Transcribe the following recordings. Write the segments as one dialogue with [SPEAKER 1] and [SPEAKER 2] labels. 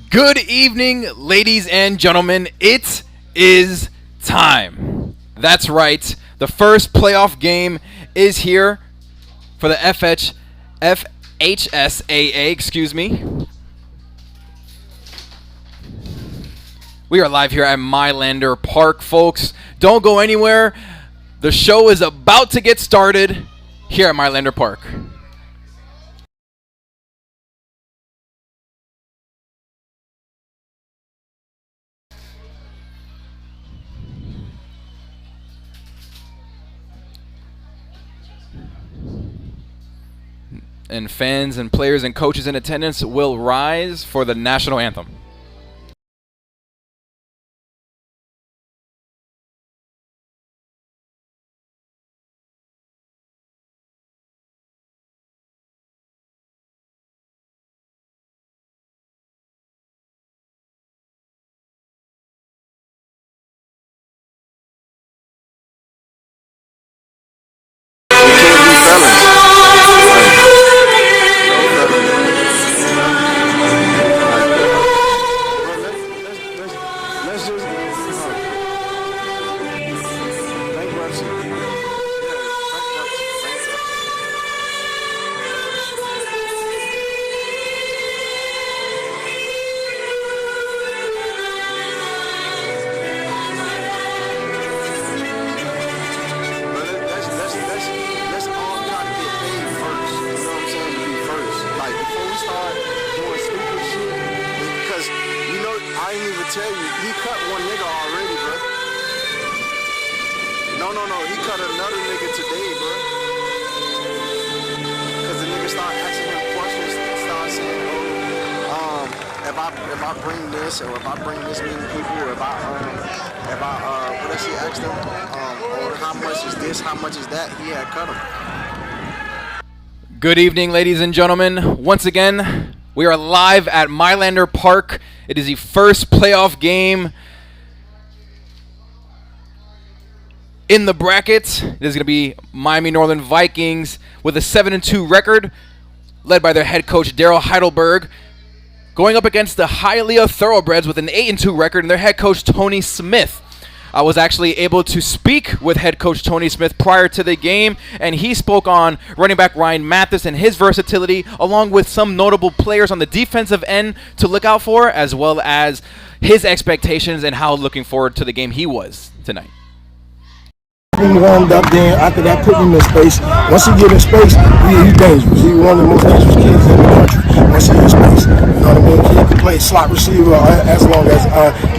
[SPEAKER 1] Good evening, ladies and gentlemen. It is time. That's right. The first playoff game is here for the FHSAA, excuse me. We are live here at Mylander Park, folks. Don't go anywhere. The show is about to get started here at Mylander Park. And fans and players and coaches in attendance will rise for the national anthem. Good evening, ladies and gentlemen. Once again, we are live at Mylander Park. It is the first playoff game in the bracket. It is going to be Miami Norland Vikings with a 7-2 record, led by their head coach Daryl Heidelberg, going up against the Hialeah Thoroughbreds with an 8-2 record and their head coach Tony Smith. I was actually able to speak with head coach Tony Smith prior to the game, and he spoke on running back Ryan Mathis and his versatility, along with some notable players on the defensive end to look out for, as well as his expectations and how looking forward to the game he was tonight.
[SPEAKER 2] Warmed up, then after that, put him in space. Once he get in space, he's dangerous. He's one of the most dangerous kids in the country. Once he in space, you know what I mean? He can play slot receiver as long as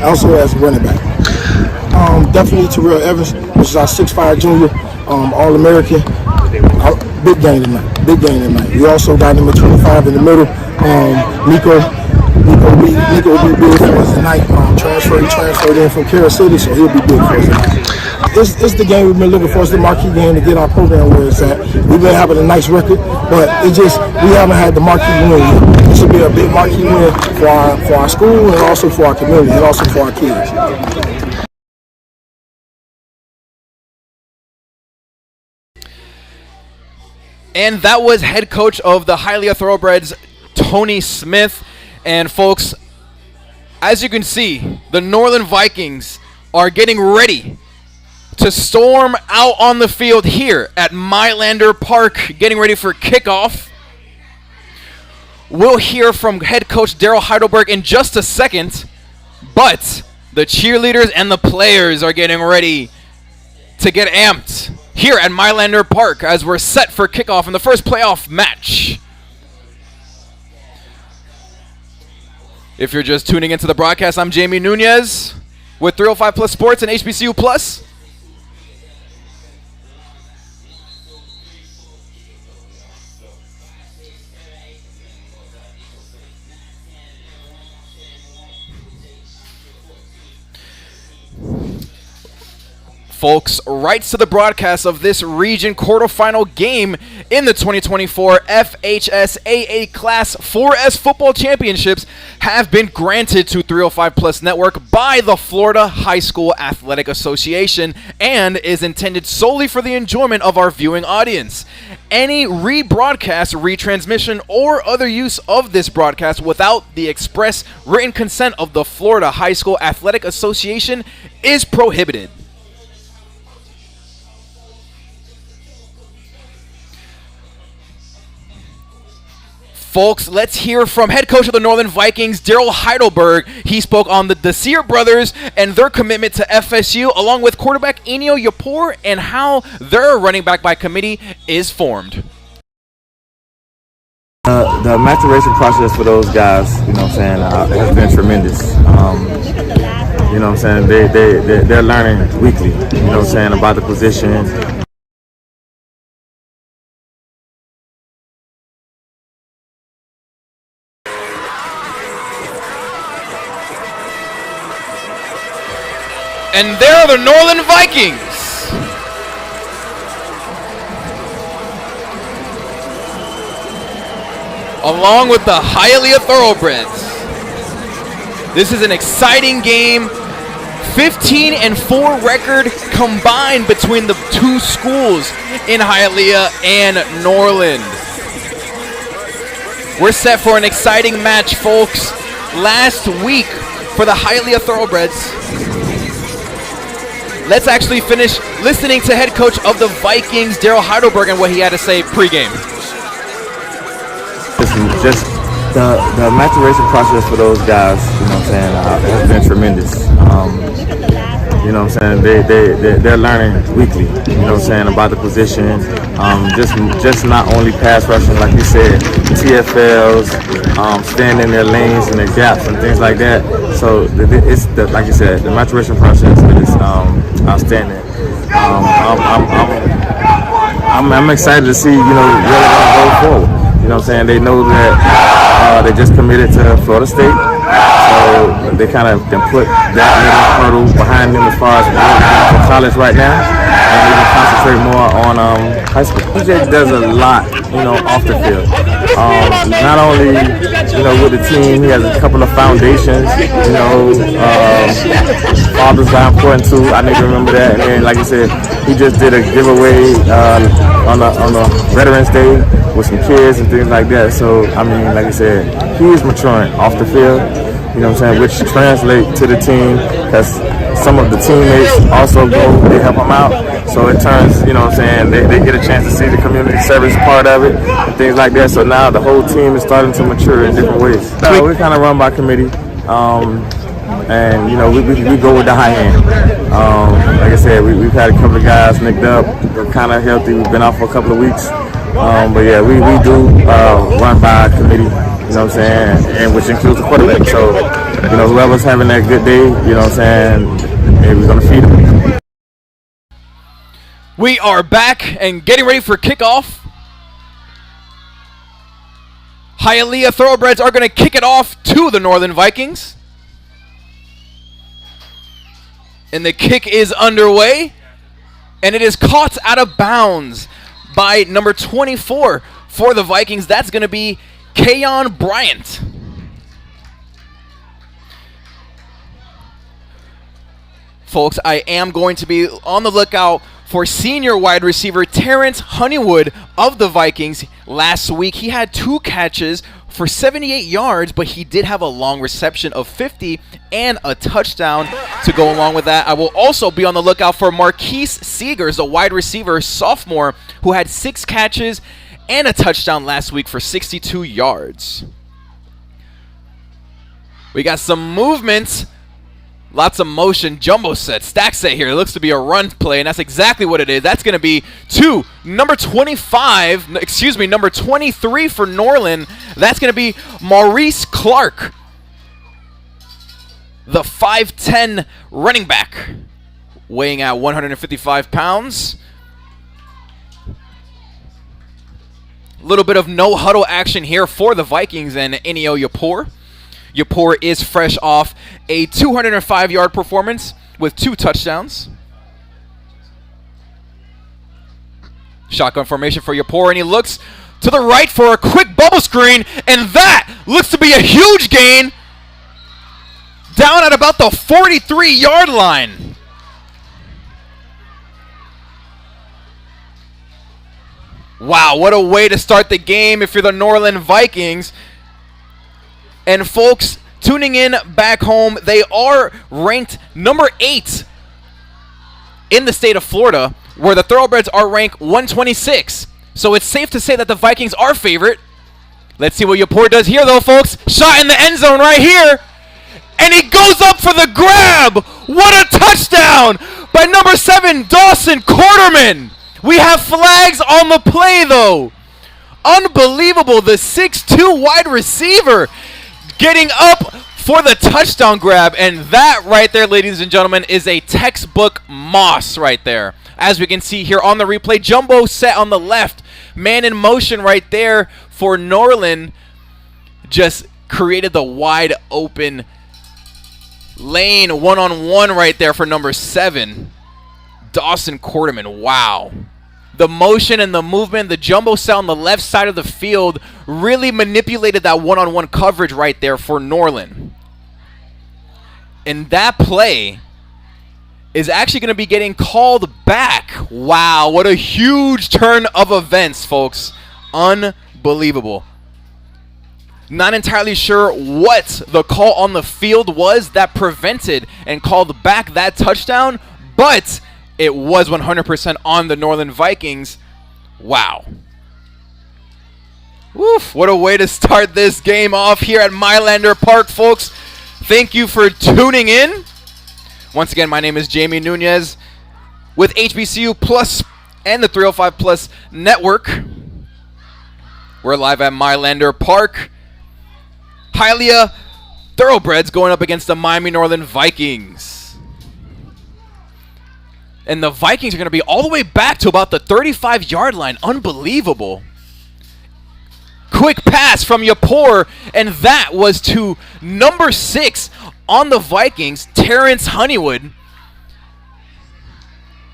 [SPEAKER 2] also as running back. Definitely Terrell Evans, which is our 6'5" junior, All-American. Big game tonight. We also got number 25 in the middle, Nico will be big for us tonight. Transferred in from Kansas City, so he'll be big for us tonight. It's the game we've been looking for. It's the marquee game to get our program where it's at. We've been having a nice record, but we haven't had the marquee win yet. This will be a big marquee win for our school and also for our community and also for our kids.
[SPEAKER 1] And that was head coach of the Hialeah Thoroughbreds, Tony Smith. And folks, as you can see, the Norland Vikings are getting ready to storm out on the field here at Mylander Park, getting ready for kickoff. We'll hear from head coach Daryl Heidelberg in just a second, but the cheerleaders and the players are getting ready to get amped here at Mylander Park as we're set for kickoff in the first playoff match. If you're just tuning into the broadcast, I'm Jamie Nunez with 305 Plus Sports and HBCU Plus. Folks, rights to the broadcast of this region quarterfinal game in the 2024 FHSAA Class 4S Football Championships have been granted to 305 Plus Network by the Florida High School Athletic Association and is intended solely for the enjoyment of our viewing audience. any rebroadcast, retransmission, or other use of this broadcast without the express written consent of the Florida High School Athletic Association is prohibited. Folks, let's hear from head coach of the Norland Vikings, Daryl Heidelberg. He spoke on the Desir brothers and their commitment to FSU, along with quarterback Enio Yapor, and how their running back by committee is formed.
[SPEAKER 3] The maturation process for those guys, you know what I'm saying, has been tremendous. You know what I'm saying, they're learning weekly, you know what I'm saying, about the position.
[SPEAKER 1] And there are the Norland Vikings. Along with the Hialeah Thoroughbreds. This is an exciting game. 15-4 record combined between the two schools in Hialeah and Norland. We're set for an exciting match, folks. Last week for the Hialeah Thoroughbreds. Let's actually finish listening to head coach of the Vikings, Daryl Heidelberg, and what he had to say pregame.
[SPEAKER 3] Just the maturation process for those guys, you know what I'm saying, has been tremendous. You know what I'm saying, they're learning weekly, you know what I'm saying, about the position. Just not only pass rushing, like you said, TFLs, staying in their lanes and their gaps and things like that. So it's like you said, the maturation process is outstanding. I'm excited to see, you know, where they're gonna go forward. You know what I'm saying? They know that they just committed to Florida State, so they kind of can put that little hurdle behind them as far as for college right now, and they can concentrate more on high school. DJ does a lot, you know, off the field. Not only, you know, with the team, he has a couple of foundations. You know, fathers are important too. I need to remember that. And then, like I said, he just did a giveaway on the Veterans Day with some kids and things like that. So, I mean, like I said, he is maturing off the field, you know what I'm saying, which translate to the team, because some of the teammates also go, they help them out. So it turns, you know what I'm saying, they get a chance to see the community service part of it and things like that. So now the whole team is starting to mature in different ways. So we kind of run by committee. And, you know, we go with the high end. Like I said, we've had a couple of guys nicked up. They're kind of healthy. We've been off for a couple of weeks. But yeah, we do run by committee, you know what I'm saying, and which includes the quarterback. So, you know, whoever's having that good day, you know what I'm saying, we're going to feed them.
[SPEAKER 1] We are back and getting ready for kickoff. Hialeah Thoroughbreds are going to kick it off to the Norland Vikings. And the kick is underway. And it is caught out of bounds by number 24 for the Vikings. That's going to be Kayon Bryant. Folks, I am going to be on the lookout for senior wide receiver Terrence Honeywood of the Vikings. Last week, he had 2 catches for 78 yards, but he did have a long reception of 50 and a touchdown to go along with that. I will also be on the lookout for Marquise Seegers, the wide receiver sophomore, who had 6 catches and a touchdown last week for 62 yards. We got some movement. Lots of motion. Jumbo set, stack set here. It looks to be a run play, and that's exactly what it is. That's going to be to number 23 for Norland. That's going to be Maurice Clark, the 5'10 running back, weighing at 155 pounds. A little bit of no huddle action here for the Vikings and Enio Yapor. Yapor is fresh off a 205-yard performance with 2 touchdowns. Shotgun formation for Yapor, and he looks to the right for a quick bubble screen, and that looks to be a huge gain down at about the 43-yard line. Wow, what a way to start the game if you're the Norland Vikings. And folks, tuning in back home, they are ranked number 8 in the state of Florida, where the Thoroughbreds are ranked 126. So it's safe to say that the Vikings are favorite. Let's see what Yapor does here, though, folks. Shot in the end zone right here. And he goes up for the grab. What a touchdown by number 7, Dawson Quarterman. We have flags on the play, though. Unbelievable. The 6'2 wide receiver getting up for the touchdown grab. And that right there, ladies and gentlemen, is a textbook Moss right there. As we can see here on the replay, jumbo set on the left. Man in motion right there for Norland. Just created the wide open lane one-on-one right there for number 7, Dawson Quarterman. Wow. The motion and the movement, the jumbo set on the left side of the field really manipulated that one-on-one coverage right there for Norland. And that play is actually going to be getting called back. Wow, what a huge turn of events, folks. Unbelievable. Not entirely sure what the call on the field was that prevented and called back that touchdown, but it was 100% on the Norland Vikings. Wow. Woof, what a way to start this game off here at Mylander Park, folks. Thank you for tuning in. Once again, my name is Jamie Nunez with HBCU Plus and the 305 Plus Network. We're live at Mylander Park. Hialeah Thoroughbreds going up against the Miami Norland Vikings. And the Vikings are going to be all the way back to about the 35-yard line. Unbelievable. Quick pass from Yapor, and that was to number 6 on the Vikings, Terrence Honeywood.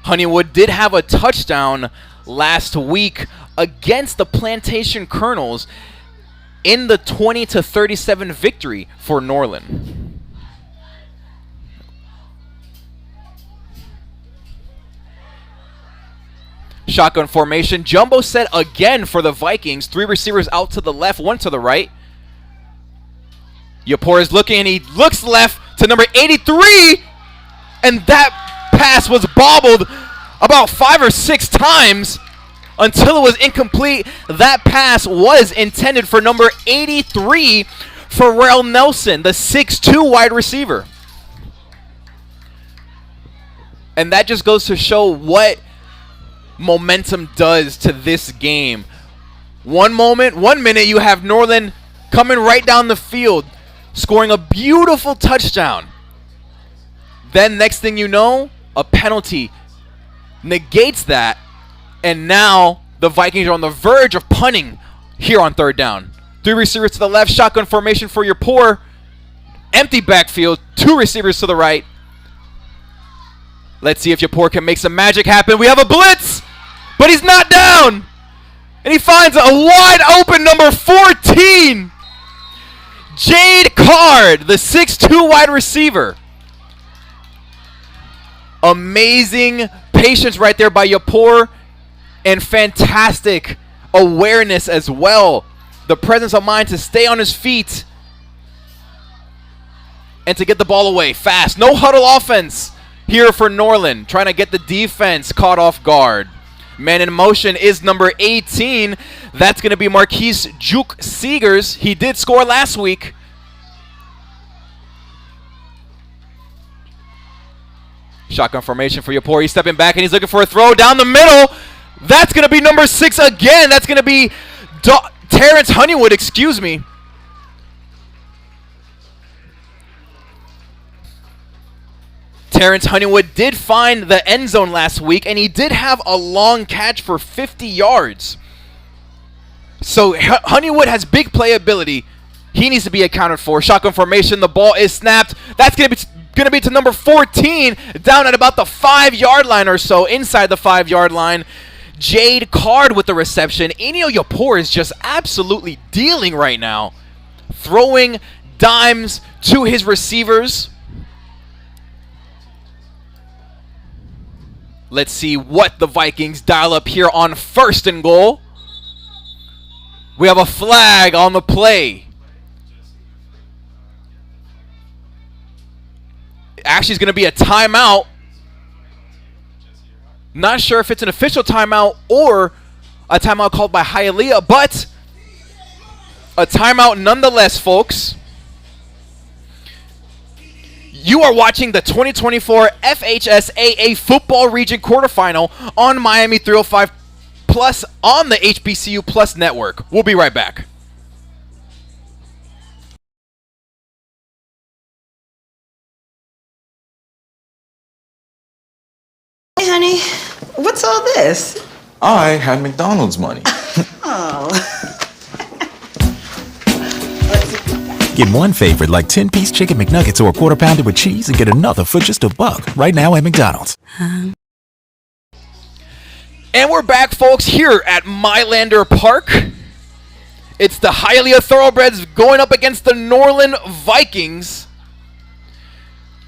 [SPEAKER 1] Honeywood did have a touchdown last week against the Plantation Colonels in the 20-37 victory for Norland. Shotgun formation. Jumbo set again for the Vikings. 3 receivers out to the left, 1 to the right. Yapor is looking, and he looks left to number 83. And that pass was bobbled about 5 or 6 times until it was incomplete. That pass was intended for number 83, Pharrell Nelson, the 6'2 wide receiver. And that just goes to show what momentum does to this game. One minute you have Norland coming right down the field, scoring a beautiful touchdown. Then next thing you know, a penalty negates that. And now the Vikings are on the verge of punting here on 3rd down. 3 receivers to the left, shotgun formation for Yapor. Empty backfield, 2 receivers to the right. Let's see if Yapor can make some magic happen. We have a blitz, but he's not down. And he finds a wide open number 14. Jade Card, the 6'2 wide receiver. Amazing patience right there by Yapor. And fantastic awareness as well. The presence of mind to stay on his feet and to get the ball away fast. No huddle offense here for Norland, trying to get the defense caught off guard. Man in motion is number 18. That's going to be Marquise Juke Seegers. He did score last week. Shotgun formation for Yapor. He's stepping back and he's looking for a throw down the middle. That's going to be number 6 again. That's going to be Terrence Honeywood, excuse me. Terrence Honeywood did find the end zone last week, and he did have a long catch for 50 yards. So Honeywood has big playability. He needs to be accounted for. Shotgun formation. The ball is snapped. That's going to be to number 14, down at about the 5-yard line or so, inside the 5-yard line. Jade Card with the reception. Enio Yapor is just absolutely dealing right now. Throwing dimes to his receivers. Let's see what the Vikings dial up here on 1st and goal. We have a flag on the play. Actually, it's going to be a timeout. Not sure if it's an official timeout or a timeout called by Hialeah, but a timeout nonetheless, folks. You are watching the 2024 FHSAA Football Region Quarterfinal on Miami 305 Plus on the HBCU Plus Network. We'll be right back.
[SPEAKER 4] Hey, honey, what's all this?
[SPEAKER 5] I had McDonald's money.
[SPEAKER 4] Oh.
[SPEAKER 6] Get one favorite like 10-piece chicken McNuggets or a quarter pounder with cheese and get another for just $1 right now at McDonald's.
[SPEAKER 1] And we're back, folks, here at Mylander Park. It's the Hialeah Thoroughbreds going up against the Norland Vikings.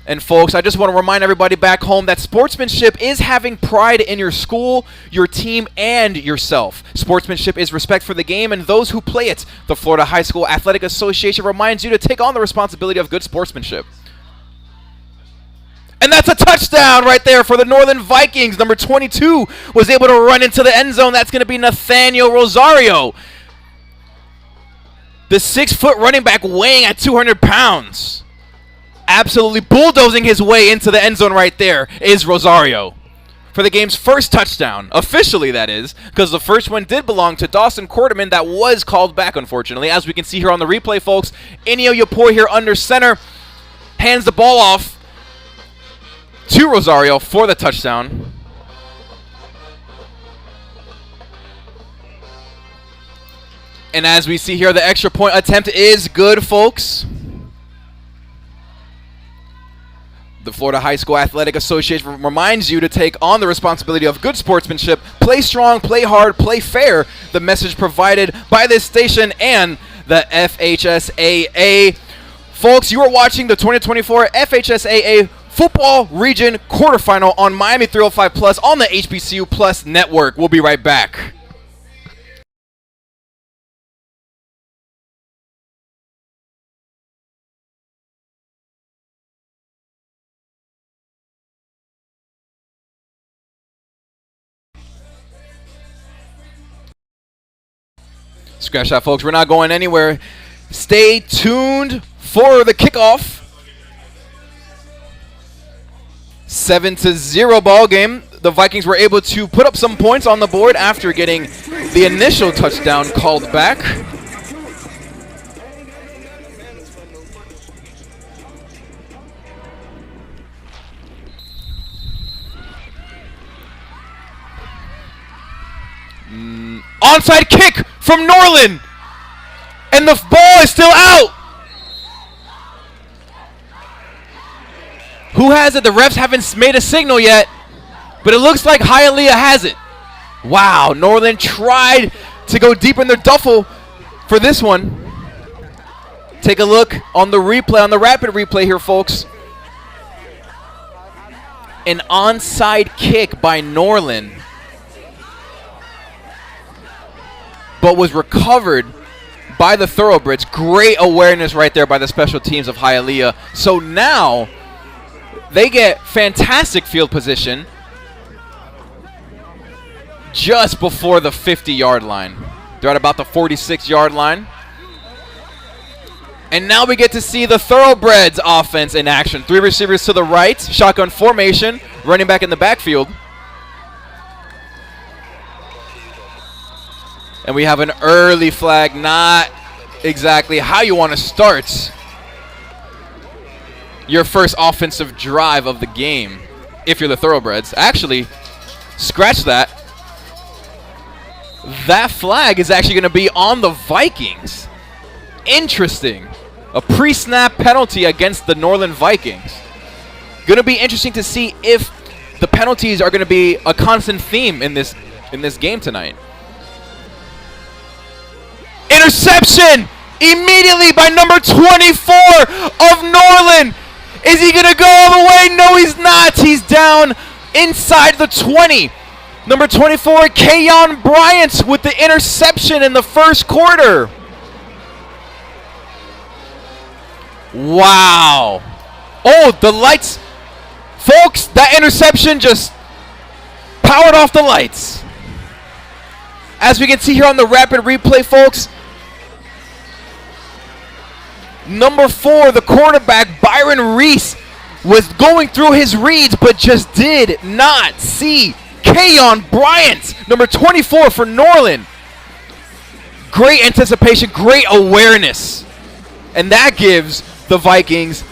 [SPEAKER 1] And folks, I just want to remind everybody back home that sportsmanship is having pride in your school, your team, and yourself. Sportsmanship is respect for the game and those who play it. The Florida High School Athletic Association reminds you to take on the responsibility of good sportsmanship. And that's a touchdown right there for the Norland Vikings. Number 22 was able to run into the end zone. That's going to be Nathaniel Rosario. The 6-foot running back weighing at 200 pounds. Absolutely bulldozing his way into the end zone right there is Rosario for the game's first touchdown. Officially, that is, because the first one did belong to Dawson Quarterman. That was called back, unfortunately. As we can see here on the replay, folks, Inio Yapor here under center hands the ball off to Rosario for the touchdown. And as we see here, the extra point attempt is good, folks. The Florida High School Athletic Association reminds you to take on the responsibility of good sportsmanship. Play strong, play hard, play fair. The message provided by this station and the FHSAA. Folks, you are watching the 2024 FHSAA Football Region Quarterfinal on Miami 305 Plus on the HBCU Plus Network. We'll be right back. Scratch that, folks. We're not going anywhere. Stay tuned for the kickoff. 7-0 ball game. The Vikings were able to put up some points on the board after getting the initial touchdown called back. Onside kick from Norland. And the ball is still out. Who has it? The refs haven't made a signal yet, but it looks like Hialeah has it. Wow, Norland tried to go deep in their duffel for this one. Take a look on the replay, on the rapid replay here, folks. An onside kick by Norland, but was recovered by the Thoroughbreds. Great awareness right there by the special teams of Hialeah. So now they get fantastic field position just before the 50-yard line. They're at about the 46-yard line. And now we get to see the Thoroughbreds offense in action. 3 receivers to the right, shotgun formation, running back in the backfield. And we have an early flag, not exactly how you want to start your first offensive drive of the game if you're the Thoroughbreds. Actually, scratch that. That flag is actually going to be on the Vikings. Interesting. A pre-snap penalty against the Norland Vikings. Going to be interesting to see if the penalties are going to be a constant theme in this game tonight. Interception immediately by number 24 of Norland. Is he going to go all the way? No, he's not. He's down inside the 20. Number 24, Keon Bryant with the interception in the first quarter. Wow. Oh, the lights. Folks, that interception just powered off the lights. As we can see here on the rapid replay, folks, number 4, the quarterback, Byron Reese, was going through his reads but just did not see Keon Bryant, number 24 for Norland. Great anticipation, great awareness. And that gives the Vikings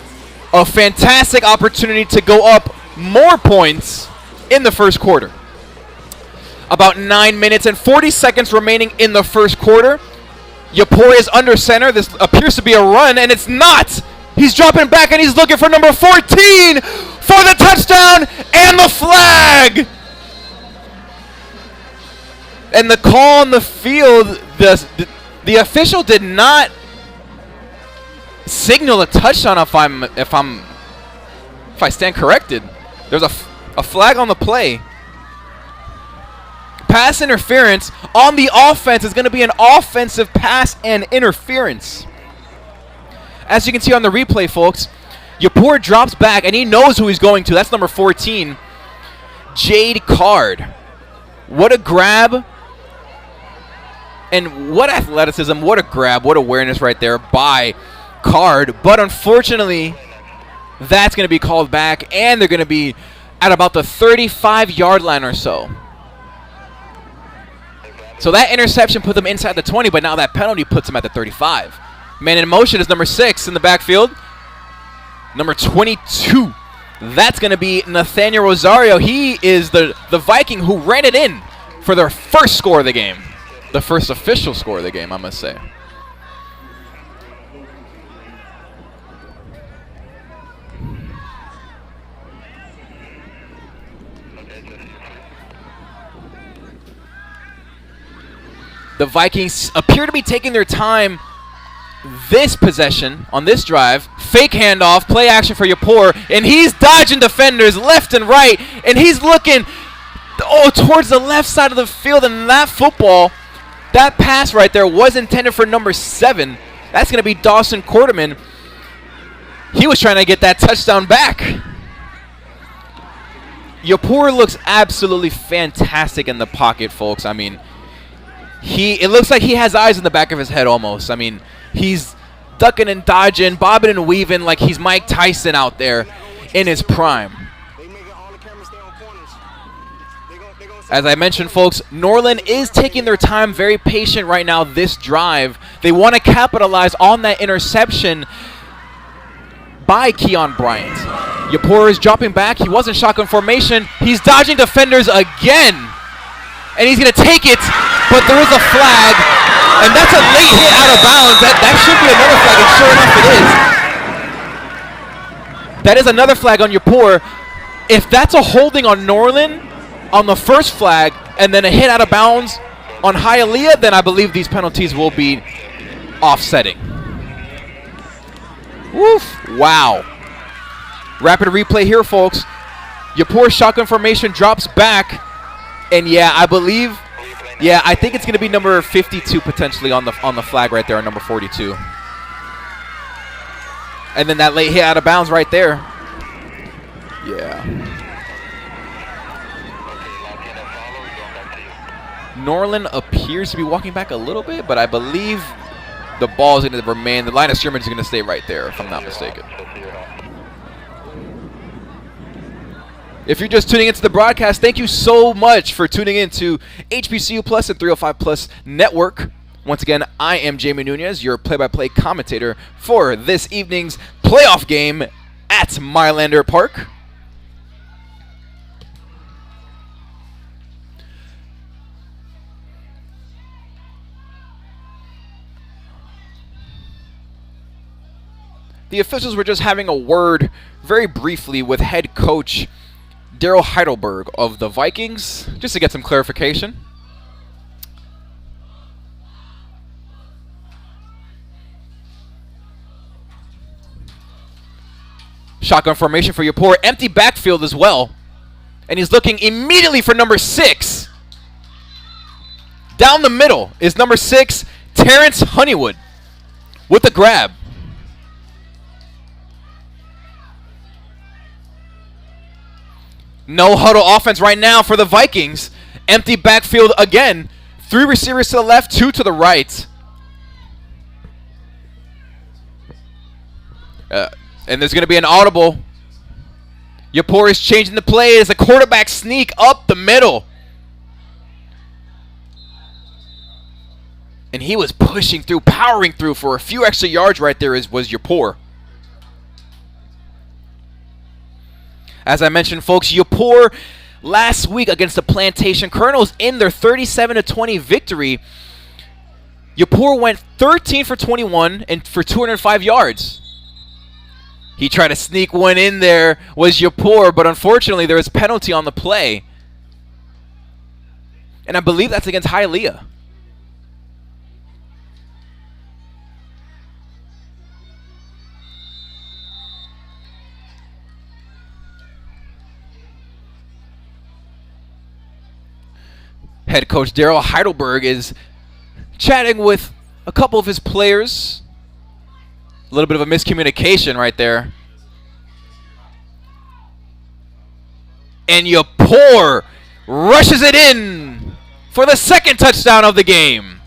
[SPEAKER 1] a fantastic opportunity to go up more points in the first quarter. About 9 minutes and 40 seconds remaining in the first quarter. Yapor is under center. This appears to be a run, and it's not. He's dropping back, and he's looking for number 14 for the touchdown and the flag. And the call on the field, the official did not signal a touchdown. If I stand corrected, there's a flag on the play. Pass interference on the offense is going to be an offensive pass and interference. As you can see on the replay, folks, Yapor drops back, and he knows who he's going to. That's number 14, Jade Card. What a grab. And what athleticism, what a grab, what awareness right there by Card. But unfortunately, that's going to be called back, and they're going to be at about the 35-yard line or so. So that interception put them inside the 20, but now that penalty puts them at the 35. Man in motion is number 6 in the backfield. Number 22. That's going to be Nathaniel Rosario. He is the Viking who ran it in for their first score of the game. The first official score of the game, I must say. The Vikings appear to be taking their time this possession on this drive. Fake handoff, play action for Yapor, and he's dodging defenders left and right, and he's looking towards the left side of the field, and that football, that pass right there was intended for number 7. That's going to be Dawson Quarterman. He was trying to get that touchdown back. Yapor looks absolutely fantastic in the pocket, folks. I mean, it looks like he has eyes in the back of his head almost. I mean, he's ducking and dodging, bobbing and weaving like he's Mike Tyson out there in his prime. As I mentioned, folks, Norland is taking their time, very patient right now this drive. They want to capitalize on that interception by Keon Bryant. Yapor is dropping back. He was in shotgun formation. He's dodging defenders again. And he's going to take it, but there is a flag, and that's a late hit out of bounds. That should be another flag, and sure enough it is. That is another flag on Yapor. If that's a holding on Norland on the first flag, and then a hit out of bounds on Hialeah, then I believe these penalties will be offsetting. Woof. Wow. Rapid replay here, folks. Yapor shotgun formation drops back. And yeah, I think it's going to be number 52 potentially on the flag right there on number 42. And then that late hit out of bounds right there. Yeah. Norland appears to be walking back a little bit, but I believe the ball is going to remain. The line of scrimmage is going to stay right there, if I'm not mistaken. If you're just tuning into the broadcast, thank you so much for tuning in to HBCU Plus and 305 Plus Network. Once again, I am Jamie Nunez, your play-by-play commentator for this evening's playoff game at Mylander Park. The officials were just having a word very briefly with head coach Daryl Heidelberg of the Vikings, just to get some clarification. Shotgun formation for Yapor, empty backfield as well. And he's looking immediately for number 6. down the middle is number 6, Terrence Honeywood with the grab. No huddle offense right now for the Vikings. Empty backfield again. 3 receivers to the left, 2 to the right. And there's going to be an audible. Yapor is changing the play as a quarterback sneak up the middle. And he was pushing through, powering through for a few extra yards right there was Yapor. As I mentioned, folks, Yapor last week against the Plantation Colonels in their 37-20 victory. Yapor went 13 for 21 and for 205 yards. He tried to sneak one in there, was Yapor, but unfortunately there was a penalty on the play. And I believe that's against Hialeah. Head coach Daryl Heidelberg is chatting with a couple of his players. A little bit of a miscommunication right there. And Yapor rushes it in for the second touchdown of the game.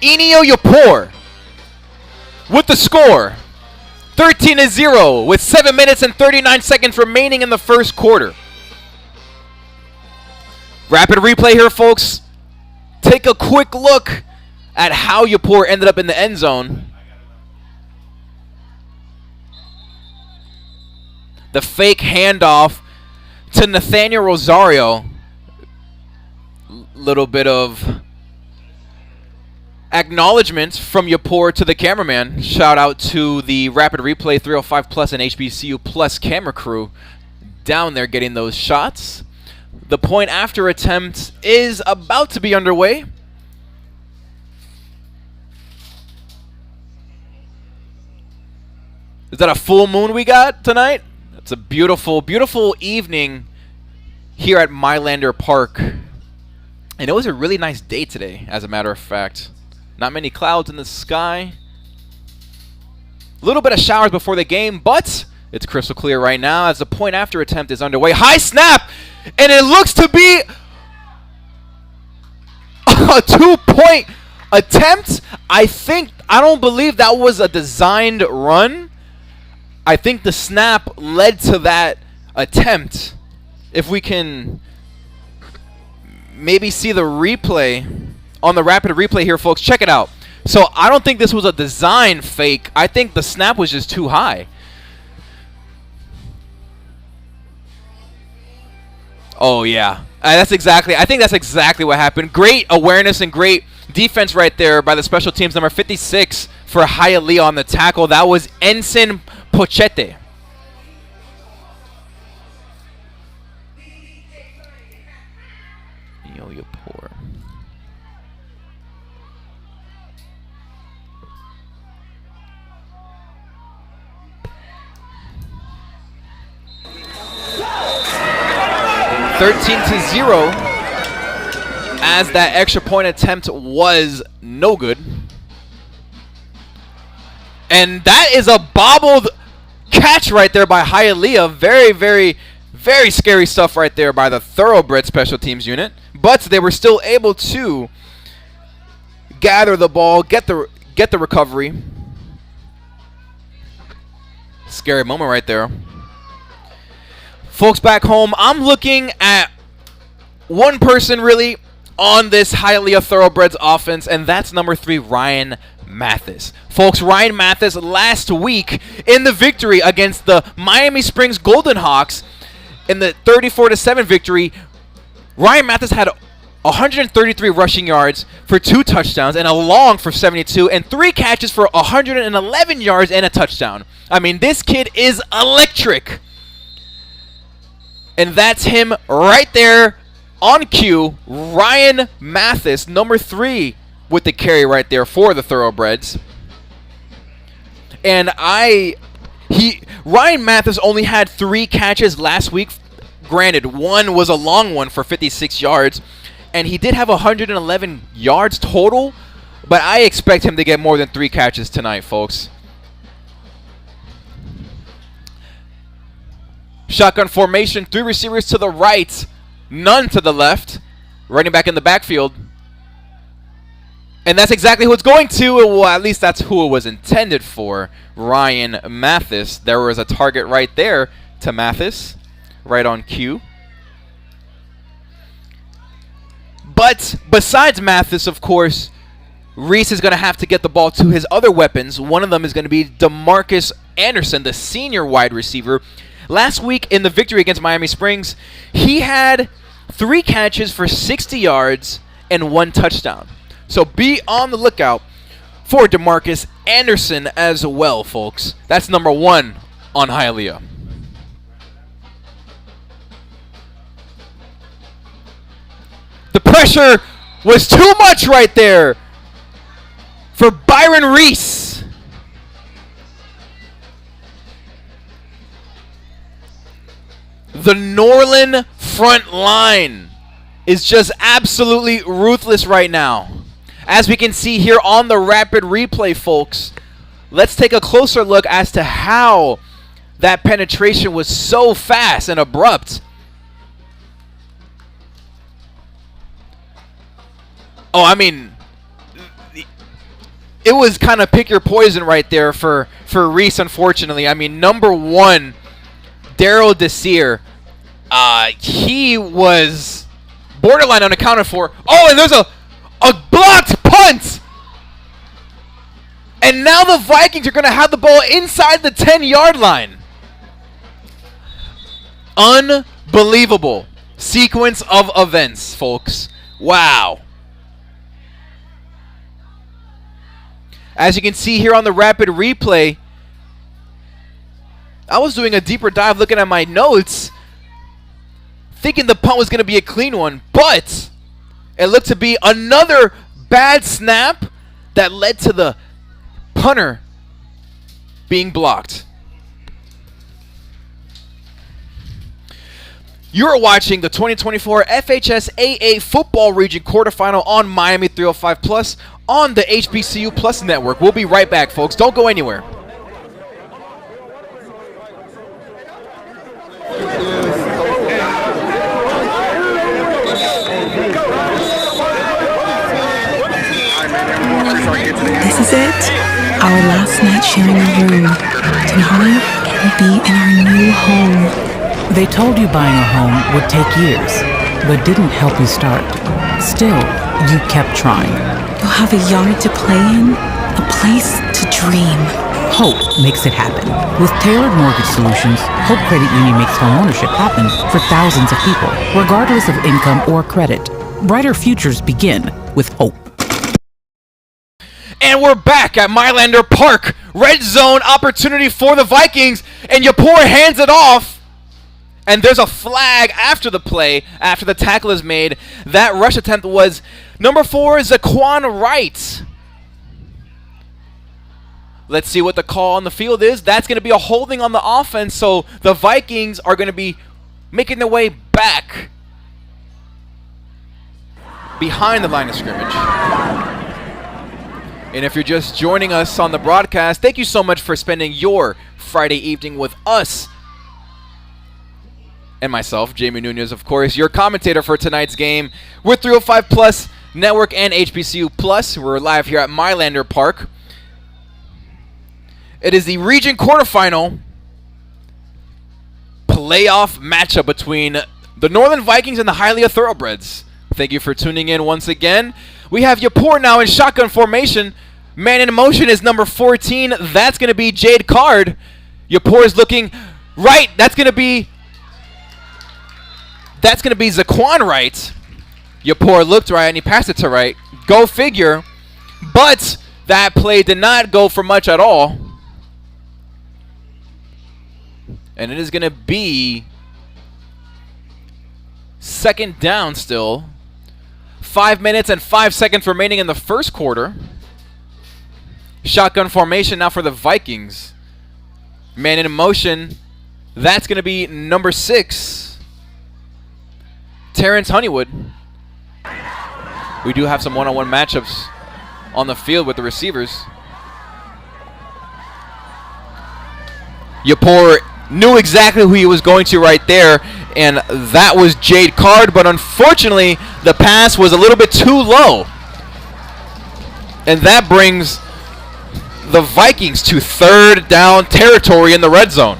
[SPEAKER 1] Enio Yapor with the score. 13-0 with 7 minutes and 39 seconds remaining in the first quarter. Rapid replay here, folks. Take a quick look at how Yapor ended up in the end zone. The fake handoff to Nathaniel Rosario. Little bit of acknowledgement from Yapor to the cameraman. Shout out to the Rapid Replay 305 Plus and HBCU Plus camera crew down there getting those shots. The point after attempt is about to be underway. Is that a full moon we got tonight? It's a beautiful, beautiful evening here at Mylander Park. And it was a really nice day today, as a matter of fact. Not many clouds in the sky. A little bit of showers before the game, but it's crystal clear right now as the point after attempt is underway. High snap! And it looks to be a 2-point attempt. I don't believe that was a designed run. I think the snap led to that attempt. If we can maybe see the replay on the rapid replay here, folks, check it out. So I don't think this was a design fake. I think the snap was just too high. Oh yeah, I think that's exactly what happened. Great awareness and great defense right there by the special teams, number 56 for Hialeah on the tackle. That was Ensign Pochete. Yapor. (13-0) as that extra point attempt was no good. And that is a bobbled catch right there by Hialeah. Very, very, very scary stuff right there by the Thoroughbred special teams unit. But they were still able to gather the ball, get the recovery. Scary moment right there. Folks back home, I'm looking at one person really on this Hialeah Thoroughbreds offense, and that's number 3, Ryan Mathis. Folks, Ryan Mathis last week in the victory against the Miami Springs Golden Hawks in the 34-7 victory, Ryan Mathis had 133 rushing yards for 2 touchdowns and a long for 72 and 3 catches for 111 yards and a touchdown. I mean, this kid is electric. And that's him right there on cue. Ryan Mathis, number 3 with the carry right there for the Thoroughbreds. And Ryan Mathis only had 3 catches last week Granted, one was a long one for 56 yards, and he did have 111 yards total, but I expect him to get more than 3 catches tonight, folks. Shotgun formation, 3 receivers to the right, none to the left. Running back in the backfield. And that's exactly who it's going to. Well, at least that's who it was intended for. Ryan Mathis. There was a target right there to Mathis. Right on cue. But besides Mathis, of course, Reese is going to have to get the ball to his other weapons. One of them is going to be DeMarcus Anderson, the senior wide receiver. Last week in the victory against Miami Springs, he had 3 catches for 60 yards and 1 touchdown. So be on the lookout for DeMarcus Anderson as well, folks. That's number 1 on Hialeah. The pressure was too much right there for Byron Reese. The Norland front line is just absolutely ruthless right now. As we can see here on the rapid replay, folks, let's take a closer look as to how that penetration was so fast and abrupt. Oh, I mean, it was kind of pick your poison right there for Reese, unfortunately. I mean, number 1, Daryl Desir, he was borderline unaccounted for. Oh, and there's a blocked punt! And now the Vikings are going to have the ball inside the 10-yard line. Unbelievable sequence of events, folks. Wow. As you can see here on the rapid replay, I was doing a deeper dive looking at my notes, thinking the punt was going to be a clean one, but it looked to be another bad snap that led to the punter being blocked. You're watching the 2024 FHS AA Football Region Quarterfinal on Miami 305 Plus on the HBCU Plus Network. We'll be right back, folks. Don't go anywhere.
[SPEAKER 7] This is it. Our last night sharing a room. Tonight, we'll be in our new home.
[SPEAKER 8] They told you buying a home would take years, but didn't help you start. Still, you kept trying.
[SPEAKER 7] You'll have a yard to play in, a place to dream.
[SPEAKER 8] Hope makes it happen. With tailored mortgage solutions, Hope Credit Union makes homeownership happen for thousands of people, regardless of income or credit. Brighter futures begin with hope.
[SPEAKER 1] And we're back at Mylander Park. Red zone opportunity for the Vikings, and Yapor hands it off. And there's a flag after the play, after the tackle is made. That rush attempt was number 4, Zaquan Wright. Let's see what the call on the field is. That's going to be a holding on the offense, so the Vikings are going to be making their way back behind the line of scrimmage. And if you're just joining us on the broadcast, thank you so much for spending your Friday evening with us. And myself, Jamie Nunez, of course, your commentator for tonight's game with 305 Plus Network and HBCU Plus. We're live here at Mylander Park. It is the region quarterfinal playoff matchup between the Norland Vikings and the Hialeah Thoroughbreds. Thank you for tuning in once again. We have Yapor now in shotgun formation. Man in motion is number 14. That's going to be Jade Card. Yapor is looking right. That's going to be Zaquan Wright. Yapor looked right and he passed it to Wright. Go figure. But that play did not go for much at all. And it is going to be second down still. 5 minutes and 5 seconds remaining in the first quarter. Shotgun formation now for the Vikings. Man in motion. That's going to be number 6. Terrence Honeywood. We do have some one-on-one matchups on the field with the receivers. Yapor knew exactly who he was going to right there, and that was Jade Card, but unfortunately the pass was a little bit too low. And that brings the Vikings to third down territory in the red zone.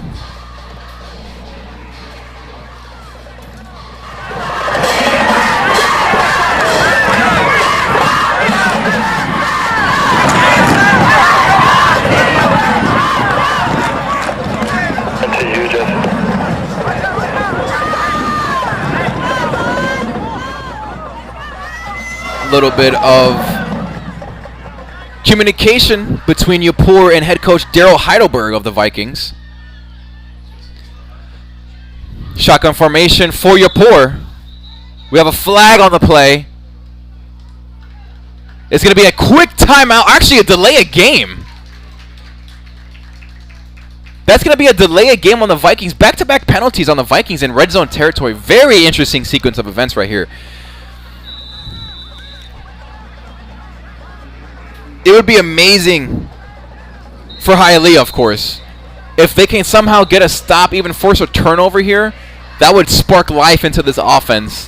[SPEAKER 1] Little bit of communication between Yapur and head coach Daryl Heidelberg of the Vikings. Shotgun formation for Yapur. We have a flag on the play. It's going to be a quick timeout, actually a delay of game. That's going to be a delay of game on the Vikings. Back-to-back penalties on the Vikings in red zone territory. Very interesting sequence of events right here. It would be amazing for Hialeah, of course, if they can somehow get a stop, even force a turnover here. That would spark life into this offense.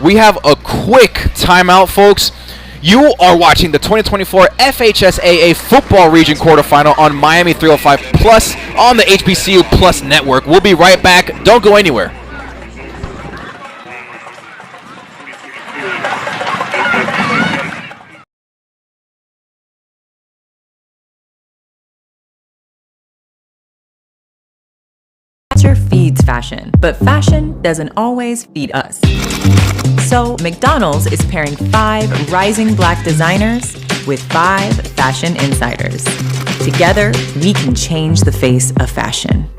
[SPEAKER 1] We have a quick timeout, folks. You are watching the 2024 FHSAA Football Region Quarterfinal on Miami 305 Plus on the HBCU Plus Network. We'll be right back. Don't go anywhere.
[SPEAKER 9] Culture feeds fashion, but fashion doesn't always feed us. So McDonald's is pairing 5 rising Black designers with 5 fashion insiders. Together, we can change the face of fashion.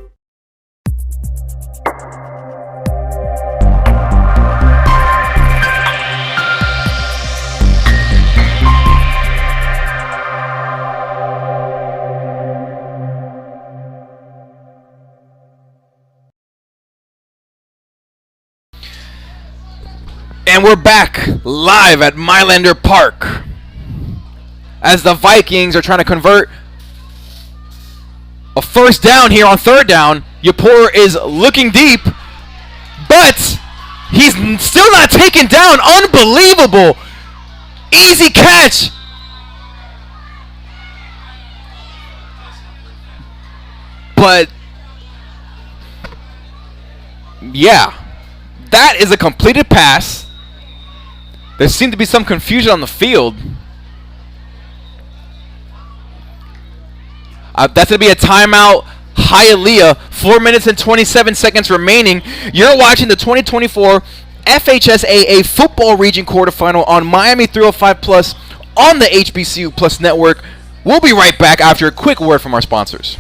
[SPEAKER 1] And we're back live at Mylander Park as the Vikings are trying to convert a first down here on third down. Yapur is looking deep, but he's still not taken down. Unbelievable. Easy catch. But, yeah, that is a completed pass. There seemed to be some confusion on the field. That's going to be a timeout. Hialeah, 4 minutes and 27 seconds remaining. You're watching the 2024 FHSAA Football Region Quarterfinal on Miami 305 Plus on the HBCU Plus Network. We'll be right back after a quick word from our sponsors.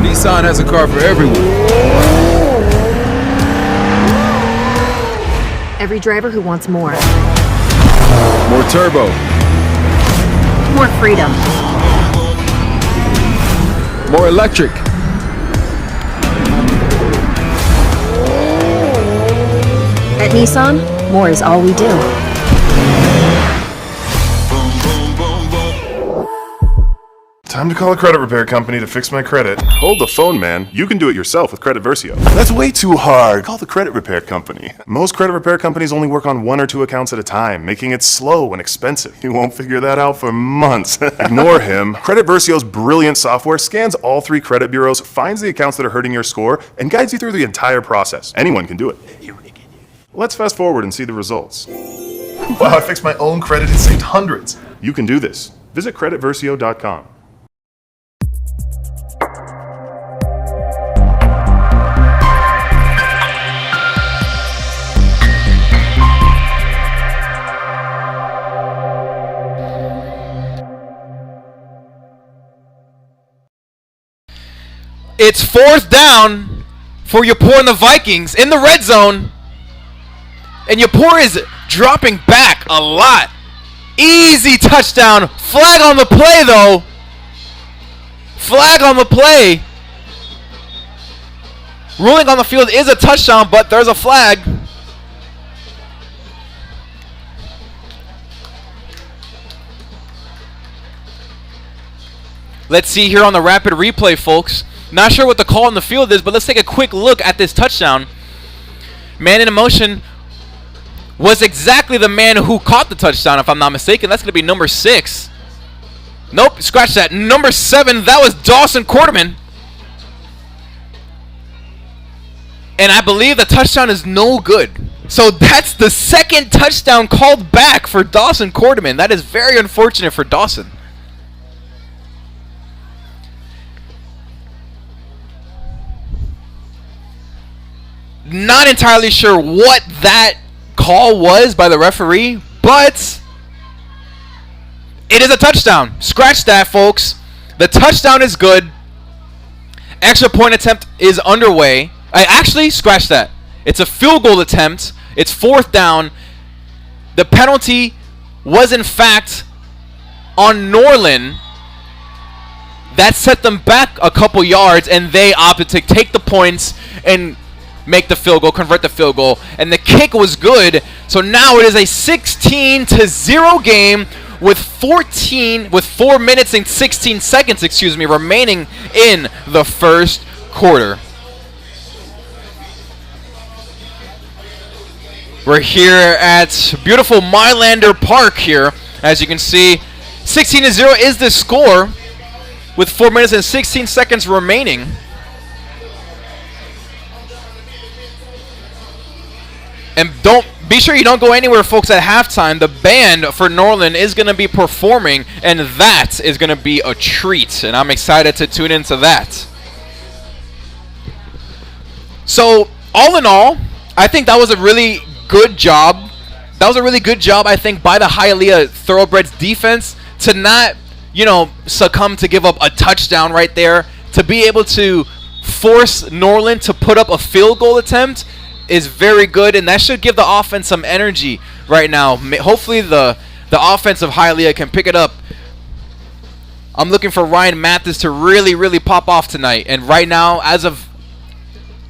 [SPEAKER 10] Nissan has a car for everyone.
[SPEAKER 11] Every driver who wants more.
[SPEAKER 10] More turbo.
[SPEAKER 11] More freedom.
[SPEAKER 10] More electric.
[SPEAKER 11] At Nissan, more is all we do.
[SPEAKER 12] Time to call a credit repair company to fix my credit. Hold the phone, man. You can do it yourself with Credit Versio. That's way too hard. Call the credit repair company. Most credit repair companies only work on 1 or 2 accounts at a time, making it slow and expensive. You won't figure that out for months. Ignore him. Credit Versio's brilliant software scans all 3 credit bureaus, finds the accounts that are hurting your score, and guides you through the entire process. Anyone can do it. Let's fast forward and see the results. Wow, I fixed my own credit and saved hundreds. You can do this. Visit creditversio.com.
[SPEAKER 1] It's 4th down for Yapur and the Vikings in the red zone. And Yapur is dropping back a lot. Easy touchdown. Flag on the play, though. Flag on the play. Ruling on the field is a touchdown, but there's a flag. Let's see here on the rapid replay, folks. Not sure what the call on the field is, but let's take a quick look at this touchdown. Man in motion was exactly the man who caught the touchdown, if I'm not mistaken. That's going to be number 6. Nope, scratch that. Number 7, that was Dawson Quarterman. And I believe the touchdown is no good. So that's the second touchdown called back for Dawson Quarterman. That is very unfortunate for Dawson. Not entirely sure what that call was by the referee, but it is a touchdown. Scratch that, folks. The touchdown is good. Extra point attempt is underway. I actually scratch that. It's a field goal attempt. It's 4th down. The penalty was in fact on Norland. That set them back a couple yards, and they opted to take the points and make the field goal, convert the field goal, and the kick was good. So now it is a 16-0 game with 4 minutes and 16 seconds, remaining in the first quarter. We're here at beautiful Mylander Park here. As you can see, 16-0 is the score with 4 minutes and 16 seconds remaining. And be sure you don't go anywhere, folks, at halftime. The band for Norland is going to be performing, and that is going to be a treat. And I'm excited to tune into that. So, all in all, I think that was a really good job. That was a really good job, I think, by the Hialeah Thoroughbreds defense to not, succumb to give up a touchdown right there. To be able to force Norland to put up a field goal attempt is very good, and that should give the offense some energy right now. Hopefully the offense of Hialeah can pick it up. I'm looking for Ryan Mathis to really, really pop off tonight. And right now, as of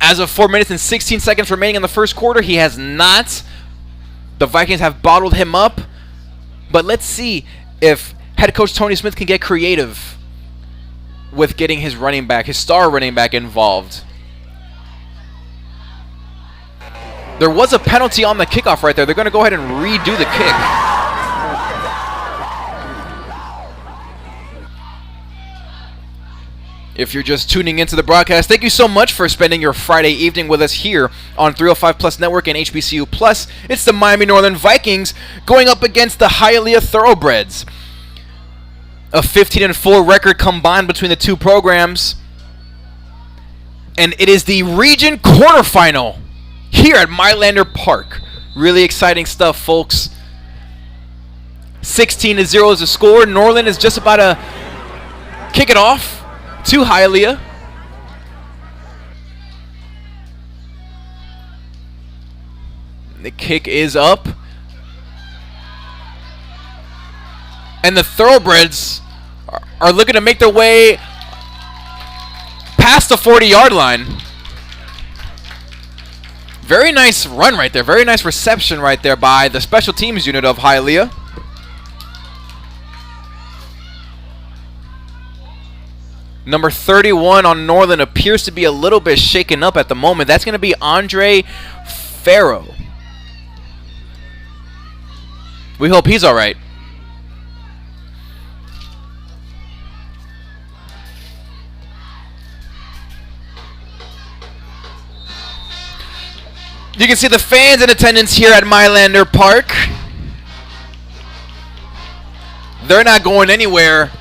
[SPEAKER 1] 4 minutes and 16 seconds remaining in the first quarter, he has not. The Vikings have bottled him up. But let's see if head coach Tony Smith can get creative with getting his star running back involved. There was a penalty on the kickoff right there. They're going to go ahead and redo the kick. If you're just tuning into the broadcast, thank you so much for spending your Friday evening with us here on 305 Plus Network and HBCU Plus. It's the Miami Norland Vikings going up against the Hialeah Thoroughbreds. A 15-4 record combined between the two programs. And it is the region quarterfinal here at Mylander Park. Really exciting stuff, folks. 16-0 is the score. Norland is just about to kick it off to Hialeah. The kick is up. And the Thoroughbreds are looking to make their way past the 40-yard line. Very nice run right there. Very nice reception right there by the special teams unit of Hialeah. Number 31 on Norland appears to be a little bit shaken up at the moment. That's going to be Andre Farrow. We hope he's all right. You can see the fans in attendance here at Mylander Park. They're not going anywhere,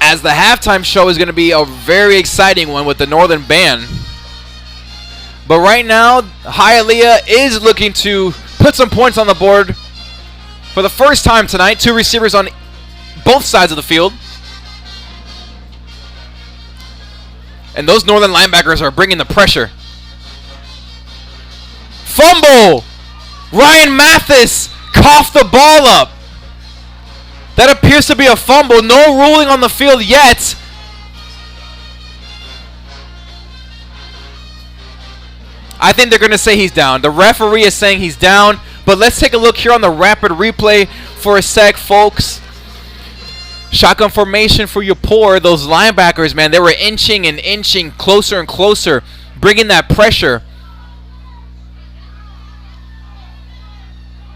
[SPEAKER 1] as the halftime show is going to be a very exciting one with the Northern Band. But right now, Hialeah is looking to put some points on the board for the first time tonight. 2 receivers on both sides of the field. And those Northern linebackers are bringing the pressure. Fumble! Ryan Mathis coughed the ball up. That appears to be a fumble. No ruling on the field yet. I think they're going to say he's down. The referee is saying he's down. But let's take a look here on the rapid replay for a sec, folks. Shotgun formation for your poor. Those linebackers, man, they were inching and inching closer and closer, bringing that pressure.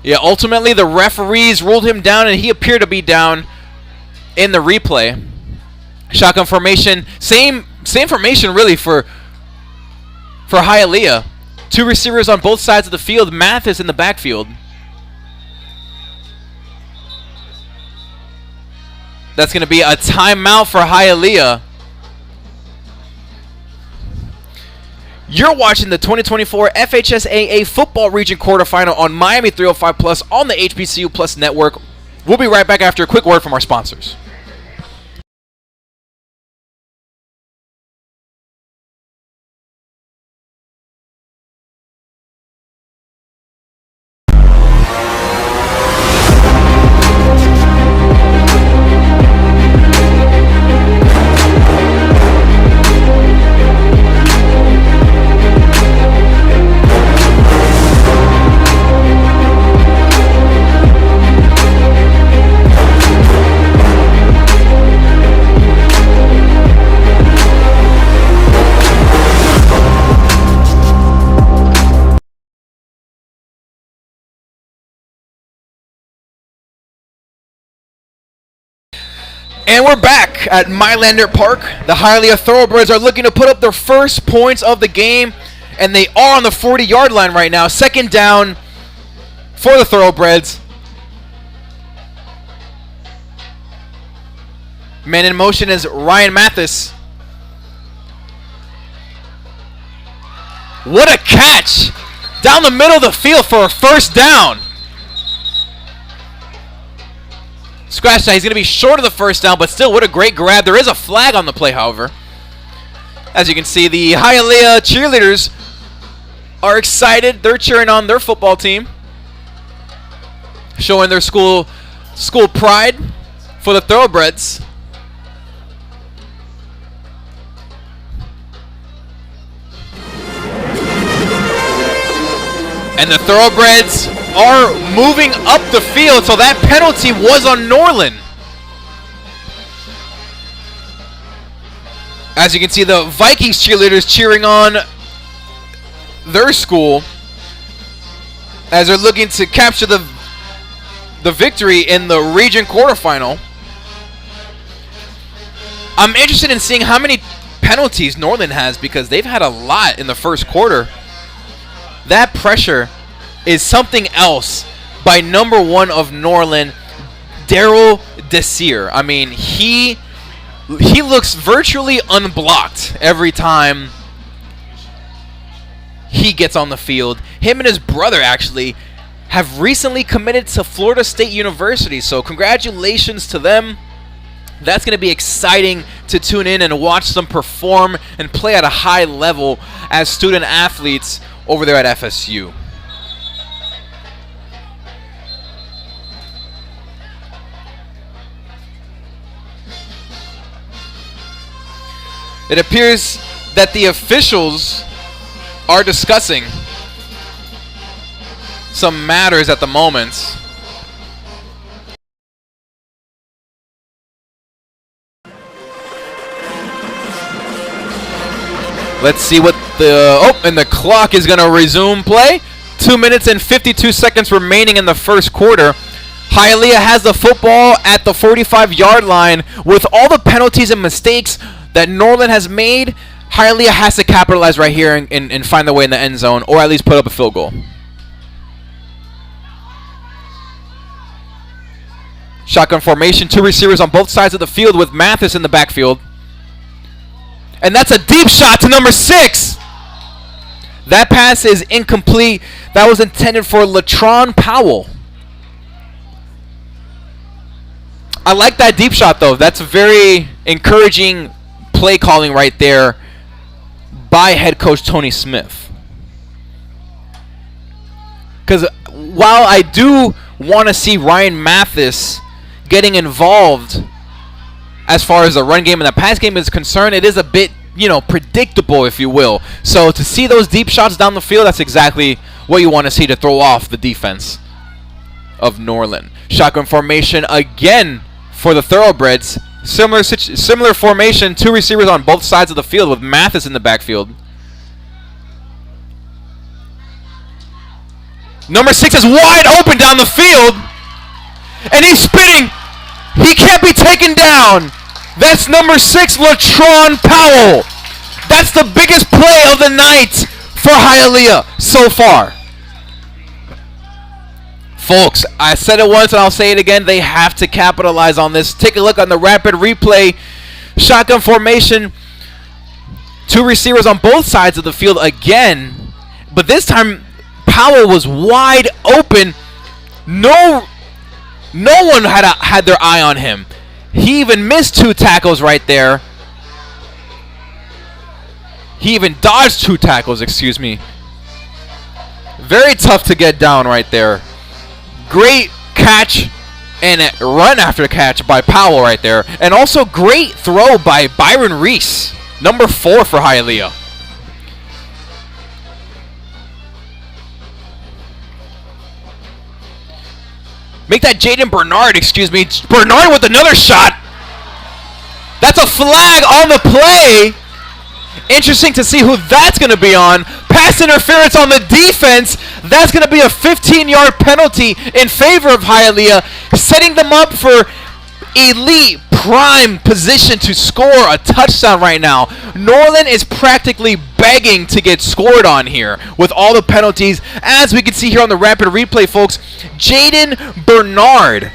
[SPEAKER 1] Yeah, ultimately the referees ruled him down, and he appeared to be down in the replay. Shotgun formation, same formation really for Hialeah. 2 receivers on both sides of the field. Mathis in the backfield. That's going to be a timeout for Hialeah. You're watching the 2024 FHSAA Football Region Quarterfinal on Miami 305 Plus on the HBCU Plus Network. We'll be right back after a quick word from our sponsors. And we're back at Mylander Park. The Hialeah Thoroughbreds are looking to put up their first points of the game, and they are on the 40-yard line right now. Second down for the Thoroughbreds. Man in motion is Ryan Mathis. What a catch! Down the middle of the field for a first down. Scratch that. He's going to be short of the first down, but still, what a great grab. There is a flag on the play, however. As you can see, the Hialeah cheerleaders are excited. They're cheering on their football team, showing their school pride for the Thoroughbreds. And the Thoroughbreds are moving up the field, so that penalty was on Norland. As you can see, the Vikings cheerleaders cheering on their school as they're looking to capture the victory in the region quarterfinal. I'm interested in seeing how many penalties Norland has, because they've had a lot in the first quarter. That pressure is something else by number 1 of Norland, Daryl Desir. I mean, he looks virtually unblocked every time he gets on the field. Him and his brother actually have recently committed to Florida State University, so congratulations to them. That's going to be exciting to tune in and watch them perform and play at a high level as student athletes over there at FSU. It appears that the officials are discussing some matters at the moment. Let's see what and the clock is going to resume play. 2 minutes and 52 seconds remaining in the first quarter. Hialeah has the football at the 45-yard line. With all the penalties and mistakes that Norland has made, Hialeah has to capitalize right here and find their way in the end zone, or at least put up a field goal. Shotgun formation, 2 receivers on both sides of the field with Mathis in the backfield. And that's a deep shot to number 6. That pass is incomplete. That was intended for Latron Powell. I like that deep shot, though. That's a very encouraging play calling right there by head coach Tony Smith. Because while I do want to see Ryan Mathis getting involved as far as the run game and the pass game is concerned, it is a bit predictable, if you will. So to see those deep shots down the field, that's exactly what you want to see to throw off the defense of Norland. Shotgun formation again for the Thoroughbreds. Similar formation, 2 receivers on both sides of the field with Mathis in the backfield. Number 6 is wide open down the field, and he's spinning. He can't be taken down. That's number 6, Latron Powell. That's the biggest play of the night for Hialeah so far. Folks, I said it once and I'll say it again. They have to capitalize on this. Take a look on the rapid replay. Shotgun formation. 2 receivers on both sides of the field again. But this time, Powell was wide open. No one had their eye on him. He even missed 2 tackles right there. He even dodged 2 tackles, excuse me. Very tough to get down right there. Great catch and a run after catch by Powell right there. And also great throw by Byron Reese, number 4 for Hialeah. Make that Jaden Bernard, excuse me. Bernard with another shot. That's a flag on the play. Interesting to see who that's going to be on. Pass interference on the defense. That's going to be a 15-yard penalty in favor of Hialeah, setting them up for elite prime position to score a touchdown right now. Norland is practically begging to get scored on here with all the penalties. As we can see here on the rapid replay, folks, Jaden Bernard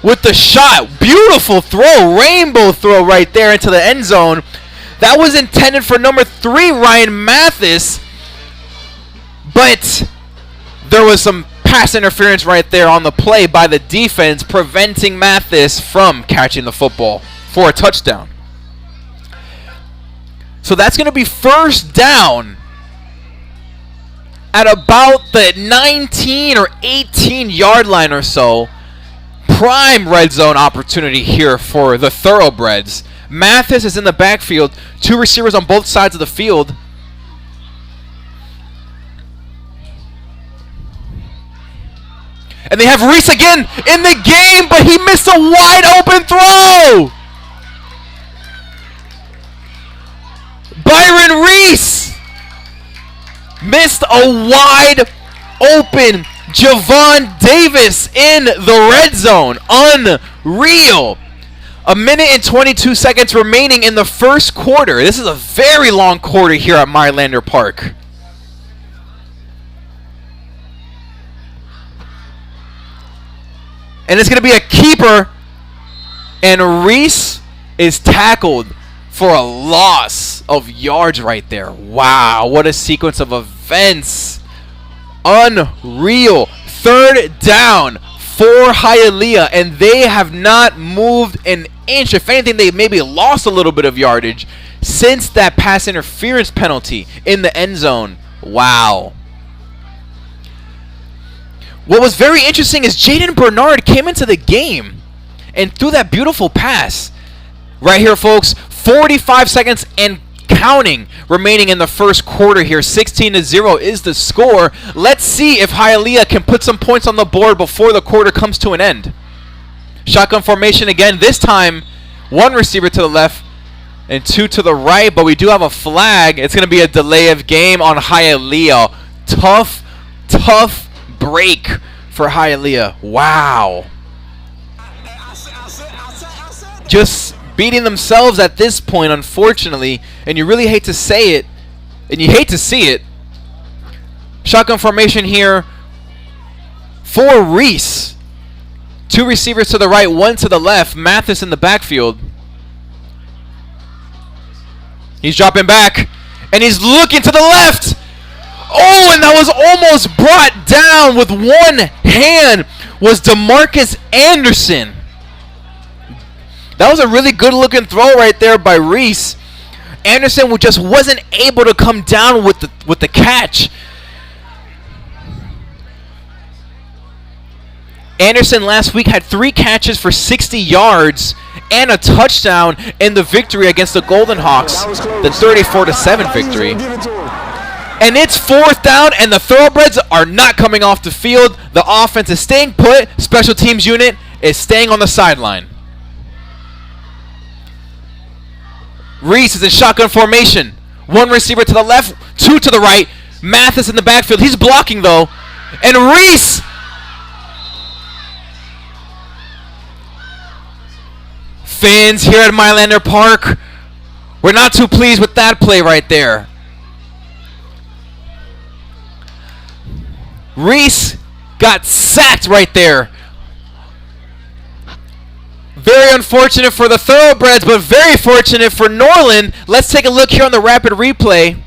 [SPEAKER 1] with the shot. Beautiful throw, rainbow throw right there into the end zone. That was intended for number 3, Ryan Mathis, but there was some pass interference right there on the play by the defense, preventing Mathis from catching the football for a touchdown. So that's going to be first down at about the 19 or 18-yard line or so. Prime red zone opportunity here for the Thoroughbreds. Mathis is in the backfield. 2 receivers on both sides of the field. And they have Reese again in the game, but he missed a wide open throw. Byron Reese missed a wide open Javon Davis in the red zone. Unreal. 1:22 remaining in the first quarter. This is a very long quarter here at Mylander Park. And it's going to be a keeper. And Reese is tackled for a loss of yards right there. Wow, what a sequence of events. Unreal. Third down for Hialeah, and they have not moved an inch. If anything, they maybe lost a little bit of yardage since that pass interference penalty in the end zone. Wow. What was very interesting is Jaden Bernard came into the game and threw that beautiful pass. Right here, folks, 45 seconds and counting remaining in the first quarter here. 16-0 is the score. Let's see if Hialeah can put some points on the board before the quarter comes to an end. Shotgun formation again. This time, 1 receiver to the left and 2 to the right, but we do have a flag. It's going to be a delay of game on Hialeah. Tough break for Hialeah. Wow. Just beating themselves at this point, unfortunately, and you really hate to say it, and you hate to see it. Shotgun formation here for Reese. 2 receivers to the right, 1 to the left. Mathis in the backfield. He's dropping back, and he's looking to the left. Oh, and that was almost brought down with 1 hand was DeMarcus Anderson. That was a really good-looking throw right there by Reese. Anderson just wasn't able to come down with the catch. Anderson last week had 3 catches for 60 yards and a touchdown in the victory against the Golden Hawks, the 34-7 victory. And it's 4th down, and the Thoroughbreds are not coming off the field. The offense is staying put. Special teams unit is staying on the sideline. Reese is in shotgun formation. 1 receiver to the left, 2 to the right. Mathis in the backfield. He's blocking, though. And Reese fans here at Mylander Park, we're not too pleased with that play right there. Reese got sacked right there. Very unfortunate for the Thoroughbreds, but very fortunate for Norland. Let's take a look here on the rapid replay.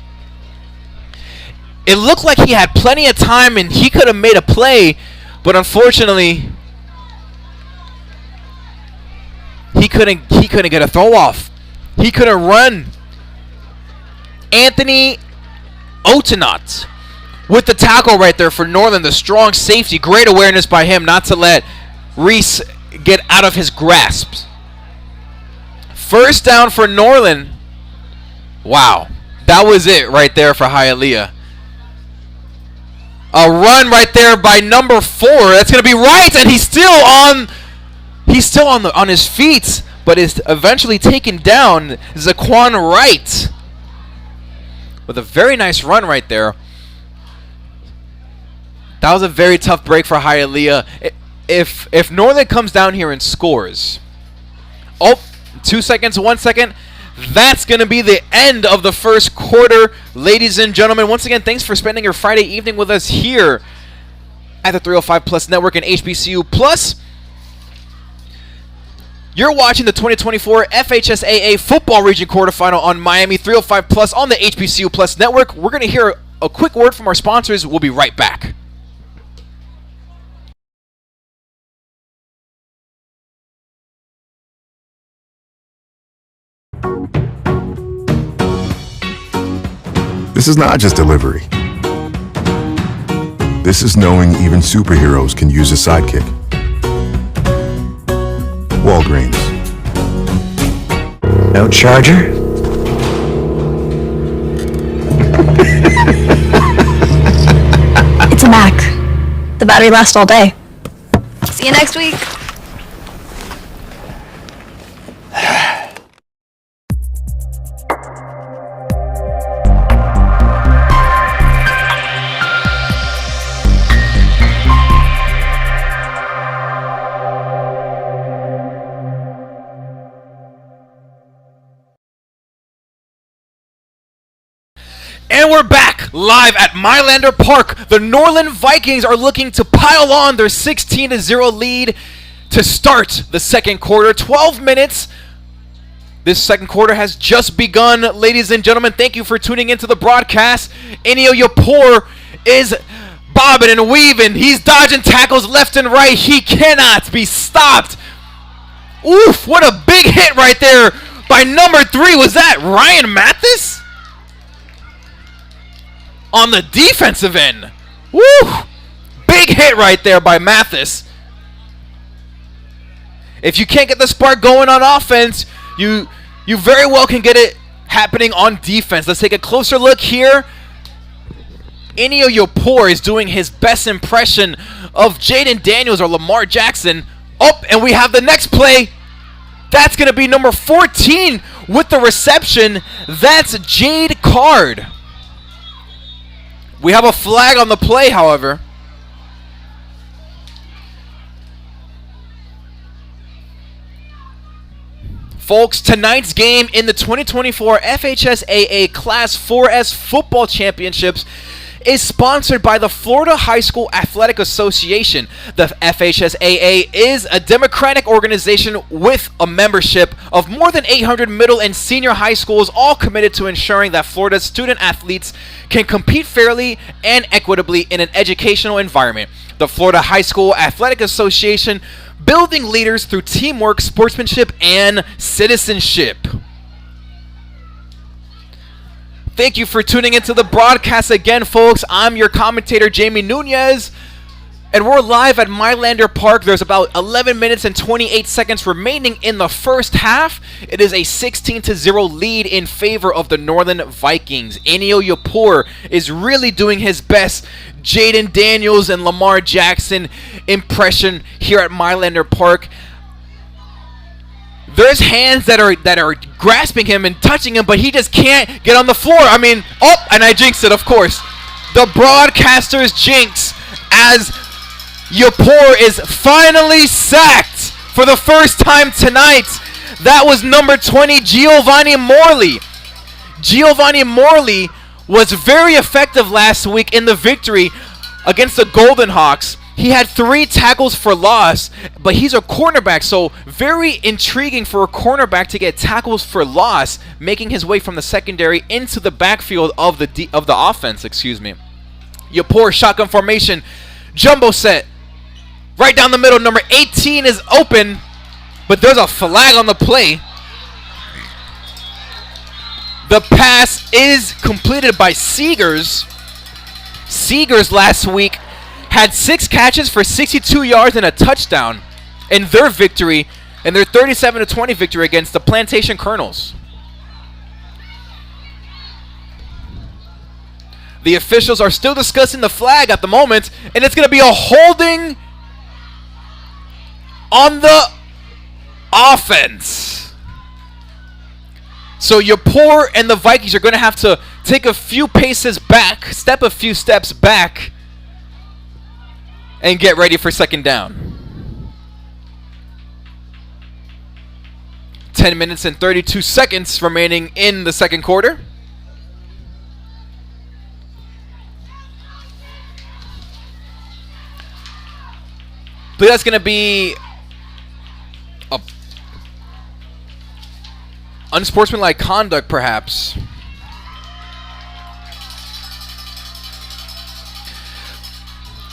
[SPEAKER 1] It looked like he had plenty of time and he could have made a play, but unfortunately, he couldn't get a throw off. He couldn't run. Anthony Otenot with the tackle right there for Norland, the strong safety. Great awareness by him not to let Reese get out of his grasp. 1st down for Norland. Wow. That was it right there for Hialeah. A run right there by number 4. That's going to be Wright, and he's still on his feet, but is eventually taken down. Zaquan Wright with a very nice run right there. That was a very tough break for Hialeah. If Norland comes down here and scores, 2 seconds, 1 second, that's going to be the end of the first quarter. Ladies and gentlemen, once again, thanks for spending your Friday evening with us here at the 305 Plus Network and HBCU Plus. You're watching the 2024 FHSAA Football Region Quarterfinal on Miami 305 Plus on the HBCU Plus Network. We're going to hear a quick word from our sponsors. We'll be right back.
[SPEAKER 13] This is not just delivery. This is knowing even superheroes can use a sidekick. Walgreens.
[SPEAKER 14] No charger?
[SPEAKER 11] It's a Mac. The battery lasts all day. See you next week.
[SPEAKER 1] And we're back live at Mylander Park. The Norland Vikings are looking to pile on their 16-0 lead to start the second quarter. 12 minutes. This second quarter has just begun. Ladies and gentlemen, thank you for tuning into the broadcast. Enio Yapor is bobbing and weaving. He's dodging tackles left and right. He cannot be stopped. Oof, what a big hit right there by number 3. Was that Ryan Mathis? On the defensive end. Woo! Big hit right there by Mathis. If you can't get the spark going on offense, you very well can get it happening on defense. Let's take a closer look here. Enio Yapor is doing his best impression of Jaden Daniels or Lamar Jackson. Oh, and we have the next play. That's going to be number 14 with the reception. That's Jade Card. We have a flag on the play, however. Folks, tonight's game in the 2024 FHSAA Class 4S Football Championships is sponsored by the Florida High School Athletic Association. The FHSAA is a democratic organization with a membership of more than 800 middle and senior high schools, all committed to ensuring that Florida's student athletes can compete fairly and equitably in an educational environment. The Florida High School Athletic Association, building leaders through teamwork, sportsmanship, and citizenship. Thank you for tuning into the broadcast again, folks. I'm your commentator, Jamie Nunez. And we're live at Mylander Park. There's about 11 minutes and 28 seconds remaining in the first half. It is a 16-0 lead in favor of the Norland Vikings. Enio Yapur is really doing his best Jaden Daniels and Lamar Jackson impression here at Mylander Park. There's hands that are grasping him and touching him, but he just can't get on the floor. I mean, and I jinxed it, of course. The broadcaster's jinx as Yapur is finally sacked for the first time tonight. That was number 20, Giovanni Morley. Giovanni Morley was very effective last week in the victory against the Golden Hawks. He had 3 tackles for loss, but he's a cornerback, so very intriguing for a cornerback to get tackles for loss, making his way from the secondary into the backfield of the offense. Yapur shotgun formation, jumbo set. Right down the middle, number 18 is open, but there's a flag on the play. The pass is completed by Seegers. Seegers last week had 6 catches for 62 yards and a touchdown in their victory, in their 37-20 victory against the Plantation Colonels. The officials are still discussing the flag at the moment, and it's going to be a holding on the offense. So Yapur and the Vikings are going to have to take a few paces back, step a few steps back, and get ready for second down. 10 minutes and 32 seconds remaining in the second quarter. I believe that's going to be unsportsmanlike conduct, perhaps.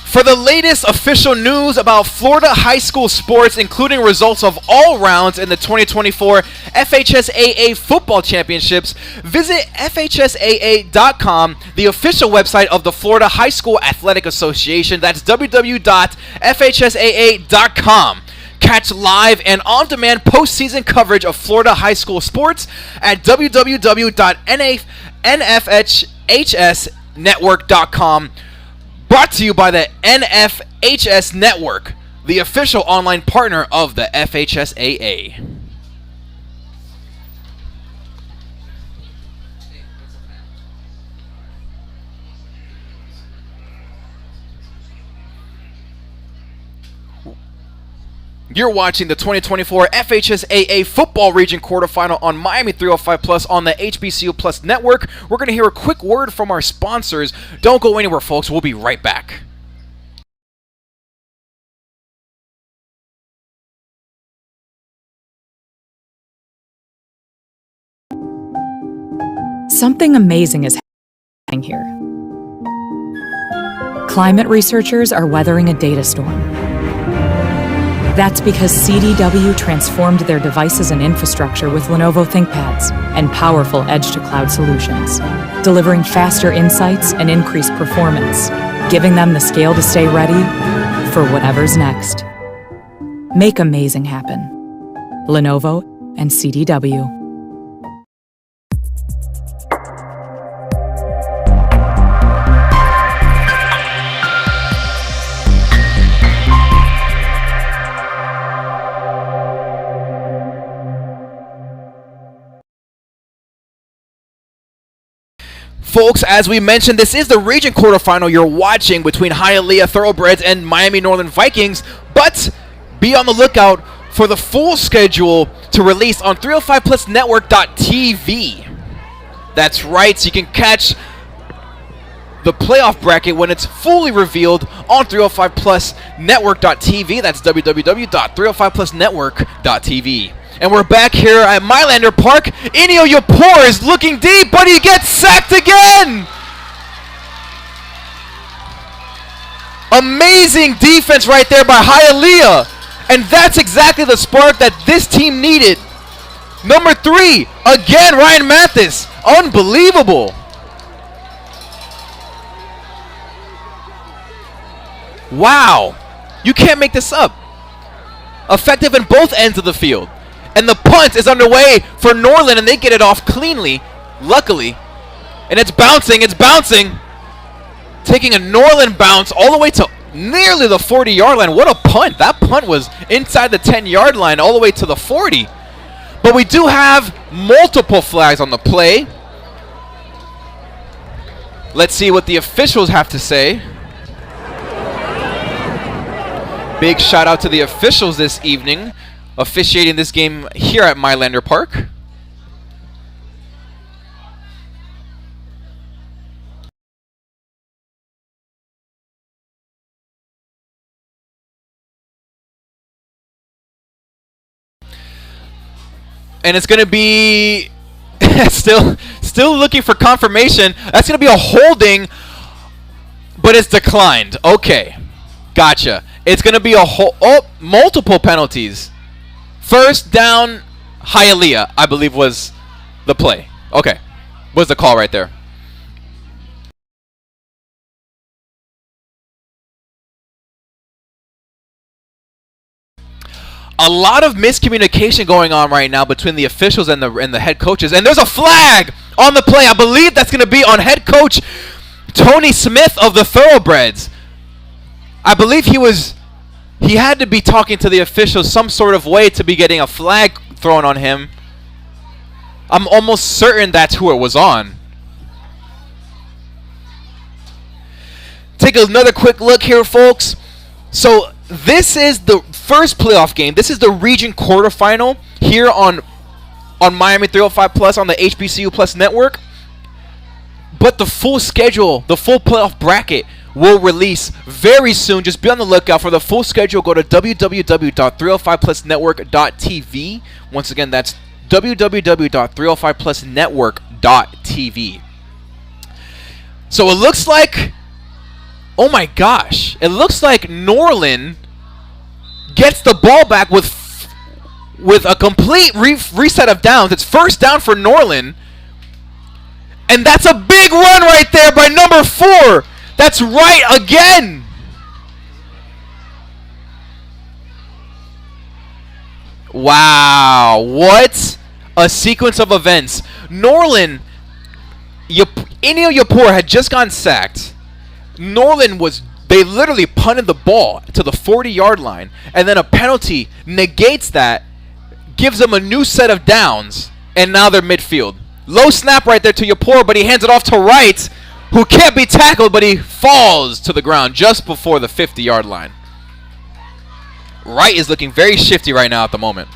[SPEAKER 1] For the latest official news about Florida high school sports, including results of all rounds in the 2024 FHSAA Football Championships, visit FHSAA.com, the official website of the Florida High School Athletic Association. That's www.fhsaa.com. Catch live and on-demand postseason coverage of Florida high school sports at www.nfhsnetwork.com. Brought to you by the NFHS Network, the official online partner of the FHSAA. You're watching the 2024 FHSAA Football Region Quarterfinal on Miami 305 Plus on the HBCU Plus Network. We're going to hear a quick word from our sponsors. Don't go anywhere, folks. We'll be right back.
[SPEAKER 14] Something amazing is happening here. Climate researchers are weathering a data storm. That's because CDW transformed their devices and infrastructure with Lenovo ThinkPads and powerful edge-to-cloud solutions, delivering faster insights and increased performance, giving them the scale to stay ready for whatever's next. Make amazing happen. Lenovo and CDW.
[SPEAKER 1] Folks, as we mentioned, this is the region quarterfinal you're watching between Hialeah Thoroughbreds and Miami Norland Vikings, but be on the lookout for the full schedule to release on 305plusnetwork.tv. That's right, so you can catch the playoff bracket when it's fully revealed on 305plusnetwork.tv. That's www.305plusnetwork.tv. And we're back here at Mylander Park. Enio Yapur is looking deep, but he gets sacked again! Amazing defense right there by Hialeah. And that's exactly the spark that this team needed. Number 3, again, Ryan Mathis. Unbelievable. Wow. You can't make this up. Effective in both ends of the field. And the punt is underway for Norland, and they get it off cleanly, luckily. And it's bouncing. It's bouncing. Taking a Norland bounce all the way to nearly the 40-yard line. What a punt. That punt was inside the 10-yard line all the way to the 40. But we do have multiple flags on the play. Let's see what the officials have to say. Big shout out to the officials this evening, officiating this game here at Mylander Park. And it's going to be still looking for confirmation. That's going to be a holding, but it's declined. Okay, gotcha. It's going to be multiple penalties. First down, Hialeah, I believe was the play. Okay, was the call right there. A lot of miscommunication going on right now between the officials and the head coaches. And there's a flag on the play. I believe that's going to be on head coach Tony Smith of the Thoroughbreds. I believe he had to be talking to the officials some sort of way to be getting a flag thrown on him. I'm almost certain that's who it was on. Take another quick look here, folks. So this is the first playoff game. This is the region quarterfinal here on Miami 305 Plus on the HBCU Plus network. But the full schedule, the full playoff bracket will release very soon. Just be on the lookout for the full schedule. Go to www.305plusnetwork.tv. Once again, that's www.305plusnetwork.tv. So it looks like, oh my gosh, it looks like Norland gets the ball back with a complete reset of downs. It's first down for Norland. And that's a big run right there by number 4. That's right again. Wow, what a sequence of events. Norland, Inio Yapur had just gotten sacked. Norland they literally punted the ball to the 40-yard line, and then a penalty negates that, gives them a new set of downs, and now they're midfield. Low snap right there to Yapur, but he hands it off to Wright, who can't be tackled, but he falls to the ground just before the 50-yard line. Wright is looking very shifty right now at the moment.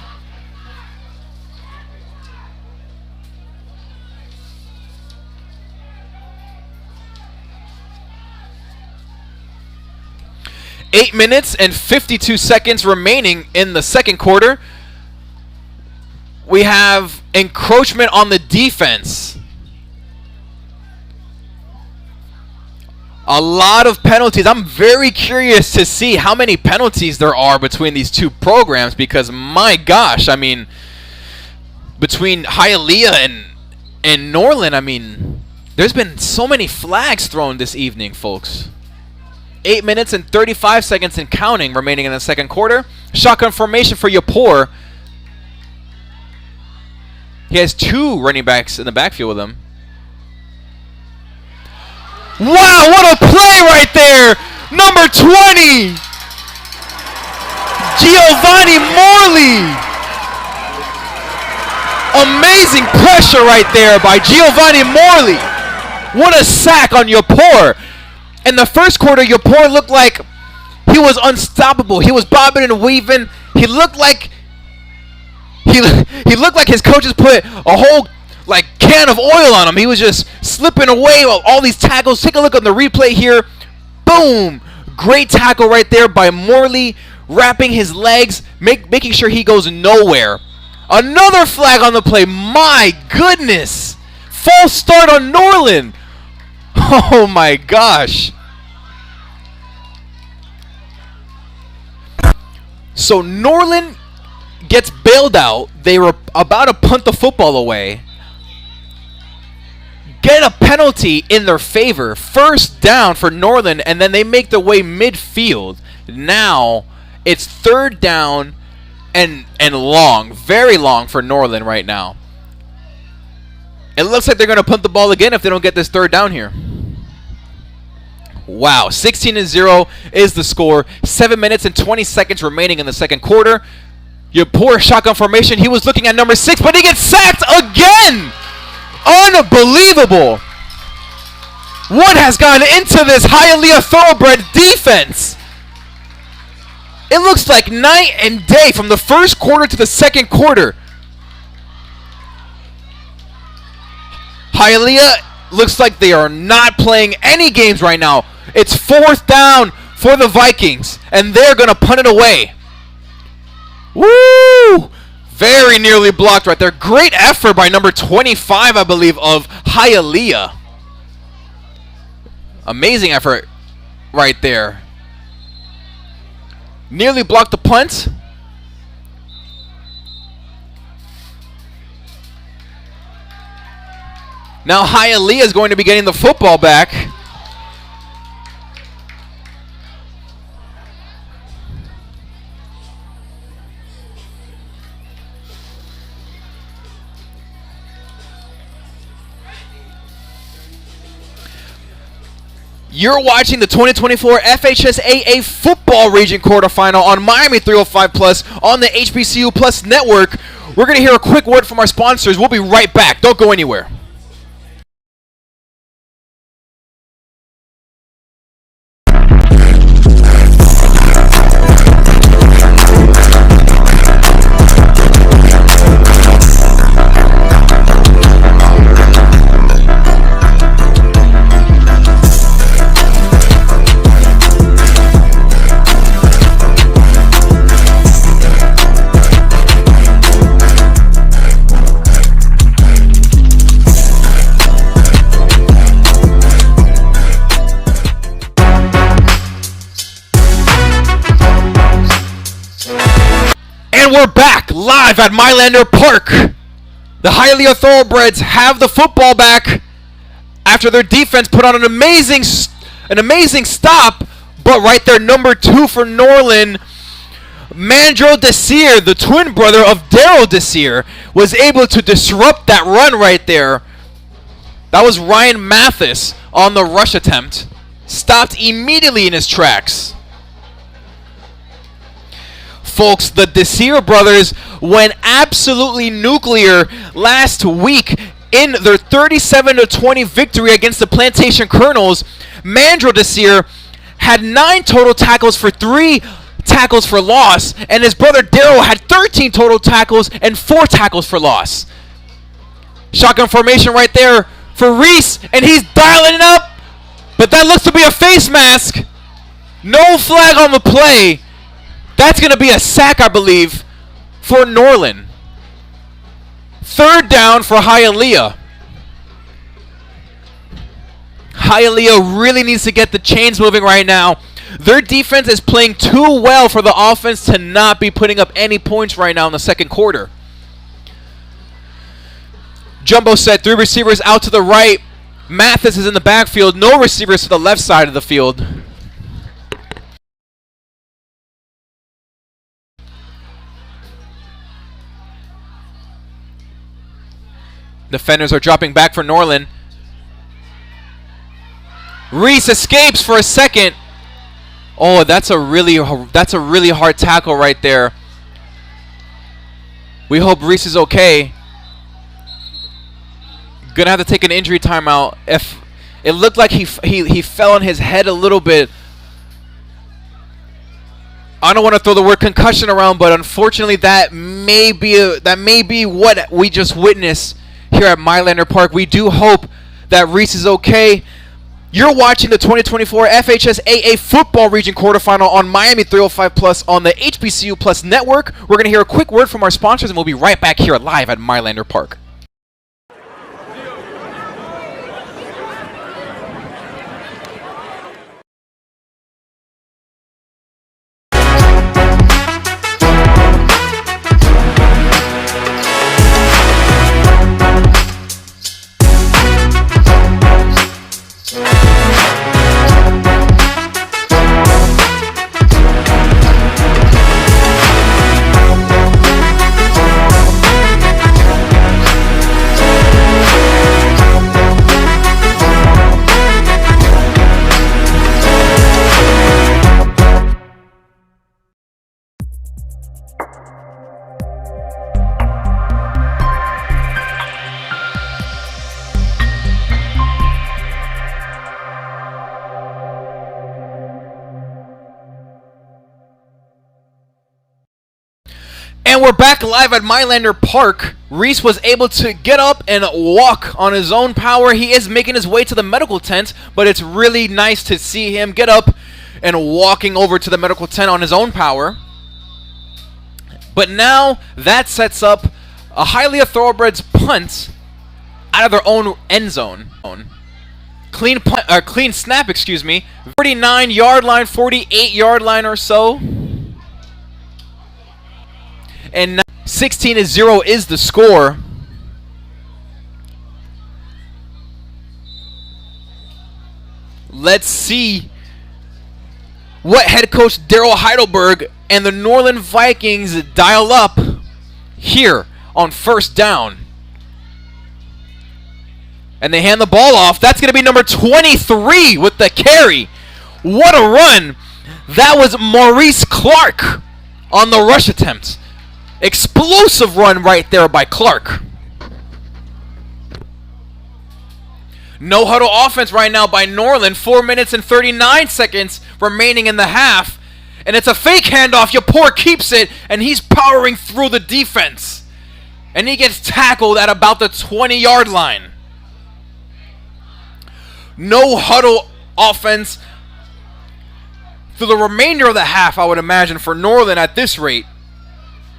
[SPEAKER 1] Eight minutes and 52 seconds remaining in the second quarter. We have encroachment on the defense. A lot of penalties. I'm very curious to see how many penalties there are between these two programs, because my gosh, I mean, between Hialeah and Norland, I mean, there's been so many flags thrown this evening, folks. 8 minutes and 35 seconds and counting remaining in the second quarter. Shotgun formation for Yapur. He has two running backs in the backfield with him. Wow, what a play right there! Number 20! Giovanni Morley! Amazing pressure right there by Giovanni Morley. What a sack on Yapur. In the first quarter, Yapur looked like he was unstoppable. He was bobbing and weaving. He looked like his coaches put a whole can of oil on him. He was just slipping away all these tackles. Take a look on the replay here. Boom! Great tackle right there by Morley, wrapping his legs, making sure he goes nowhere. Another flag on the play. My goodness! False start on Norland. Oh my gosh. So Norland gets bailed out. They were about to punt the football away. get a penalty in their favor. First down for Norland, and then they make their way midfield. Now it's third down and long, very long for Norland right now. It looks like they're going to punt the ball again if they don't get this third down here. Wow, 16-0 is the score. 7 minutes and 20 seconds remaining in the second quarter. Your poor shotgun formation. He was looking at number 6, but he gets sacked again. Unbelievable. What has gone into this Hialeah Thoroughbred defense? It looks like night and day from the first quarter to the second quarter. Hialeah looks like they are not playing any games right now. It's fourth down for the Vikings, and they're going to punt it away. Woo! Very nearly blocked right there. Great effort by number 25, I believe, of Hialeah. Amazing effort right there. Nearly blocked the punt. Now Hialeah is going to be getting the football back. You're watching the 2024 FHSAA Football Region Quarterfinal on Miami 305 Plus on the HBCU Plus Network. We're going to hear a quick word from our sponsors. We'll be right back. Don't go anywhere. And we're back live at Mylander Park. The Hialeah Thoroughbreds have the football back after their defense put on an amazing stop. But right there, number 2 for Norland, Mandro Desir, the twin brother of Daryl Desir, was able to disrupt that run right there. That was Ryan Mathis on the rush attempt. Stopped immediately in his tracks. Folks, the Desir brothers went absolutely nuclear last week in their 37-20 victory against the Plantation Colonels. Mandro Desir had 9 total tackles for 3 tackles for loss, and his brother Daryl had 13 total tackles and 4 tackles for loss. Shotgun formation right there for Reese, and he's dialing it up, but that looks to be a face mask. No flag on the play. That's going to be a sack, I believe, for Norland. Third down for Hialeah. Hialeah really needs to get the chains moving right now. Their defense is playing too well for the offense to not be putting up any points right now in the second quarter. Jumbo set, 3 receivers out to the right. Mathis is in the backfield. No receivers to the left side of the field. Defenders are dropping back for Norland. Reese escapes for a second. Oh, that's a really hard tackle right there. We hope Reese is okay. Gonna have to take an injury timeout. If it looked like he fell on his head a little bit. I don't want to throw the word concussion around, but unfortunately that may be what we just witnessed here at Mylander Park. We do hope that Reese is okay. You're watching the 2024 FHSAA Football Region Quarterfinal on Miami 305 Plus on the HBCU Plus Network. We're going to hear a quick word from our sponsors, and we'll be right back here live at Mylander Park. And we're back live at Mylander Park. Reese was able to get up and walk on his own power. He is making his way to the medical tent, but it's really nice to see him get up and walking over to the medical tent on his own power. But now that sets up a Hialeah Thoroughbreds punt out of their own end zone. Clean snap, 49-yard line, 48-yard line or so. And 16-0 is the score. Let's see what head coach Daryl Heidelberg and the Norland Vikings dial up here on first down. And they hand the ball off. That's going to be number 23 with the carry. What a run. That was Maurice Clark on the rush attempt. Explosive run right there by Clark. No huddle offense right now by Norland. 4 minutes and 39 seconds remaining in the half. And it's a fake handoff. Yapor keeps it, and he's powering through the defense. And he gets tackled at about the 20-yard line. No huddle offense through the remainder of the half, I would imagine, for Norland at this rate.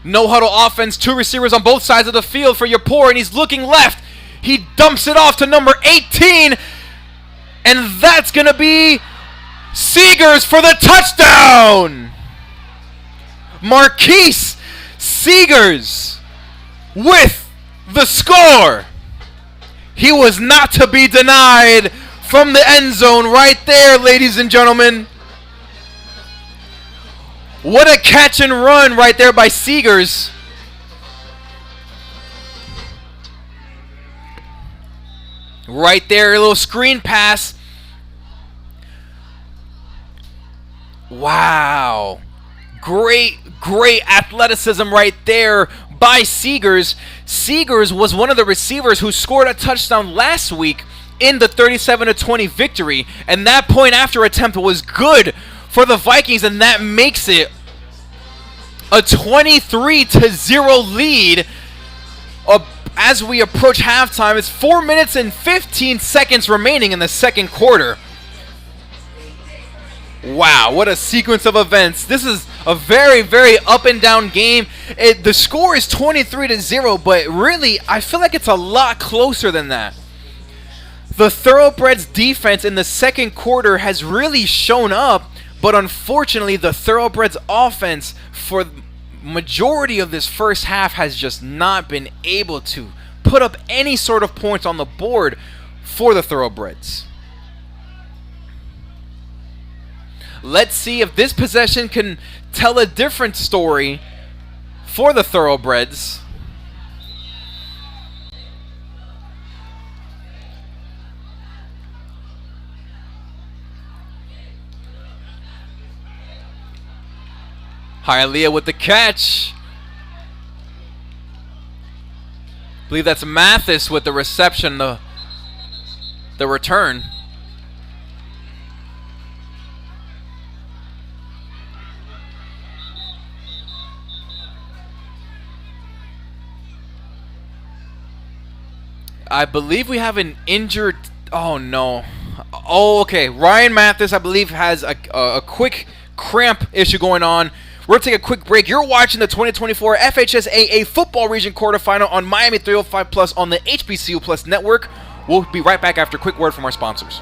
[SPEAKER 1] No huddle offense, 2 receivers on both sides of the field for Yapor, and he's looking left. He dumps it off to number 18, and that's going to be Seegers for the touchdown. Marquise Seegers with the score. He was not to be denied from the end zone right there, ladies and gentlemen. What a catch and run right there by Seegers. Right there, a little screen pass. Wow. Great athleticism right there by Seegers. Seegers was one of the receivers who scored a touchdown last week in the 37-20 victory. And that point after attempt was good for the Vikings, and that makes it a 23-0 lead as we approach halftime. It's 4 minutes and 15 seconds remaining in the second quarter. Wow, what a sequence of events. This is a very, very up and down game. The score is 23-0, but really, I feel like it's a lot closer than that. The Thoroughbreds defense in the second quarter has really shown up, but unfortunately, the Thoroughbreds offense for the majority of this first half has just not been able to put up any sort of points on the board for the Thoroughbreds. Let's see if this possession can tell a different story for the Thoroughbreds. Hialeah with the catch. I believe that's Mathis with the reception, the return. I believe we have an injured... Oh, no. Oh, okay. Ryan Mathis, I believe, has a quick cramp issue going on. We're going to take a quick break. You're watching the 2024 FHSAA Football Region Quarterfinal on Miami 305 Plus on the HBCU Plus Network. We'll be right back after a quick word from our sponsors.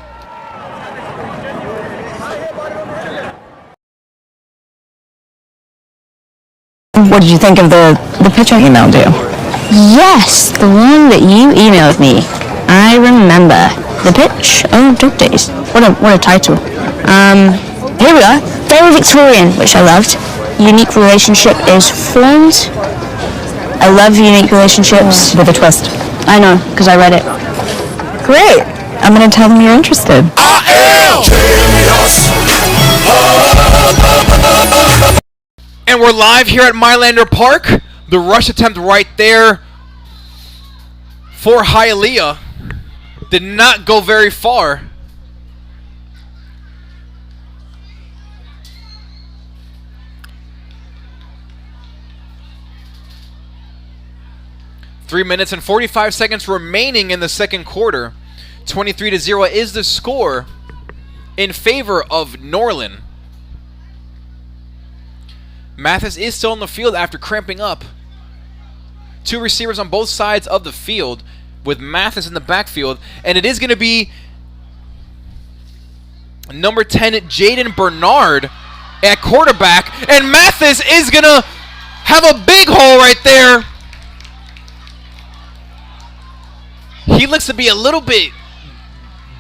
[SPEAKER 11] What did you think of the pitch I emailed you? Yes, the one that you emailed me. I remember. The pitch of Dope Days. What a title. Here we are. Very Victorian, which I loved. Unique relationship is formed. I love unique relationships. With a twist. I know, because I read it. Great. I'm going to tell them you're interested.
[SPEAKER 1] And we're live here at Mylander Park. The rush attempt right there for Hialeah did not go very far. 3 minutes and 45 seconds remaining in the second quarter. 23-0 is the score in favor of Norland. Mathis is still on the field after cramping up. 2 receivers on both sides of the field with Mathis in the backfield. And it is going to be number 10, Jaden Bernard at quarterback. And Mathis is going to have a big hole right there. He looks to be a little bit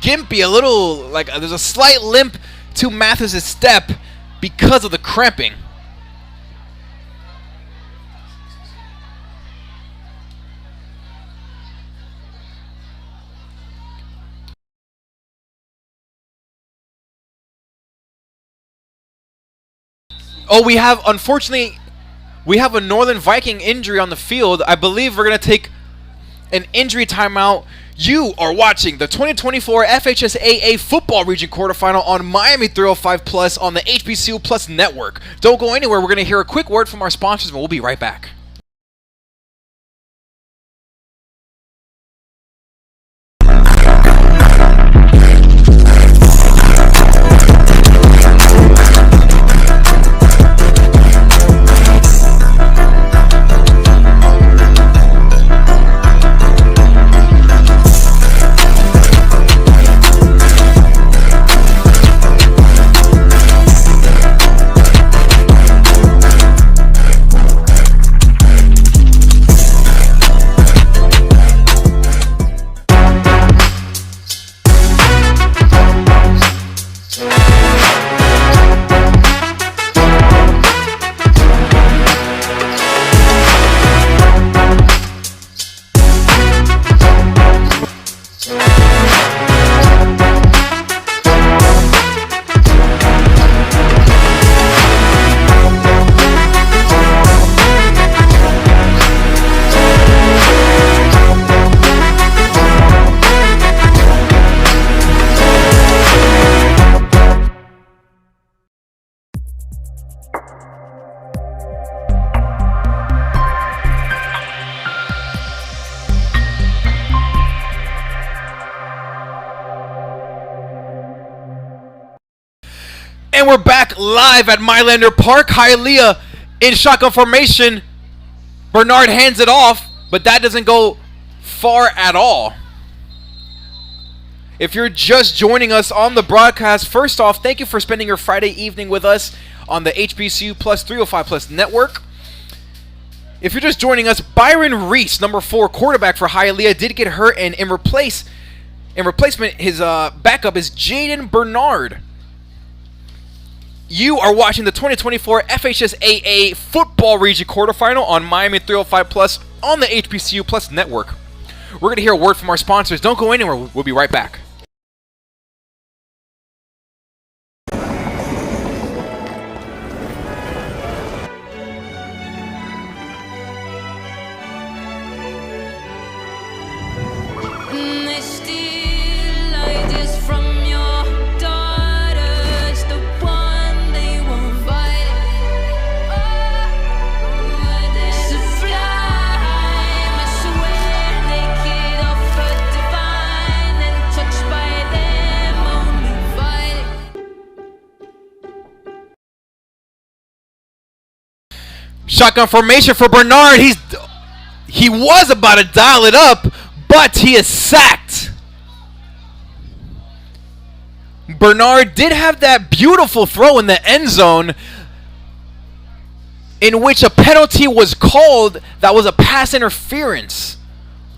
[SPEAKER 1] gimpy, a little like there's a slight limp to Mathis' step because of the cramping. Oh, unfortunately, we have a Norland Viking injury on the field. I believe we're going to take an injury timeout. You are watching the 2024 FHSAA Football Region Quarterfinal on Miami 305 Plus on the HBCU Plus Network. Don't go anywhere. We're going to hear a quick word from our sponsors, and we'll be right back. And we're back live at Mylander Park. Hialeah in shotgun formation. Bernard hands it off, but that doesn't go far at all. If you're just joining us on the broadcast, first off, thank you for spending your Friday evening with us on the HBCU Plus 305 Plus Network. If you're just joining us, Byron Reese, number 4 quarterback for Hialeah, did get hurt, and in replacement, his backup is Jaden Bernard. You are watching the 2024 FHSAA Football Region Quarterfinal on Miami 305 Plus on the HBCU Plus Network. We're going to hear a word from our sponsors. Don't go anywhere. We'll be right back. Shotgun formation for Bernard. He was about to dial it up, but he is sacked. Bernard did have that beautiful throw in the end zone in which a penalty was called that was a pass interference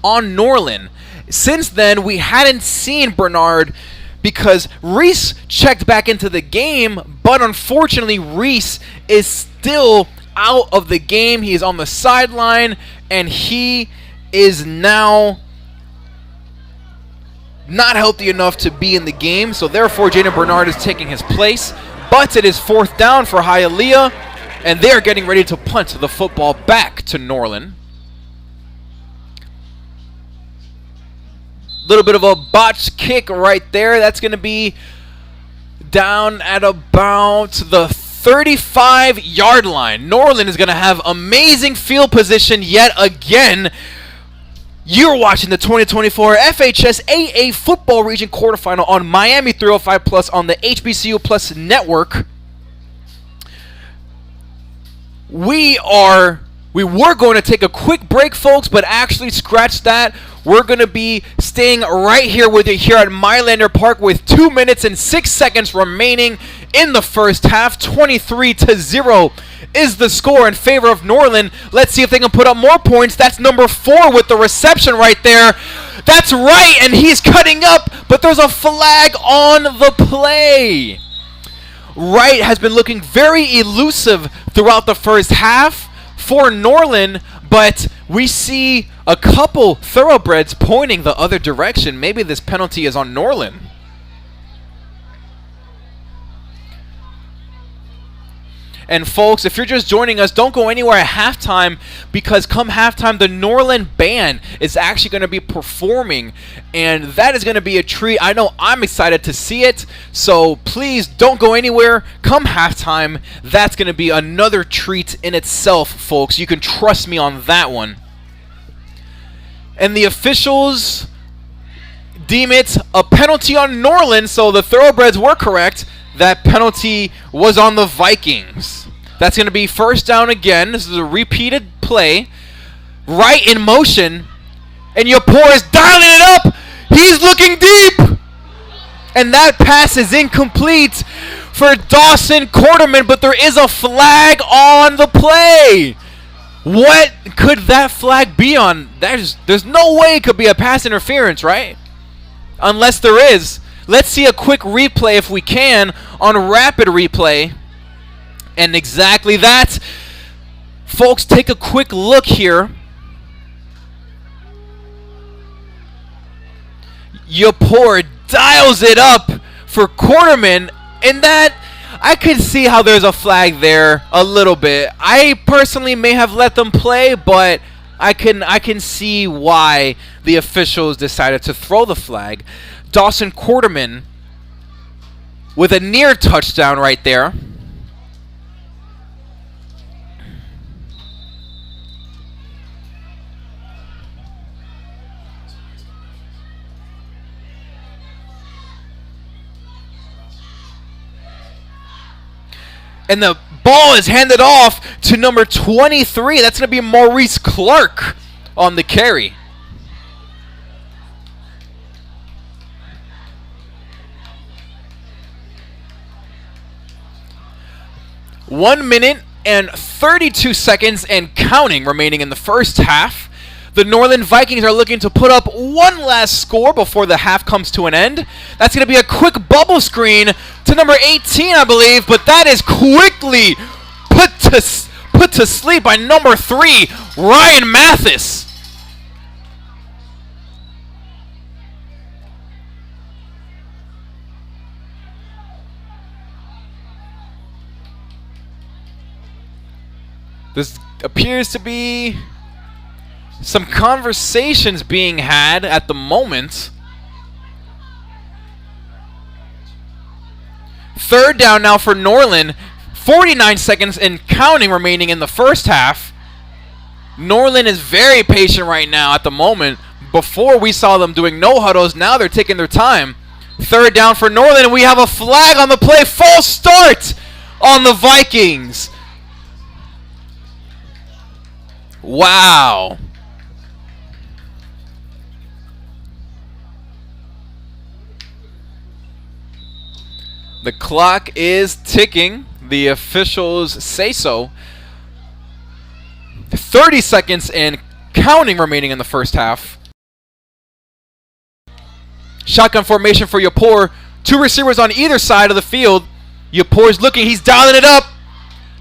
[SPEAKER 1] on Norland. Since then, we hadn't seen Bernard because Reese checked back into the game, but unfortunately Reese is still out of the game. He is on the sideline, and he is now not healthy enough to be in the game, so therefore Jaden Bernard is taking his place. But it is 4th down for Hialeah, and they are getting ready to punt the football back to Norland. Little bit of a botched kick right there. That's going to be down at about the 35-yard line. Norland is going to have amazing field position yet again. You're watching the 2024 FHS AA Football Region Quarterfinal on Miami 305 Plus on the HBCU Plus Network. We were going to take a quick break, folks, but actually scratch that. We're going to be staying right here with you here at Mylander Park with 2 minutes and 6 seconds remaining in the first half. 23-0 is the score in favor of Norland. Let's see if they can put up more points. That's number 4 with the reception right there. That's right, and he's cutting up, but there's a flag on the play. Wright has been looking very elusive throughout the first half for Norland, but we see a couple Thoroughbreds pointing the other direction. Maybe this penalty is on Norland. And folks, if you're just joining us, don't go anywhere at halftime, because come halftime, the Norland band is actually going to be performing, and that is going to be a treat. I know I'm excited to see it, so please don't go anywhere. Come halftime, that's going to be another treat in itself, folks. You can trust me on that one. And the officials deem it a penalty on Norland, so the Thoroughbreds were correct. That penalty was on the Vikings. That's going to be first down again. This is a repeated play. Right in motion. And Yapor is dialing it up. He's looking deep. And that pass is incomplete for Dawson Quarterman, but there is a flag on the play. What could that flag be on? There's no way it could be a pass interference, right? Unless there is. Let's see a quick replay if we can on rapid replay. And exactly that. Folks, take a quick look here. Yapor dials it up for Quarterman. And that, I could see how there's a flag there a little bit. I personally may have let them play, but I can see why the officials decided to throw the flag. Dawson Quarterman with a near touchdown right there. And the ball is handed off to number 23. That's going to be Maurice Clark on the carry. One minute and 32 seconds and counting remaining in the first half. The Norland Vikings are looking to put up one last score before the half comes to an end. That's going to be a quick bubble screen to number 18, I believe, but that is quickly put to sleep by number 3, Ryan Mathis. This appears to be some conversations being had at the moment. Third down now for Norland. 49 seconds and counting remaining in the first half. Norland is very patient right now at the moment. Before we saw them doing no huddles, now they're taking their time. Third down for Norland, and we have a flag on the play. False start on the Vikings. Wow. The clock is ticking. The officials say so. 30 seconds and counting remaining in the first half. Shotgun formation for Yapor. 2 receivers on either side of the field. Yapor's looking. He's dialing it up.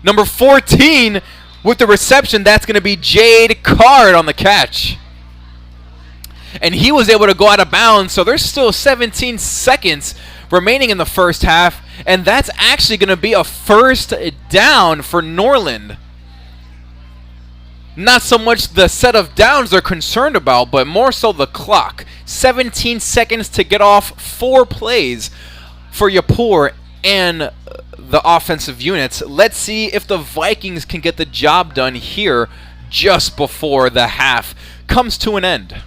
[SPEAKER 1] Number 14 with the reception. That's going to be Jade Card on the catch. And he was able to go out of bounds. So there's still 17 seconds remaining in the first half. And that's actually going to be a first down for Norland. Not so much the set of downs they're concerned about, but more so the clock. 17 seconds to get off 4 plays for Yapor and the offensive units. Let's see if the Vikings can get the job done here just before the half comes to an end.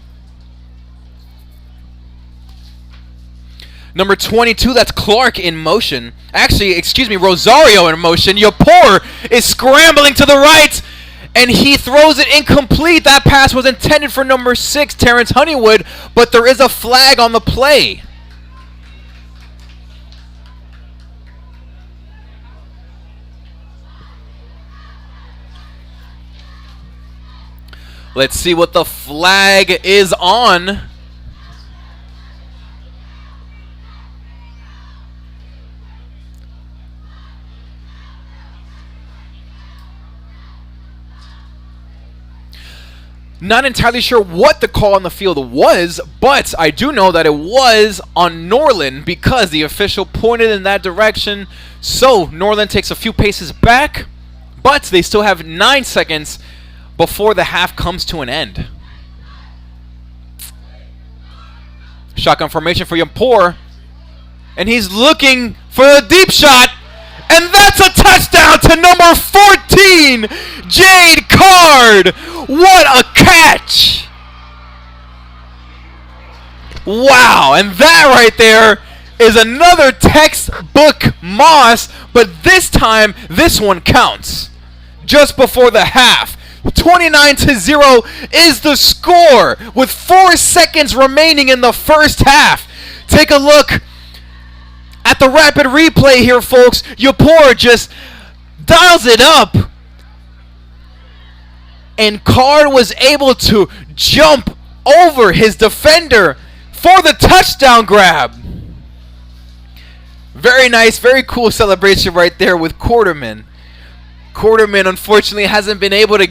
[SPEAKER 1] Number 22, that's Clark in motion. Actually, excuse me, Rosario in motion. Yapor is scrambling to the right, and he throws it incomplete. That pass was intended for number 6, Terrence Honeywood, but there is a flag on the play. Let's see what the flag is on. Not entirely sure what the call on the field was, but I do know that it was on Norland because the official pointed in that direction. So Norland takes a few paces back, but they still have 9 seconds before the half comes to an end. Shotgun formation for Yapor, and he's looking for a deep shot, and that's a touchdown to number 14, Jade Card. What a catch! Wow, and that right there is another textbook Moss, but this time, this one counts. Just before the half. 29-0 is the score with 4 seconds remaining in the first half. Take a look at the rapid replay here, folks. Yapor just dials it up, and Card was able to jump over his defender for the touchdown grab. Very nice, very cool celebration right there with Quarterman. Quarterman unfortunately hasn't been able to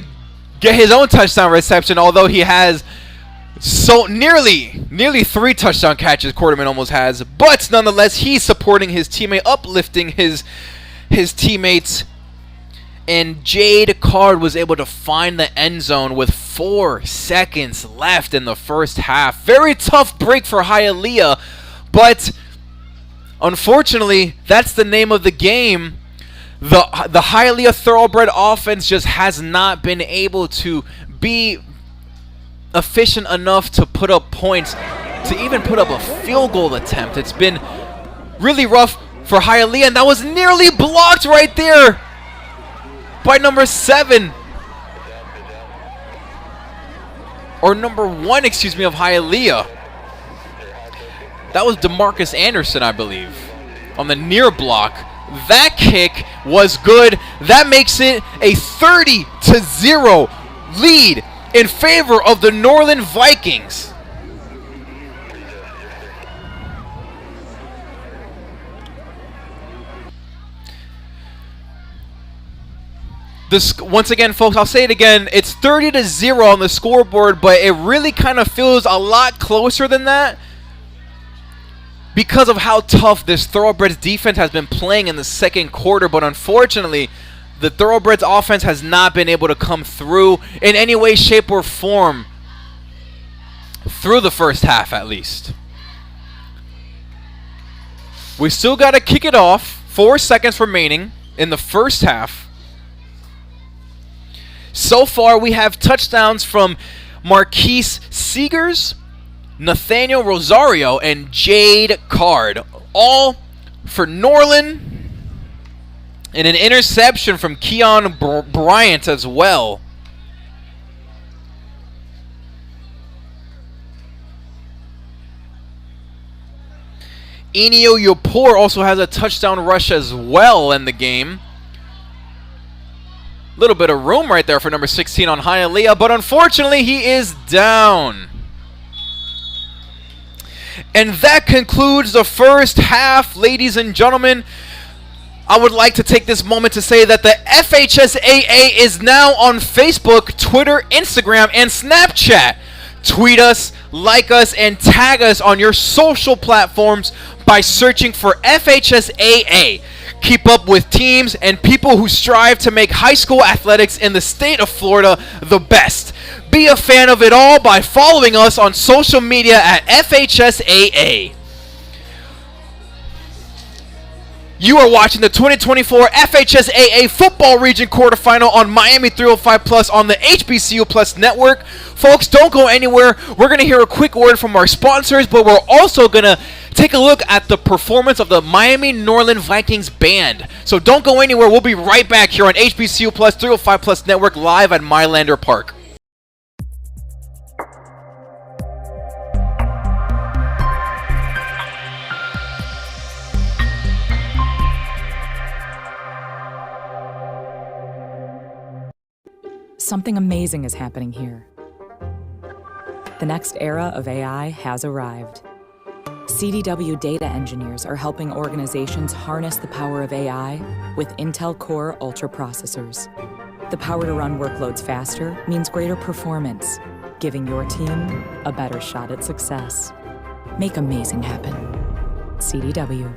[SPEAKER 1] get his own touchdown reception, although he has nearly 3 touchdown catches. Quarterman almost has, but nonetheless he's supporting his teammate, uplifting his teammates, and Jade Card was able to find the end zone with 4 seconds left in the first half. Very tough break for Hialeah, but unfortunately that's the name of the game. The Hialeah Thoroughbred offense just has not been able to be efficient enough to put up points, to even put up a field goal attempt. It's been really rough for Hialeah, and that was nearly blocked right there by number 7. Or number 1, excuse me, of Hialeah. That was DeMarcus Anderson, I believe, on the near block. That kick was good. That makes it a 30-0 lead in favor of the Norland Vikings. Once again, folks, I'll say it again. It's 30-0 on the scoreboard, but it really kind of feels a lot closer than that, because of how tough this Thoroughbreds defense has been playing in the second quarter. But unfortunately, the Thoroughbreds offense has not been able to come through in any way, shape, or form through the first half, at least. We still got to kick it off. 4 seconds remaining in the first half. So far, we have touchdowns from Marquise Seegers, Nathaniel Rosario, and Jade Card, all for Norland, and an interception from Keon Bryant as well. Enio Yapor also has a touchdown rush as well in the game. Little bit of room right there for number 16 on Hialeah, but unfortunately he is down. And that concludes the first half, ladies and gentlemen. I would like to take this moment to say that the FHSAA is now on Facebook, Twitter, Instagram, and Snapchat. Tweet us, like us, and tag us on your social platforms by searching for FHSAA. Keep up with teams and people who strive to make high school athletics in the state of Florida the best. Be a fan of it all by following us on social media at FHSAA. You are watching the 2024 FHSAA Football Region Quarterfinal on Miami 305 Plus on the HBCU Plus Network. Folks, don't go anywhere. We're going to hear a quick word from our sponsors, but we're also going to take a look at the performance of the Miami Norland Vikings band. So don't go anywhere. We'll be right back here on HBCU Plus 305 Plus Network live at Mylander Park.
[SPEAKER 14] Something amazing is happening here. The next era of AI has arrived. CDW data engineers are helping organizations harness the power of AI with Intel Core Ultra processors. The power to run workloads faster means greater performance, giving your team a better shot at success. Make amazing happen. CDW.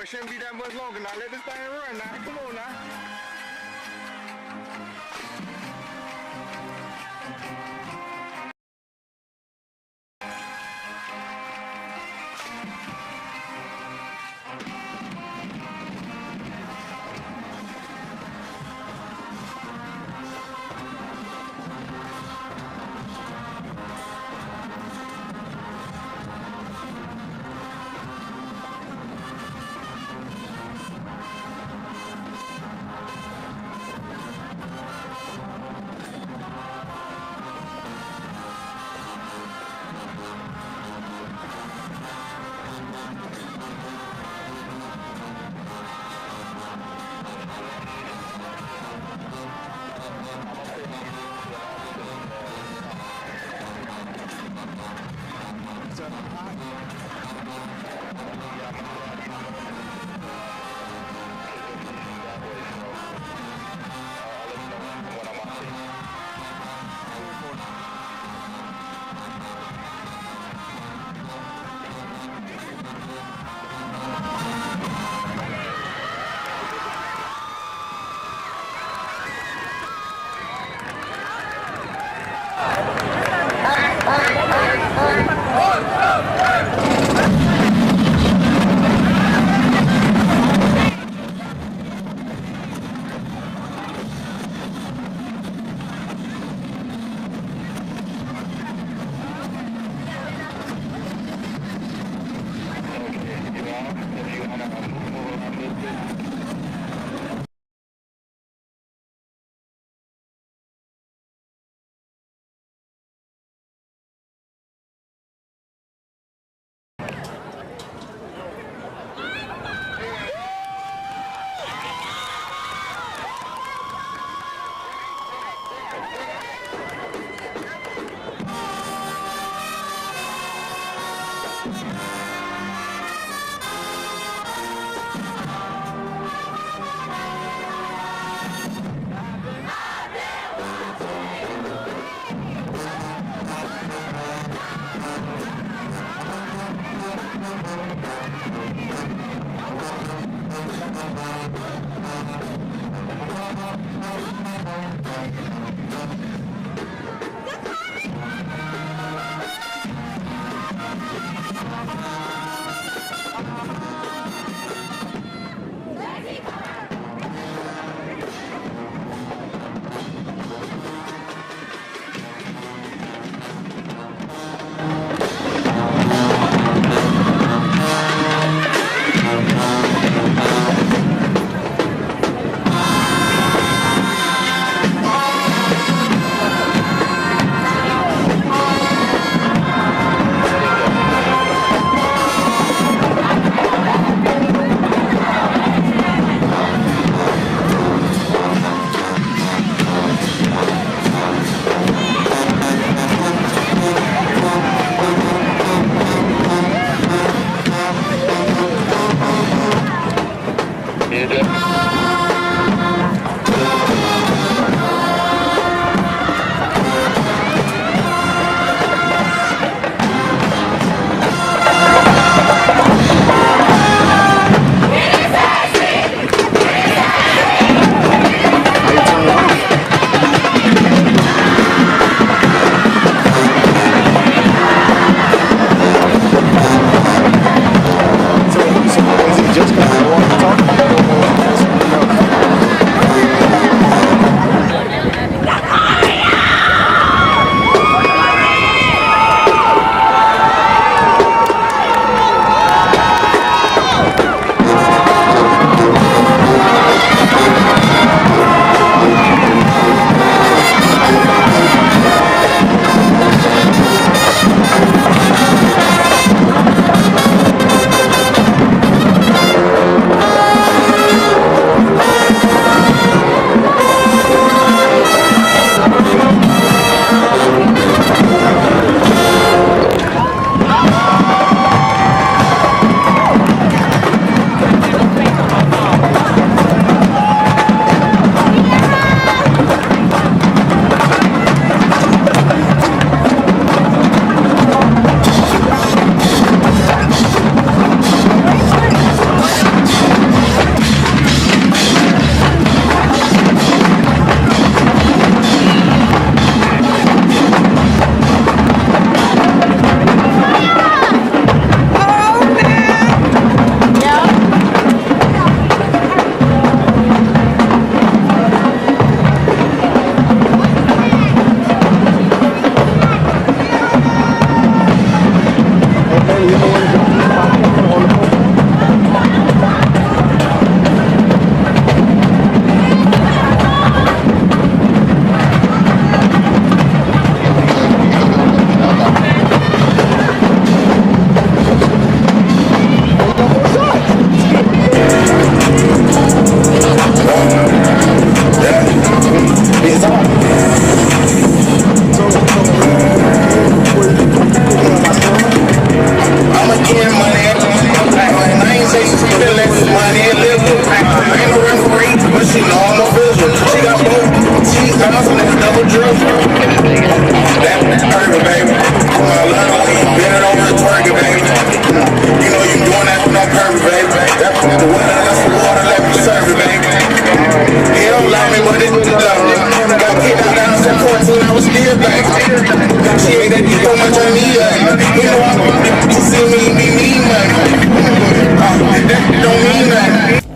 [SPEAKER 2] It shouldn't be that much longer now. Let this thing run now. Come on now.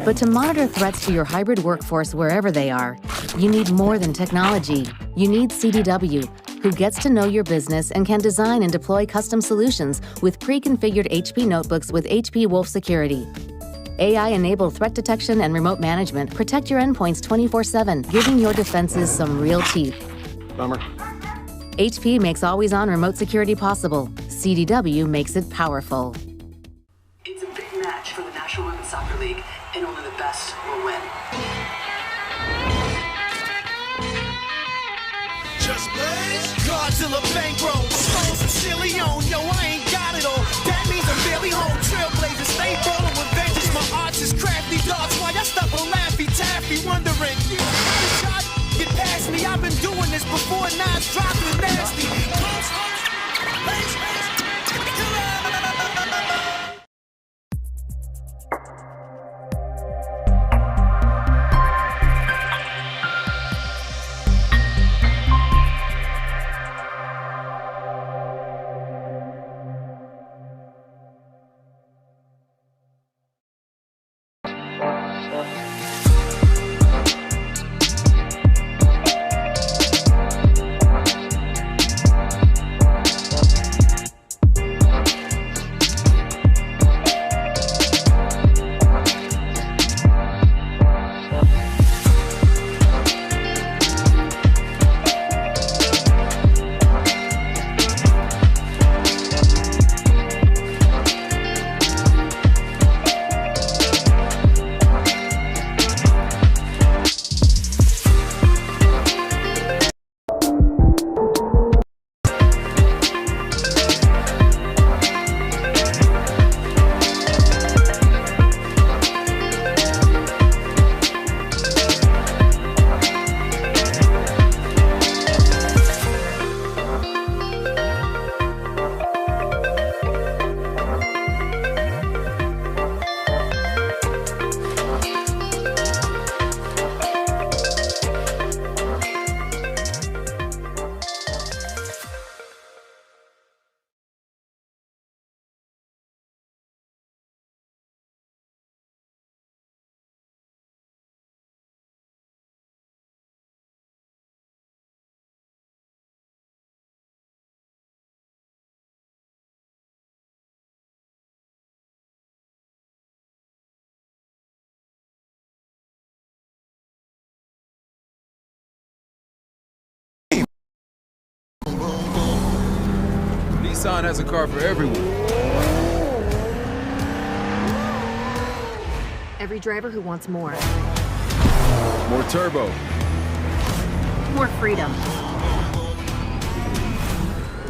[SPEAKER 15] But to monitor threats to your hybrid workforce wherever they are, you need more than technology. You need CDW, who gets to know your business and can design and deploy custom solutions with pre-configured HP notebooks with HP Wolf Security. AI-enabled threat detection and remote management protect your endpoints 24/7, giving your defenses some real teeth.
[SPEAKER 2] Bummer.
[SPEAKER 15] HP makes always-on remote security possible. CDW makes it powerful.
[SPEAKER 16] It's a big match for the National Women's Soccer League, and only the best will win.
[SPEAKER 17] Just blaze Godzilla bankroll, stones from Leone. Yo, I ain't got it all. That means I'm barely home. Trailblazers, stay ballin' with vengeance. My arts is crafty dogs. Why I stuff on Laffy Taffy, wondering. Get past me. I've been doing this before. Knives dropping nasty.
[SPEAKER 10] Nissan has a car for everyone.
[SPEAKER 18] Every driver who wants more.
[SPEAKER 10] More turbo.
[SPEAKER 18] More freedom.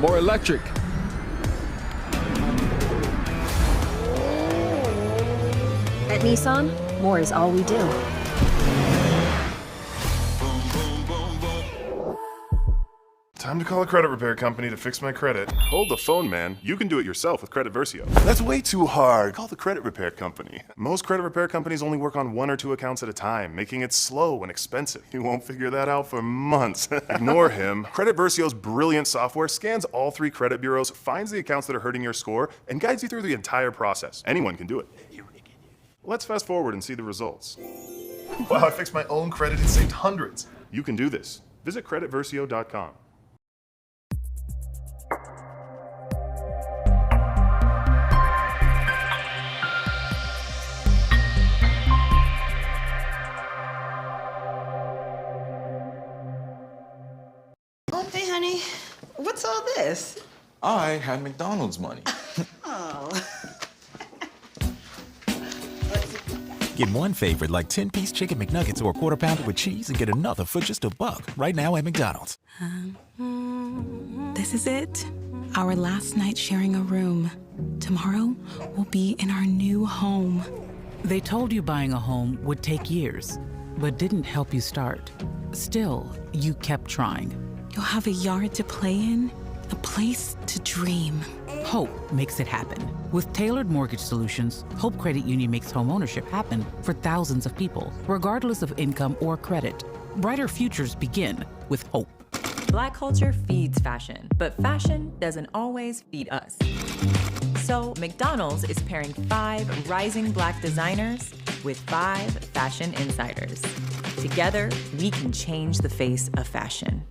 [SPEAKER 10] More electric.
[SPEAKER 18] At Nissan, more is all we do.
[SPEAKER 12] Time to call a credit repair company to fix my credit. Hold the phone, man. You can do it yourself with Credit Versio. That's way too hard. Call the credit repair company. Most credit repair companies only work on 1 or 2 accounts at a time, making it slow and expensive. You won't figure that out for months. Ignore him. Credit Versio's brilliant software scans all 3 credit bureaus, finds the accounts that are hurting your score, and guides you through the entire process. Anyone can do it. Let's fast forward and see the results. Wow, I fixed my own credit and saved hundreds. You can do this. Visit creditversio.com.
[SPEAKER 4] Hey, honey, what's all this?
[SPEAKER 5] I had McDonald's money.
[SPEAKER 4] Oh.
[SPEAKER 6] Get one favorite like 10-piece chicken McNuggets or a Quarter Pounder with cheese and get another for just $1 right now at McDonald's.
[SPEAKER 7] This is it. Our last night sharing a room. Tomorrow, we'll be in our new home.
[SPEAKER 8] They told you buying a home would take years, but didn't help you start. Still, you kept trying.
[SPEAKER 7] You'll have a yard to play in, a place to dream.
[SPEAKER 8] Hope makes it happen. With tailored mortgage solutions, Hope Credit Union makes homeownership happen for thousands of people, regardless of income or credit. Brighter futures begin with Hope.
[SPEAKER 9] Black culture feeds fashion, but fashion doesn't always feed us. So McDonald's is pairing 5 rising Black designers with 5 fashion insiders. Together, we can change the face of fashion.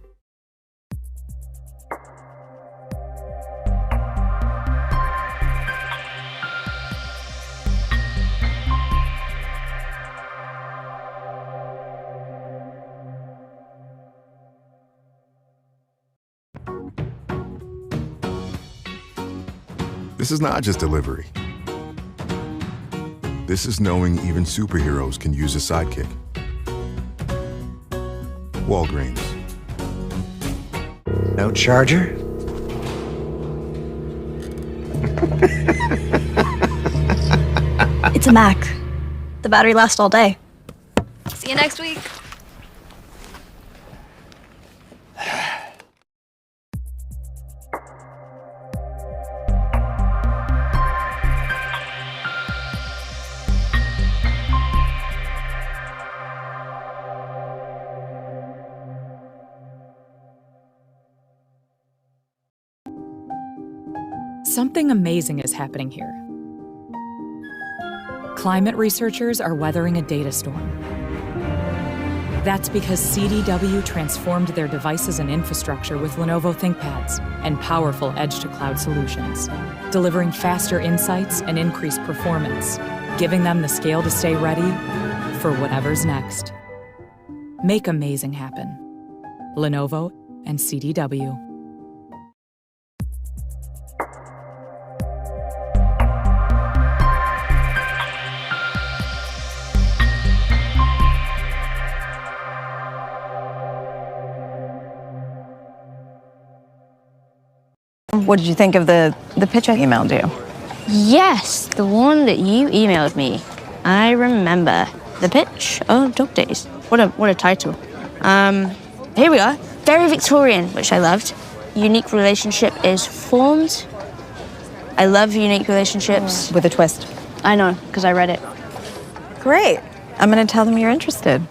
[SPEAKER 13] This is not just delivery. This is knowing even superheroes can use a sidekick. Walgreens.
[SPEAKER 19] No charger?
[SPEAKER 11] It's a Mac. The battery lasts all day. See you next week.
[SPEAKER 14] Something amazing is happening here. Climate researchers are weathering a data storm. That's because CDW transformed their devices and infrastructure with Lenovo ThinkPads and powerful edge-to-cloud solutions, delivering faster insights and increased performance, giving them the scale to stay ready for whatever's next. Make amazing happen. Lenovo and CDW.
[SPEAKER 11] What did you think of the pitch I emailed you? Yes, the one that you emailed me. I remember. The pitch? Oh, dog days. What a title. Here we are. Very Victorian, which I loved. Unique relationship is formed. I love unique relationships.
[SPEAKER 14] With a twist.
[SPEAKER 11] I know, because I read it.
[SPEAKER 14] Great. I'm going to tell them you're interested.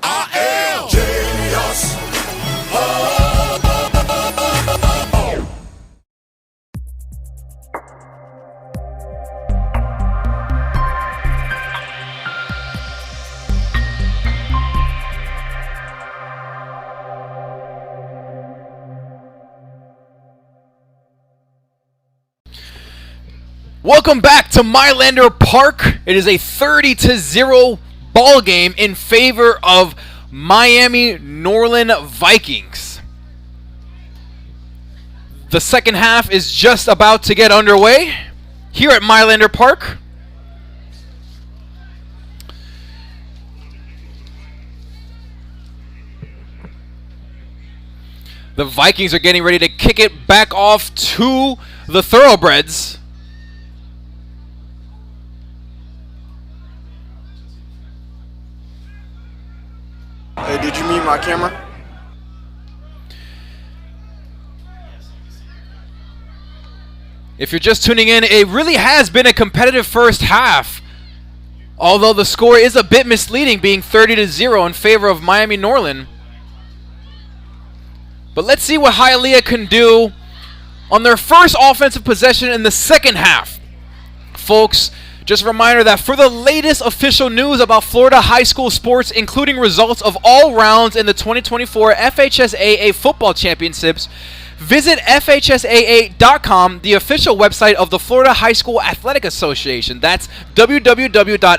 [SPEAKER 1] Welcome back to Mylander Park. It is a 30-0 ball game in favor of Miami Norland Vikings. The second half is just about to get underway here at Mylander Park. The Vikings are getting ready to kick it back off to the Thoroughbreds.
[SPEAKER 19] Hey, did you mute my camera?
[SPEAKER 1] If you're just tuning in, it really has been a competitive first half. Although the score is a bit misleading, being 30-0 in favor of Miami Norland. But let's see what Hialeah can do on their first offensive possession in the second half. Folks, just a reminder that for the latest official news about Florida high school sports, including results of all rounds in the 2024 FHSAA Football Championships, visit FHSAA.com, the official website of the Florida High School Athletic Association. That's www.fhsaa.com.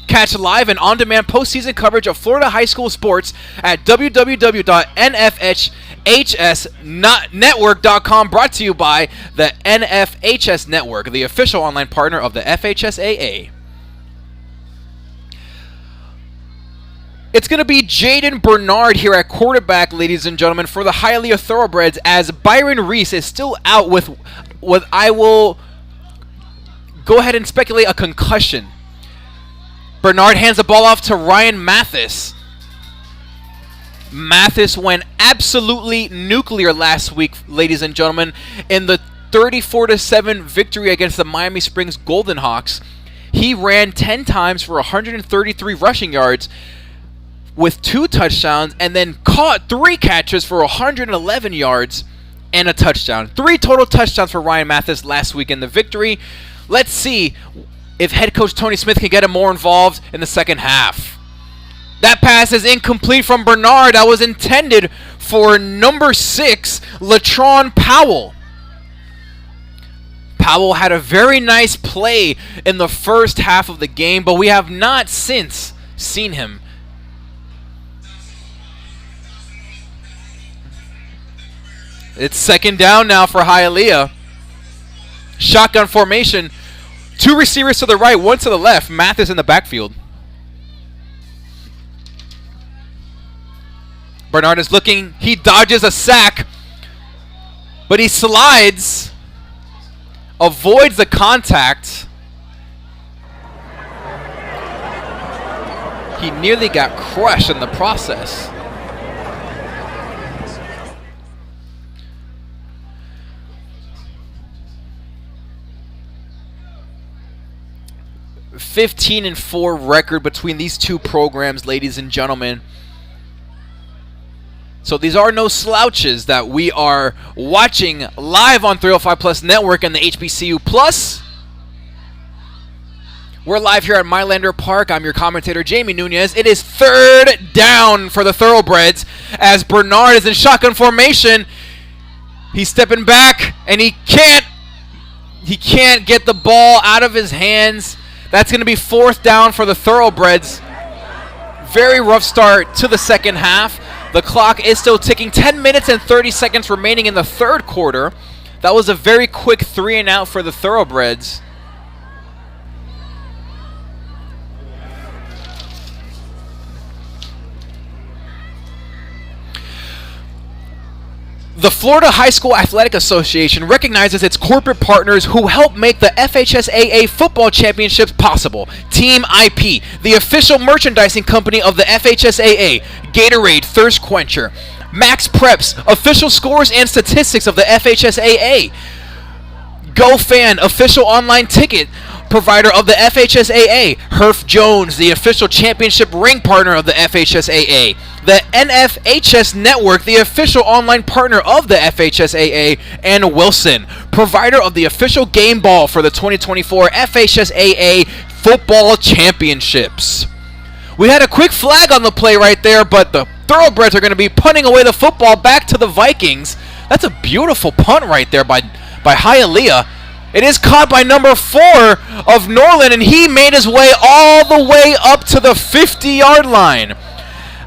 [SPEAKER 1] Catch live and on-demand postseason coverage of Florida high school sports at www.nfhsnetwork.com, brought to you by the NFHS Network, the official online partner of the FHSAA. It's going to be Jaden Bernard here at quarterback, ladies and gentlemen, for the Hialeah Thoroughbreds, as Byron Reese is still out with what I will go ahead and speculate a concussion. Bernard hands the ball off to Ryan Mathis. Mathis went absolutely nuclear last week, ladies and gentlemen, in the 34-7 victory against the Miami Springs Golden Hawks. He ran 10 times for 133 rushing yards with 2 touchdowns, and then caught 3 catches for 111 yards and a touchdown. 3 total touchdowns for Ryan Mathis last week in the victory. Let's see if head coach Tony Smith can get him more involved in the second half. That pass is incomplete from Bernard. That was intended for number 6, Latron Powell. Powell had a very nice play in the first half of the game, but we have not since seen him. It's second down now for Hialeah. Shotgun formation. 2 receivers to the right, 1 to the left. Mathis in the backfield. Bernard is looking. He dodges a sack, but he slides, avoids the contact. He nearly got crushed in the process. (15-4) record between these two programs, ladies and gentlemen. So these are no slouches that we are watching live on 305 Plus Network and the HBCU Plus. We're live here at Mylander Park. I'm your commentator, Jamie Nunez. It is third down for the Thoroughbreds as Bernard is in shotgun formation. He's stepping back, and he can't get the ball out of his hands. That's going to be 4th down for the Thoroughbreds. Very rough start to the second half. The clock is still ticking. 10 minutes and 30 seconds remaining in the third quarter. That was a very quick 3-and-out for the Thoroughbreds. The Florida High School Athletic Association recognizes its corporate partners who help make the FHSAA Football Championships possible. Team IP, the official merchandising company of the FHSAA, Gatorade Thirst Quencher, Max Preps, official scores and statistics of the FHSAA, GoFan, official online ticket provider of the FHSAA, Herf Jones, the official championship ring partner of the FHSAA, the NFHS Network, the official online partner of the FHSAA, and Wilson, provider of the official game ball for the 2024 FHSAA Football Championships. We had a quick flag on the play right there, but the Thoroughbreds are going to be punting away the football back to the Vikings. That's a beautiful punt right there by Hialeah. It is caught by number 4 of Norland, and he made his way all the way up to the 50-yard line.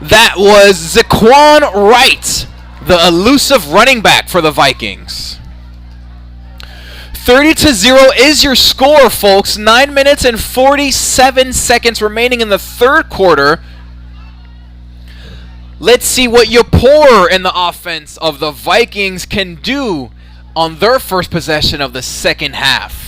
[SPEAKER 1] That was Zaquan Wright, the elusive running back for the Vikings. 30-0 is your score, folks. 9 minutes and 47 seconds remaining in the third quarter. Let's see what Yapor and the offense of the Vikings can do on their first possession of the second half.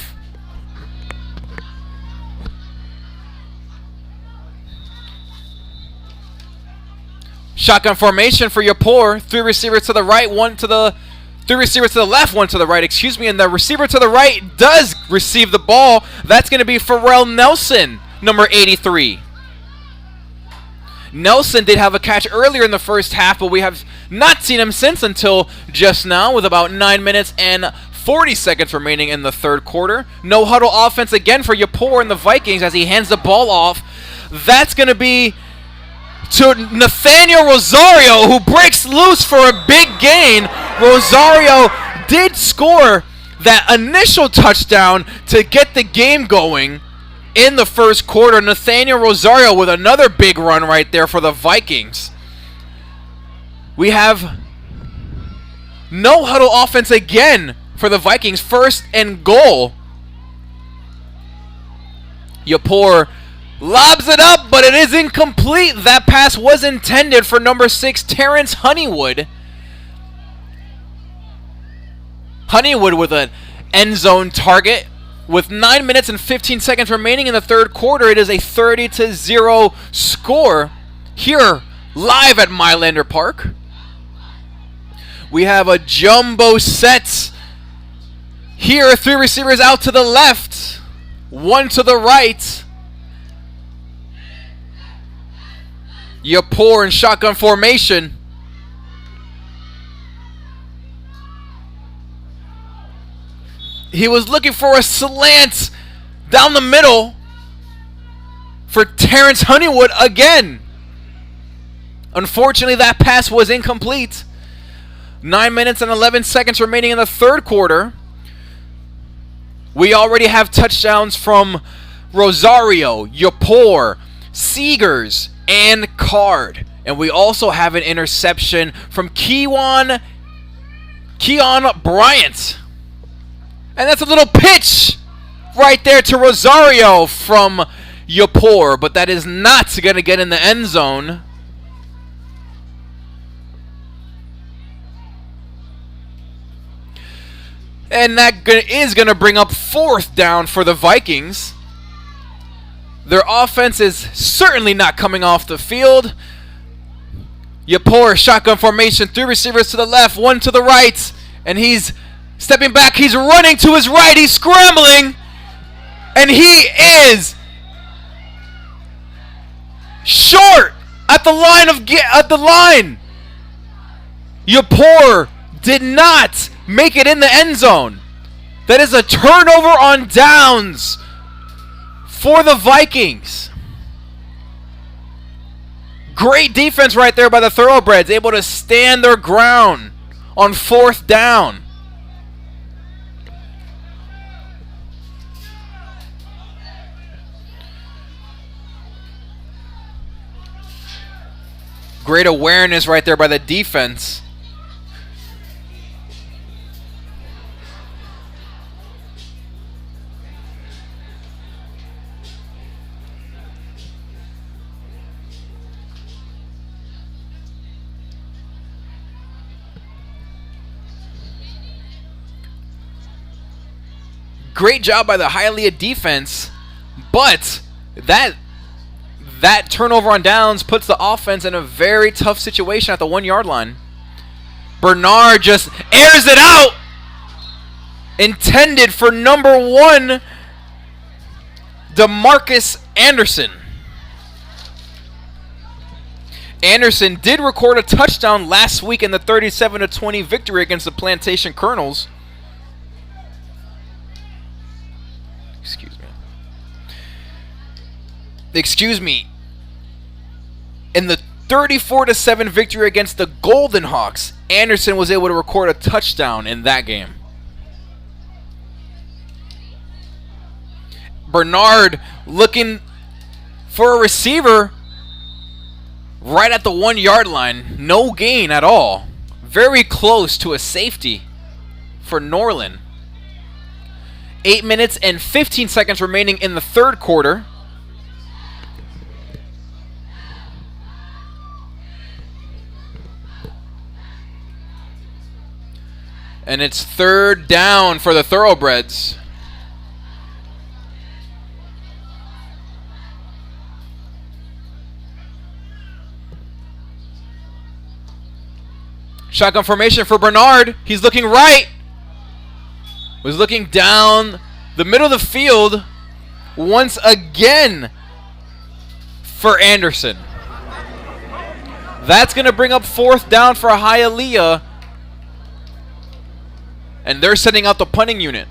[SPEAKER 1] Shotgun formation for Yapor. 3 receivers to the right, 3 receivers to the left, 1 to the right, excuse me, and the receiver to the right does receive the ball. That's going to be Pharrell Nelson, number 83. Nelson did have a catch earlier in the first half, but we have not seen him since until just now, with about 9 minutes and 40 seconds remaining in the third quarter. No huddle offense again for Yapor and the Vikings as he hands the ball off. That's going to be to Nathaniel Rosario, who breaks loose for a big gain. Rosario did score that initial touchdown to get the game going in the first quarter. Nathaniel Rosario with another big run right there for the Vikings. We have no huddle offense again for the Vikings. First and goal. Yapor lobs it up, but it is incomplete. That pass was intended for number 6, Terrence Honeywood. Honeywood with an end zone target. With 9 minutes and 15 seconds remaining in the third quarter, it is a 30-0 score here live at Mylander Park. We have a jumbo set here. 3 receivers out to the left, 1 to the right. Yapor in shotgun formation. He was looking for a slant down the middle for Terrence Honeywood again. Unfortunately, that pass was incomplete. 9 minutes and 11 seconds remaining in the third quarter. We already have touchdowns from Rosario, Yapor, Seegers, and Card. And we also have an interception from Keon Bryant. And that's a little pitch right there to Rosario from Yapor, but that is not going to get in the end zone. And that is going to bring up 4th down for the Vikings. Their offense is certainly not coming off the field. Yapor, shotgun formation, 3 receivers to the left, 1 to the right, and he's stepping back. He's running to his right. He's scrambling, and he is short at the line. Yapor did not make it in the end zone. That is a turnover on downs for the Vikings. Great defense right there by the Thoroughbreds, able to stand their ground on 4th down. Great awareness right there by the defense. Great job by the Hialeah defense, but that turnover on downs puts the offense in a very tough situation at the 1-yard line. Bernard just airs it out. Intended for number 1, DeMarcus Anderson. Anderson did record a touchdown last week in the 37-20 victory against the Plantation Colonels. Excuse me. In the 34-7 victory against the Golden Hawks, Anderson was able to record a touchdown in that game. Bernard looking for a receiver right at the 1-yard line. No gain at all. very close to a safety for Norland. 8 minutes and 15 seconds remaining in the third quarter. And it's third down for the Thoroughbreds. Shotgun formation for Bernard. He's looking right. Was looking down the middle of the field once again for Anderson. That's going to bring up fourth down for Hialeah. And they're sending out the punting unit.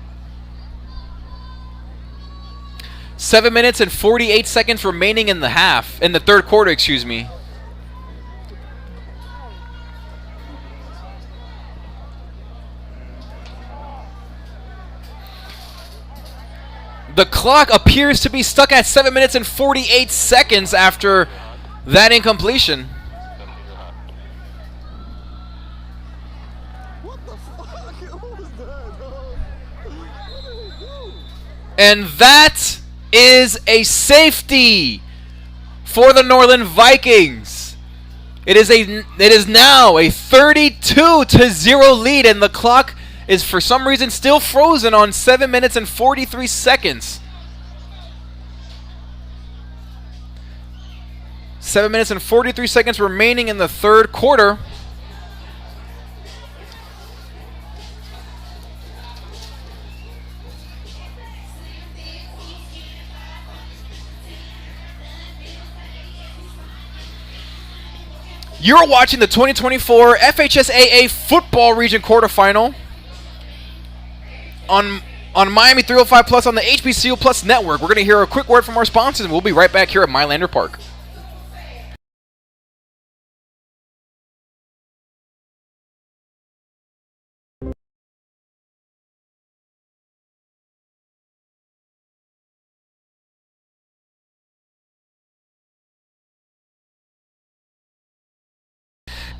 [SPEAKER 1] 7 minutes and 48 seconds remaining in the third quarter, excuse me. The clock appears to be stuck at 7 minutes and 48 seconds after that incompletion. And that is a safety for the Norland Vikings. It is now a 32-0 lead, and the clock is for some reason still frozen on 7 minutes and 43 seconds. 7 minutes and 43 seconds remaining in the third quarter. You're watching the 2024 FHSAA Football Region Quarterfinal on Miami 305 Plus on the HBCU Plus Network. We're going to hear a quick word from our sponsors, and we'll be right back here at Mylander Park.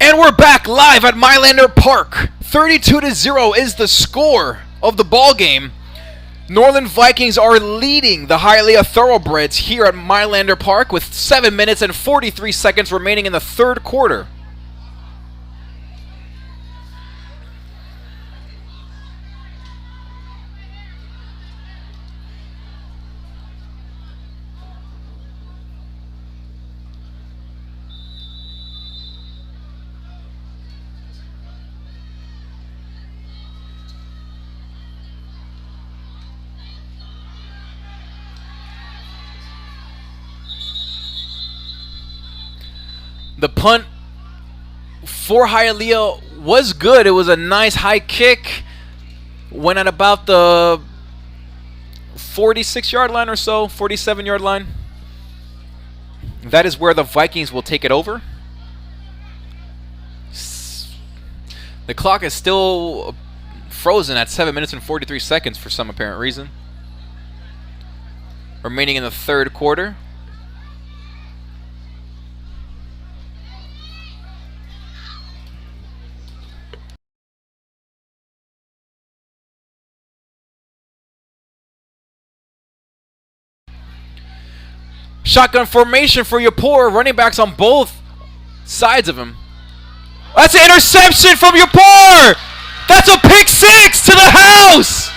[SPEAKER 1] And we're back live at Mylander Park. 32-0 is the score of the ball game. Norland Vikings are leading the Hialeah Thoroughbreds here at Mylander Park with 7 minutes and 43 seconds remaining in the third quarter. The punt for Hialeah was good. It was a nice high kick. Went at about the 46-yard line or so, 47-yard line. That is where the Vikings will take it over. The clock is still frozen at 7 minutes and 43 seconds for some apparent reason. Remaining in the third quarter. Shotgun formation for Yapor. Running backs on both sides of him. That's an interception from Yapor. That's a pick six to the house.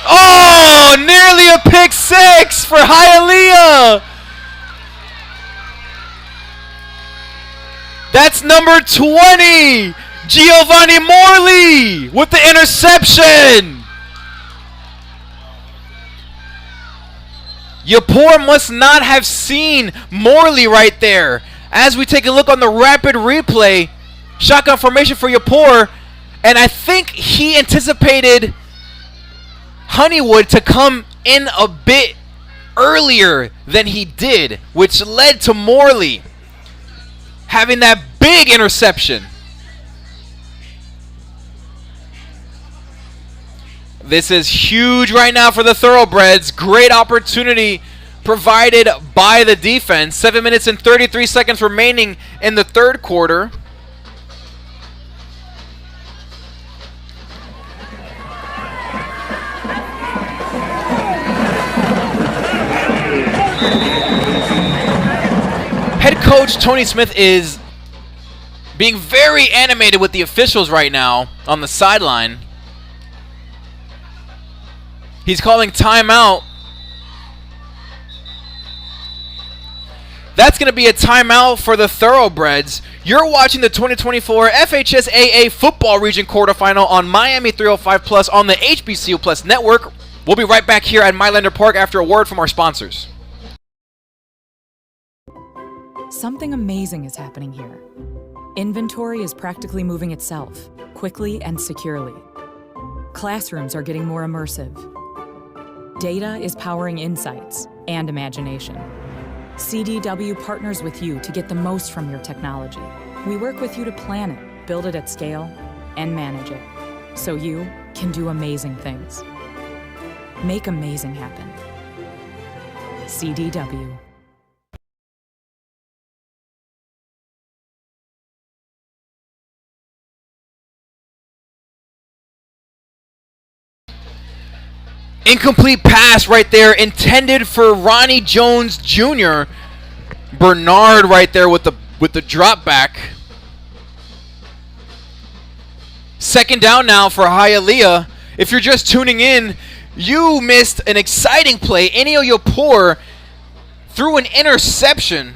[SPEAKER 1] Oh, nearly a pick six for Hialeah. That's number 20, Giovanni Morley with the interception. Yapor must not have seen Morley right there. As we take a look on the rapid replay, shotgun formation for Yapor, and I think he anticipated Honeywood to come in a bit earlier than he did, which led to Morley having that big interception. This is huge right now for the Thoroughbreds. Great opportunity provided by the defense. 7 minutes and 33 seconds remaining in the third quarter. coach Tony Smith is being very animated with the officials right now on the sideline. He's calling timeout. That's going to be a timeout for the Thoroughbreds. You're watching the 2024 FHSAA Football Region Quarterfinal on Miami 305 Plus on the HBCU Plus Network. We'll be right back here at Mylander Park after a word from our sponsors.
[SPEAKER 14] Something amazing is happening here. Inventory is practically moving itself, quickly and securely. Classrooms are getting more immersive. Data is powering insights and imagination. CDW partners with you to get the most from your technology. We work with you to plan it, build it at scale, and manage it, so you can do amazing things. Make amazing happen. CDW.
[SPEAKER 1] Incomplete pass right there, intended for Ronnie Jones Jr. Bernard right there with the drop back. Second down now for Hialeah. If you're just tuning in, you missed an exciting play. Enio Yapor threw an interception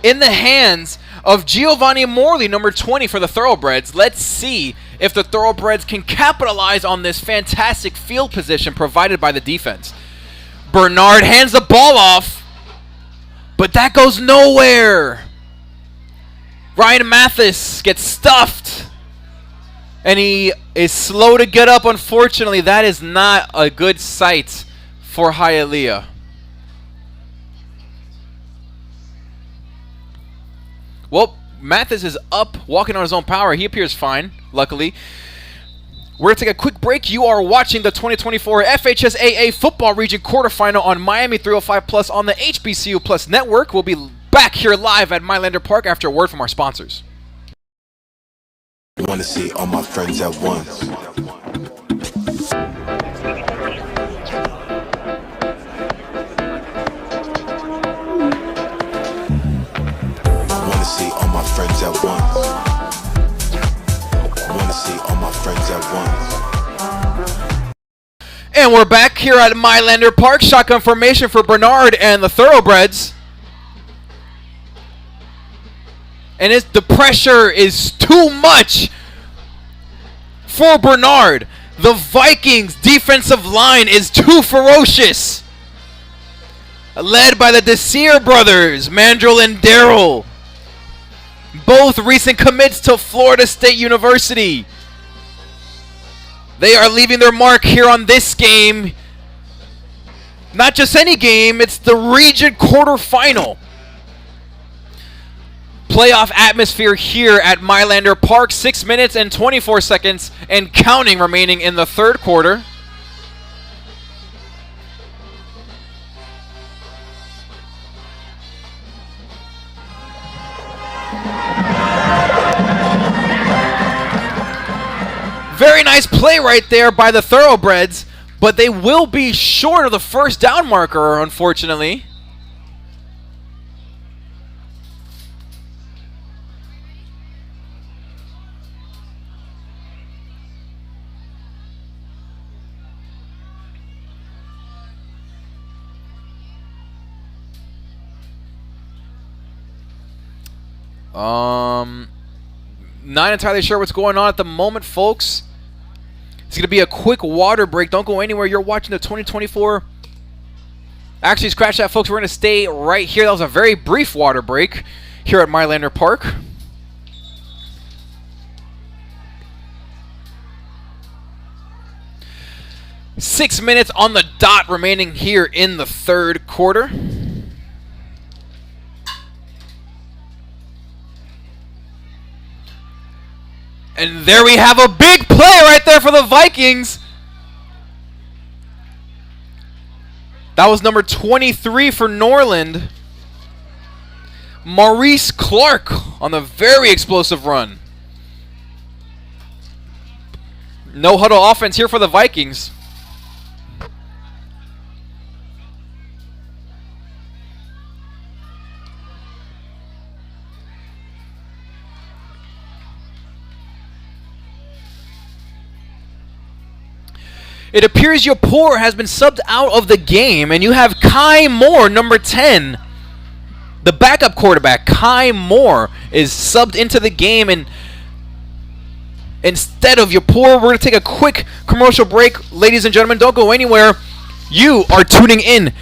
[SPEAKER 1] in the hands of Giovanni Morley, number 20 for the Thoroughbreds. Let's see if the Thoroughbreds can capitalize on this fantastic field position provided by the defense. Bernard hands the ball off, but that goes nowhere. Ryan Mathis gets stuffed, and he is slow to get up, unfortunately. That is not a good sight for Hialeah. Well, Mathis is up, walking on his own power. He appears fine, luckily. We're going to take a quick break. You are watching the 2024 FHSAA Football Region Quarterfinal on Miami 305 Plus on the HBCU Plus Network. We'll be back here live at Mylander Park after a word from our sponsors.
[SPEAKER 20] I want to see all my friends at once. See all my friends at once. Wanna see all my friends at once.
[SPEAKER 1] And we're back here at Mylander Park. Shotgun formation for Bernard and the Thoroughbreds. And the pressure is too much for Bernard. The Vikings defensive line is too ferocious. Led by the Desir brothers, Mandrill and Darrell. Both recent commits to Florida State University. They are leaving their mark here on this game. Not just any game, it's the region quarterfinal. Playoff atmosphere here at Mylander Park. 6 minutes and 24 seconds and counting remaining in the third quarter. Very nice play right there by the Thoroughbreds, but they will be short of the first down marker, unfortunately. Not entirely sure what's going on at the moment, folks. It's going to be a quick water break. Don't go anywhere. You're watching the 2024. Actually, scratch that, folks. We're going to stay right here. That was a very brief water break here at Mylander Park. Six minutes on the dot remaining here in the third quarter. And there we have a big play right there for the Vikings. That was number 23 for Norland. Maurice Clark on the very explosive run. No huddle offense here for the Vikings. It appears Yapur has been subbed out of the game, and you have Kai Moore, number 10. The backup quarterback, Kai Moore, is subbed into the game, and instead of Yapur, we're going to take a quick commercial break. Ladies and gentlemen, don't go anywhere. You are tuning in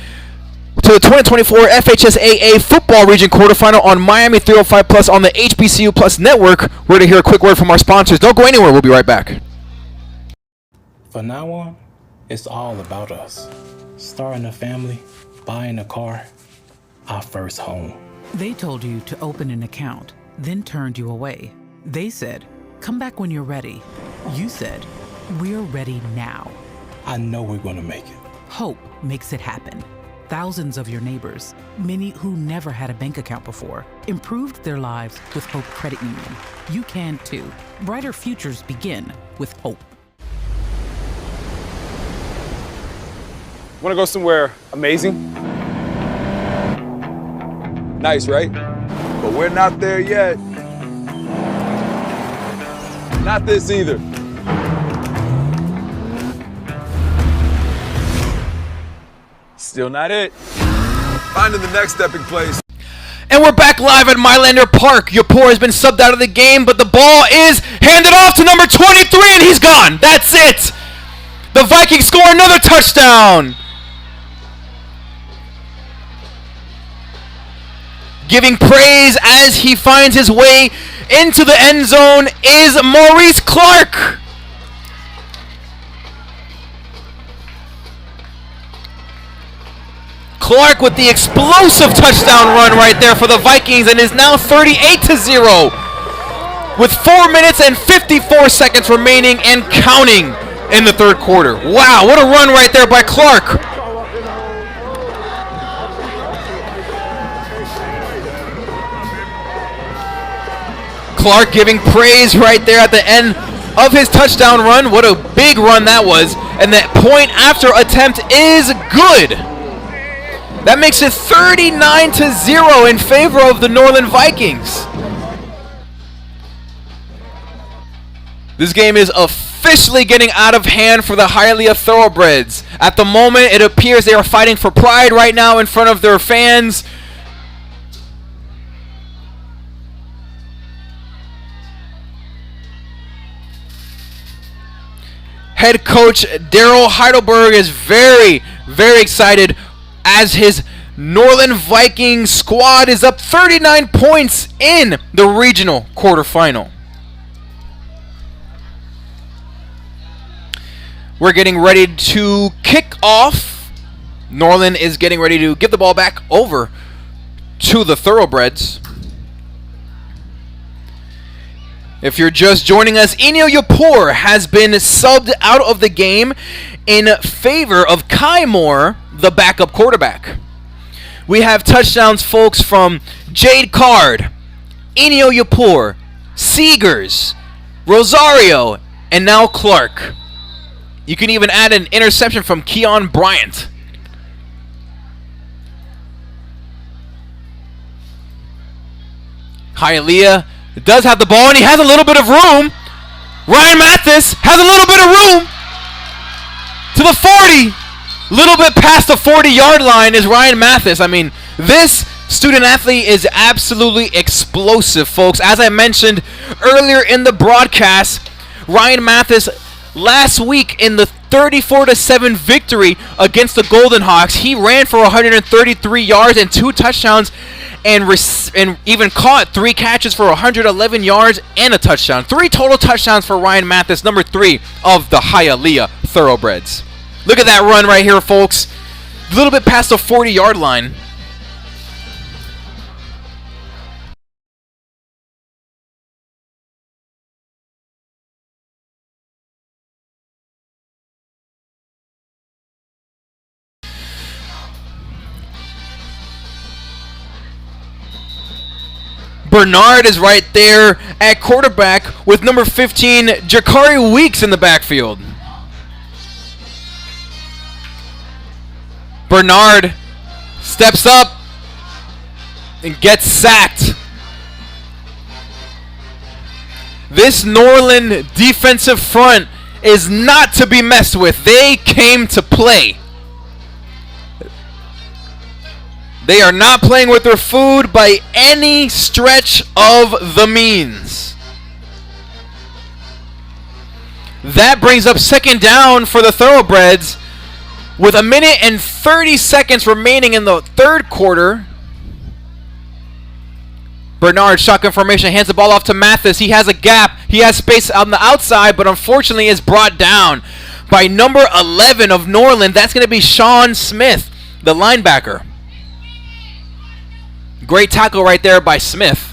[SPEAKER 1] to the 2024 FHSAA Football Region Quarterfinal on Miami 305 Plus on the HBCU Plus Network. We're going to hear a quick word from our sponsors. Don't go anywhere. We'll be right back.
[SPEAKER 21] From now on, it's all about us. Starting a family, buying a car, our first home.
[SPEAKER 8] They told you to open an account, then turned you away. They said, come back when you're ready. You said, we're ready now.
[SPEAKER 21] I know we're going to make it.
[SPEAKER 8] Hope makes it happen. Thousands of your neighbors, many who never had a bank account before, improved their lives with Hope Credit Union. You can too. Brighter futures begin with Hope.
[SPEAKER 10] Want to go somewhere amazing? Nice, right? But we're not there yet. Not this either. Still not it. Finding the next stepping place.
[SPEAKER 1] And we're back live at Mylander Park. Yapur has been subbed out of the game, but the ball is handed off to number 23, and he's gone. That's it. The Vikings score another touchdown. Giving praise as he finds his way into the end zone is Maurice Clark. Clark with the explosive touchdown run right there for the Vikings, and is now 38-0 with 4 minutes and 54 seconds remaining and counting in the third quarter. Wow, what a run right there by Clark. Clark giving praise right there at the end of his touchdown run. What a big run that was. And that point after attempt is good. That makes it 39-0 in favor of the Norland Vikings. This game is officially getting out of hand for the Hialeah Thoroughbreds. At the moment, it appears they are fighting for pride right now in front of their fans. Head coach Daryl Heidelberg is very, very excited as his Norland Vikings squad is up 39 points in the regional quarterfinal. We're getting ready to kick off. Norland is getting ready to give the ball back over to the Thoroughbreds. If you're just joining us, Enio Yapur has been subbed out of the game in favor of Kai Moore, the backup quarterback. We have touchdowns, folks, from Jade Card, Enio Yapur, Seegers, Rosario, and now Clark. You can even add an interception from Keon Bryant. Hialeah does have the ball, and he has a little bit of room. Ryan Mathis has a little bit of room to the 40. Little bit past the 40-yard line is Ryan Mathis. I mean, this student athlete is absolutely explosive, folks. As I mentioned earlier in the broadcast, Ryan Mathis last week in the 34-7 victory against the Golden Hawks, he ran for 133 yards and 2 touchdowns, and even caught 3 catches for 111 yards and a touchdown. 3 total touchdowns for Ryan Mathis, number 3 of the Hialeah Thoroughbreds. Look at that run right here, folks. A little bit past the 40-yard line. Bernard is right there at quarterback with number 15, Jakari Weeks, in the backfield. Bernard steps up and gets sacked. This Norland defensive front is not to be messed with. They came to play. They are not playing with their food by any stretch of the means. That brings up second down for the Thoroughbreds with 1 minute and 30 seconds remaining in the third quarter. Bernard, shotgun formation, hands the ball off to Mathis. He has a gap. He has space on the outside, but unfortunately is brought down by number 11 of Norland. That's going to be Sean Smith, the linebacker. Great tackle right there by Smith.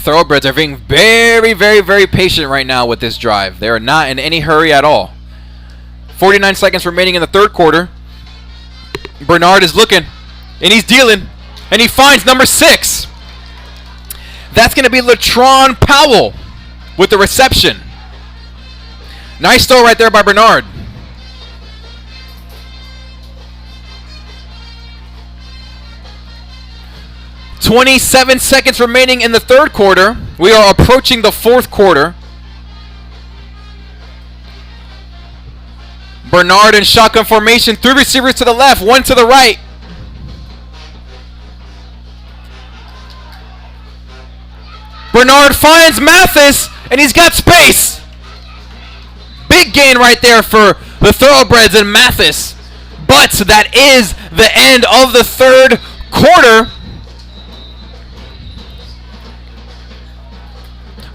[SPEAKER 1] Thoroughbreds are being very, very, very patient right now with this drive. They are not in any hurry at all. 49 seconds remaining in the third quarter. Bernard is looking, and he's dealing, and he finds number 6. That's going to be Latron Powell with the reception. Nice throw right there by Bernard. .27 seconds remaining in the third quarter. We are approaching the fourth quarter. Bernard in shotgun formation. 3 receivers to the left, 1 to the right. Bernard finds Mathis, and he's got space. Big gain right there for the Thoroughbreds and Mathis. But that is the end of the third quarter.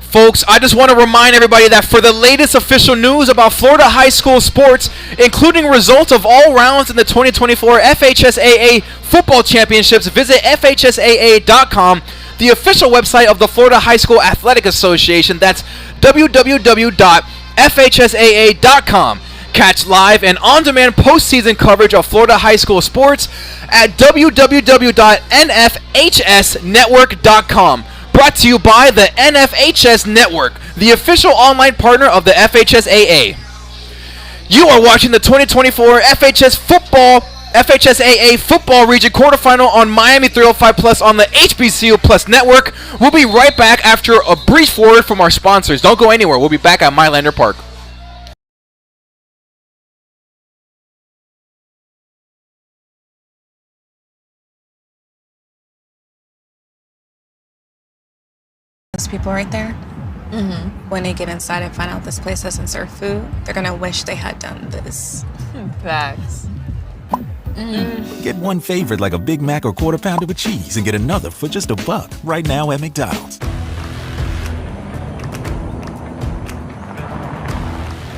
[SPEAKER 1] Folks, I just want to remind everybody that for the latest official news about Florida high school sports, including results of all rounds in the 2024 FHSAA Football Championships, visit FHSAA.com, the official website of the Florida High School Athletic Association. That's www.fhsaa.com. Catch live and on-demand postseason coverage of Florida high school sports at www.nfhsnetwork.com. Brought to you by the NFHS Network, the official online partner of the FHSAA. You are watching the 2024 FHSAA Football Region Quarterfinal on Miami 305 Plus on the HBCU Plus Network. We'll be right back after a brief word from our sponsors. Don't go anywhere. We'll be back at Mylander Park.
[SPEAKER 3] Those people right there, when they get inside and find out this place doesn't serve food, they're gonna wish they had done this. Facts.
[SPEAKER 6] Get one favorite like a Big Mac or Quarter Pounder with cheese and get another for just $1 right now at McDonald's.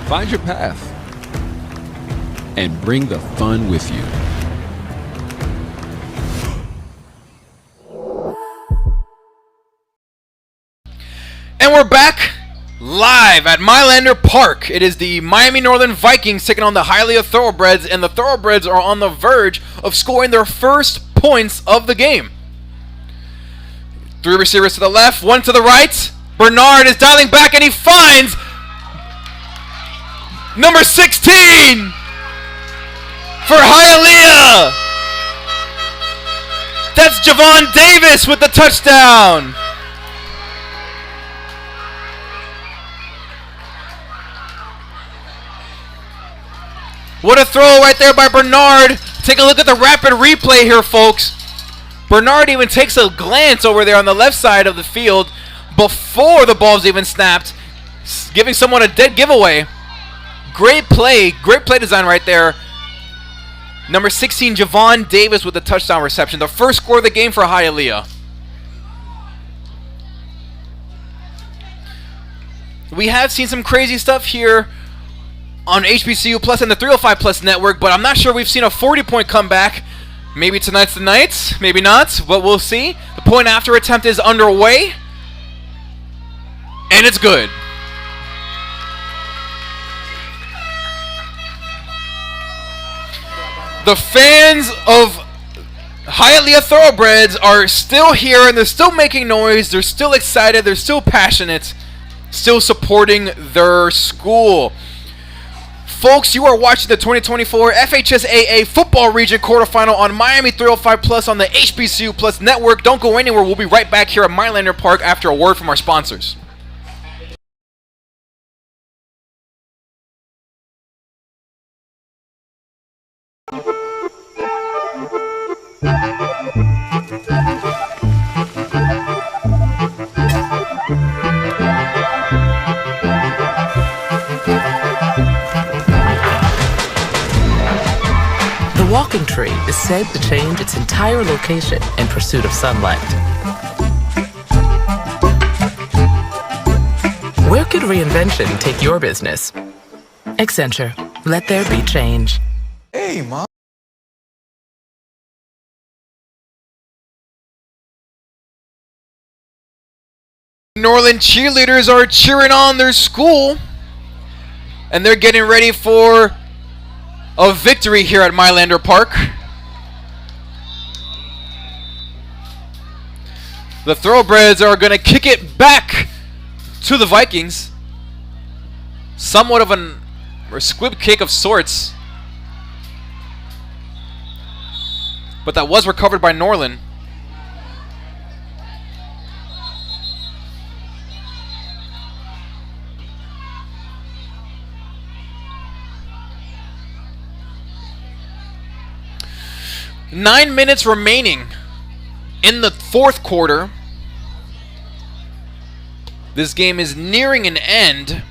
[SPEAKER 22] Find your path and bring the fun with you.
[SPEAKER 1] And we're back live at Mylander Park. It is the Miami Norland Vikings taking on the Hialeah Thoroughbreds, and the Thoroughbreds are on the verge of scoring their first points of the game. 3 receivers to the left, 1 to the right. Bernard is dialing back, and he finds number 16 for Hialeah. That's Javon Davis with the touchdown. What a throw right there by Bernard. Take a look at the rapid replay here, folks. Bernard even takes a glance over there on the left side of the field before the ball's even snapped, giving someone a dead giveaway. Great play design right there. Number 16, Javon Davis with the touchdown reception. The first score of the game for Hialeah. We have seen some crazy stuff here on HBCU Plus and the 305 Plus network, but I'm not sure we've seen a 40-point comeback. Maybe tonight's the night, maybe not, but we'll see. The point after attempt is underway, and it's good. The fans of Hialeah Thoroughbreds are still here, and they're still making noise. They're still excited. They're still passionate. still supporting their school. Folks, you are watching the 2024 FHSAA Football Region Quarterfinal on Miami 305 Plus on the HBCU Plus Network. Don't go anywhere. We'll be right back here at Mylander Park after a word from our sponsors.
[SPEAKER 2] The walking tree is said to change its entire location in pursuit of sunlight. Where could reinvention take your business? Accenture. Let there be change.
[SPEAKER 5] Hey, Mom.
[SPEAKER 1] Norland cheerleaders are cheering on their school, and they're getting ready for a victory here at Mylander Park. The Thoroughbreds are going to kick it back to the Vikings. Somewhat of a squib kick of sorts. But that was recovered by Norland. Nine minutes remaining in the fourth quarter. This game is nearing an end.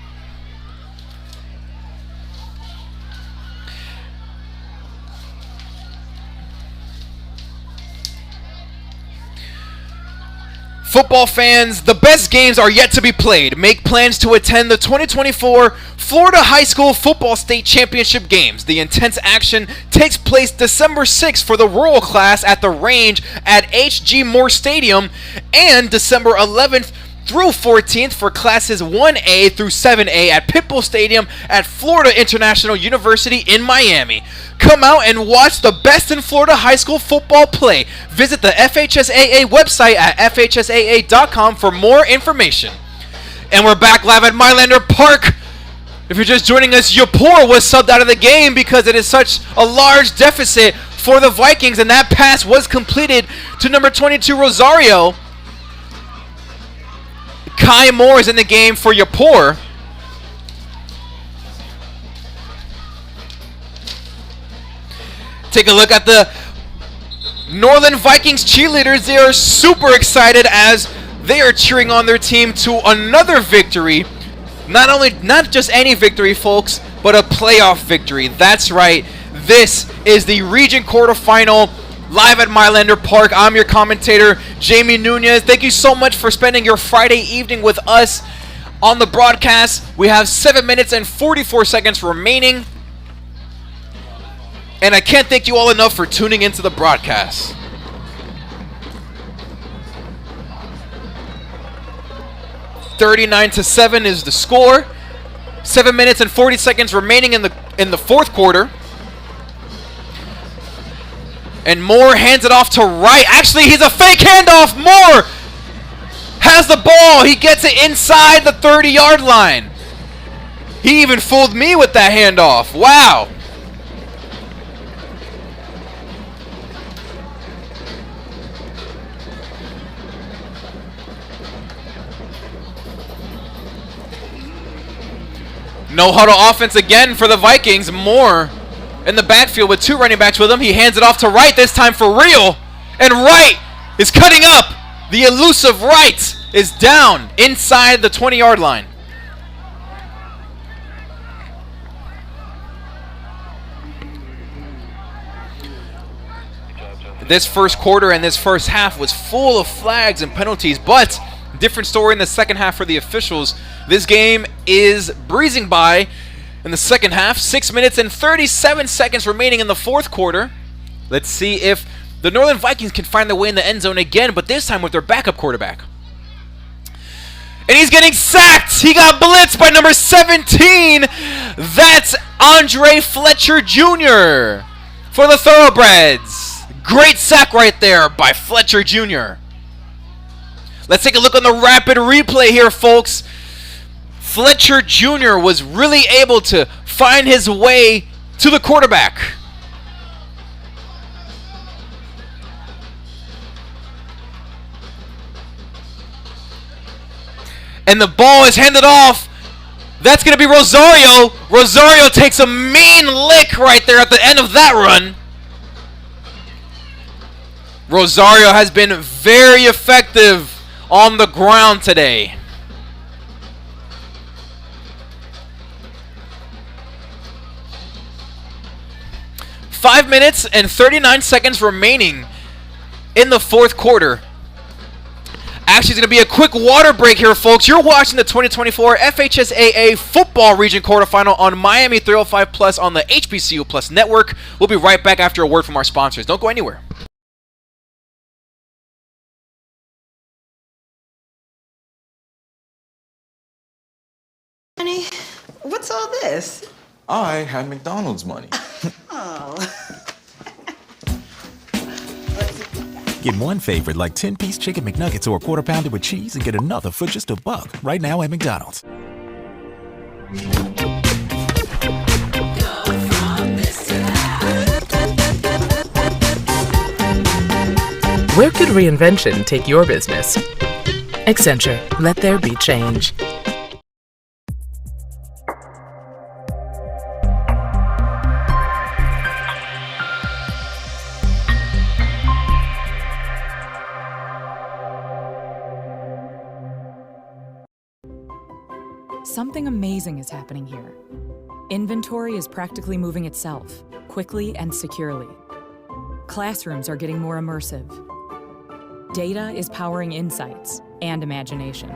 [SPEAKER 1] Football fans, the best games are yet to be played. Make plans to attend the 2024 Florida High School Football State Championship Games. The intense action takes place December 6th for the rural class at the range at H.G. Moore Stadium and December 11th through 14th for classes 1A through 7A at Pitbull Stadium at Florida International University in Miami. Come out and watch the best in Florida high school football play. Visit the FHSAA website at FHSAA.com for more information. And we're back live at Mylander Park. If you're just joining us, Yapor was subbed out of the game because it is such a large deficit for the Vikings, and that pass was completed to number 22, Rosario. Kai Moore is in the game for Yapor. Take a look at the Norland Vikings cheerleaders. They are super excited as they are cheering on their team to another victory. Not just any victory, folks, but a playoff victory. That's right. This is the region quarterfinal live at Mylander Park. I'm your commentator, Jamie Nunez. Thank you so much for spending your Friday evening with us on the broadcast. We have 7 minutes and 44 seconds remaining. And I can't thank you all enough for tuning into the broadcast. $39-7 is the score. 7 minutes and 40 seconds remaining in the fourth quarter. And Moore hands it off to Wright. Actually, he's a fake handoff. Moore has the ball. He gets it inside the 30-yard line. He even fooled me with that handoff. Wow. No huddle offense again for the Vikings. Moore in the backfield with two running backs with him. He hands it off to Wright, this time for real. And Wright is cutting up. The elusive Wright is down inside the 20-yard line. This first quarter and this first half was full of flags and penalties, but different story in the second half for the officials. This game is breezing by in the second half. 6 minutes and 37 seconds remaining in the fourth quarter. Let's see if the Norland Vikings can find their way in the end zone again, but this time with their backup quarterback. And he's getting sacked. He got blitzed by number 17. That's Andre Fletcher Jr. for the Thoroughbreds. Great sack right there by Fletcher Jr. Let's take a look on the rapid replay here, folks. Fletcher Jr. was really able to find his way to the quarterback. And the ball is handed off. That's going to be Rosario. Rosario takes a mean lick right there at the end of that run. Rosario has been very effective on the ground today. Five minutes and 39 seconds remaining in the fourth quarter. Actually, it's going to be a quick water break here, folks. You're watching the 2024 FHSAA Football Region Quarterfinal on Miami 305 Plus on the HBCU Plus Network. We'll be right back after a word from our sponsors. Don't go anywhere.
[SPEAKER 4] Honey, what's all this?
[SPEAKER 5] I had McDonald's money.
[SPEAKER 4] Oh.
[SPEAKER 6] Get one favorite like 10-piece chicken McNuggets or a quarter pounder with cheese and get another for just $1 right now at McDonald's.
[SPEAKER 2] Where could reinvention take your business? Accenture, let there be change.
[SPEAKER 14] Something amazing is happening here. Inventory is practically moving itself, quickly and securely. Classrooms are getting more immersive. Data is powering insights and imagination.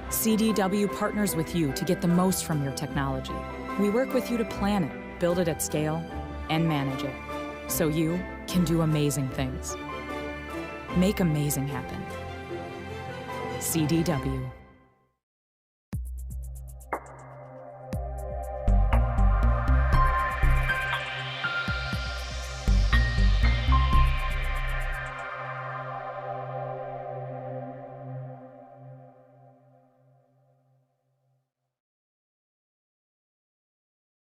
[SPEAKER 14] CDW partners with you to get the most from your technology. We work with you to plan it, build it at scale, and manage it, so you can do amazing things. Make amazing happen. CDW.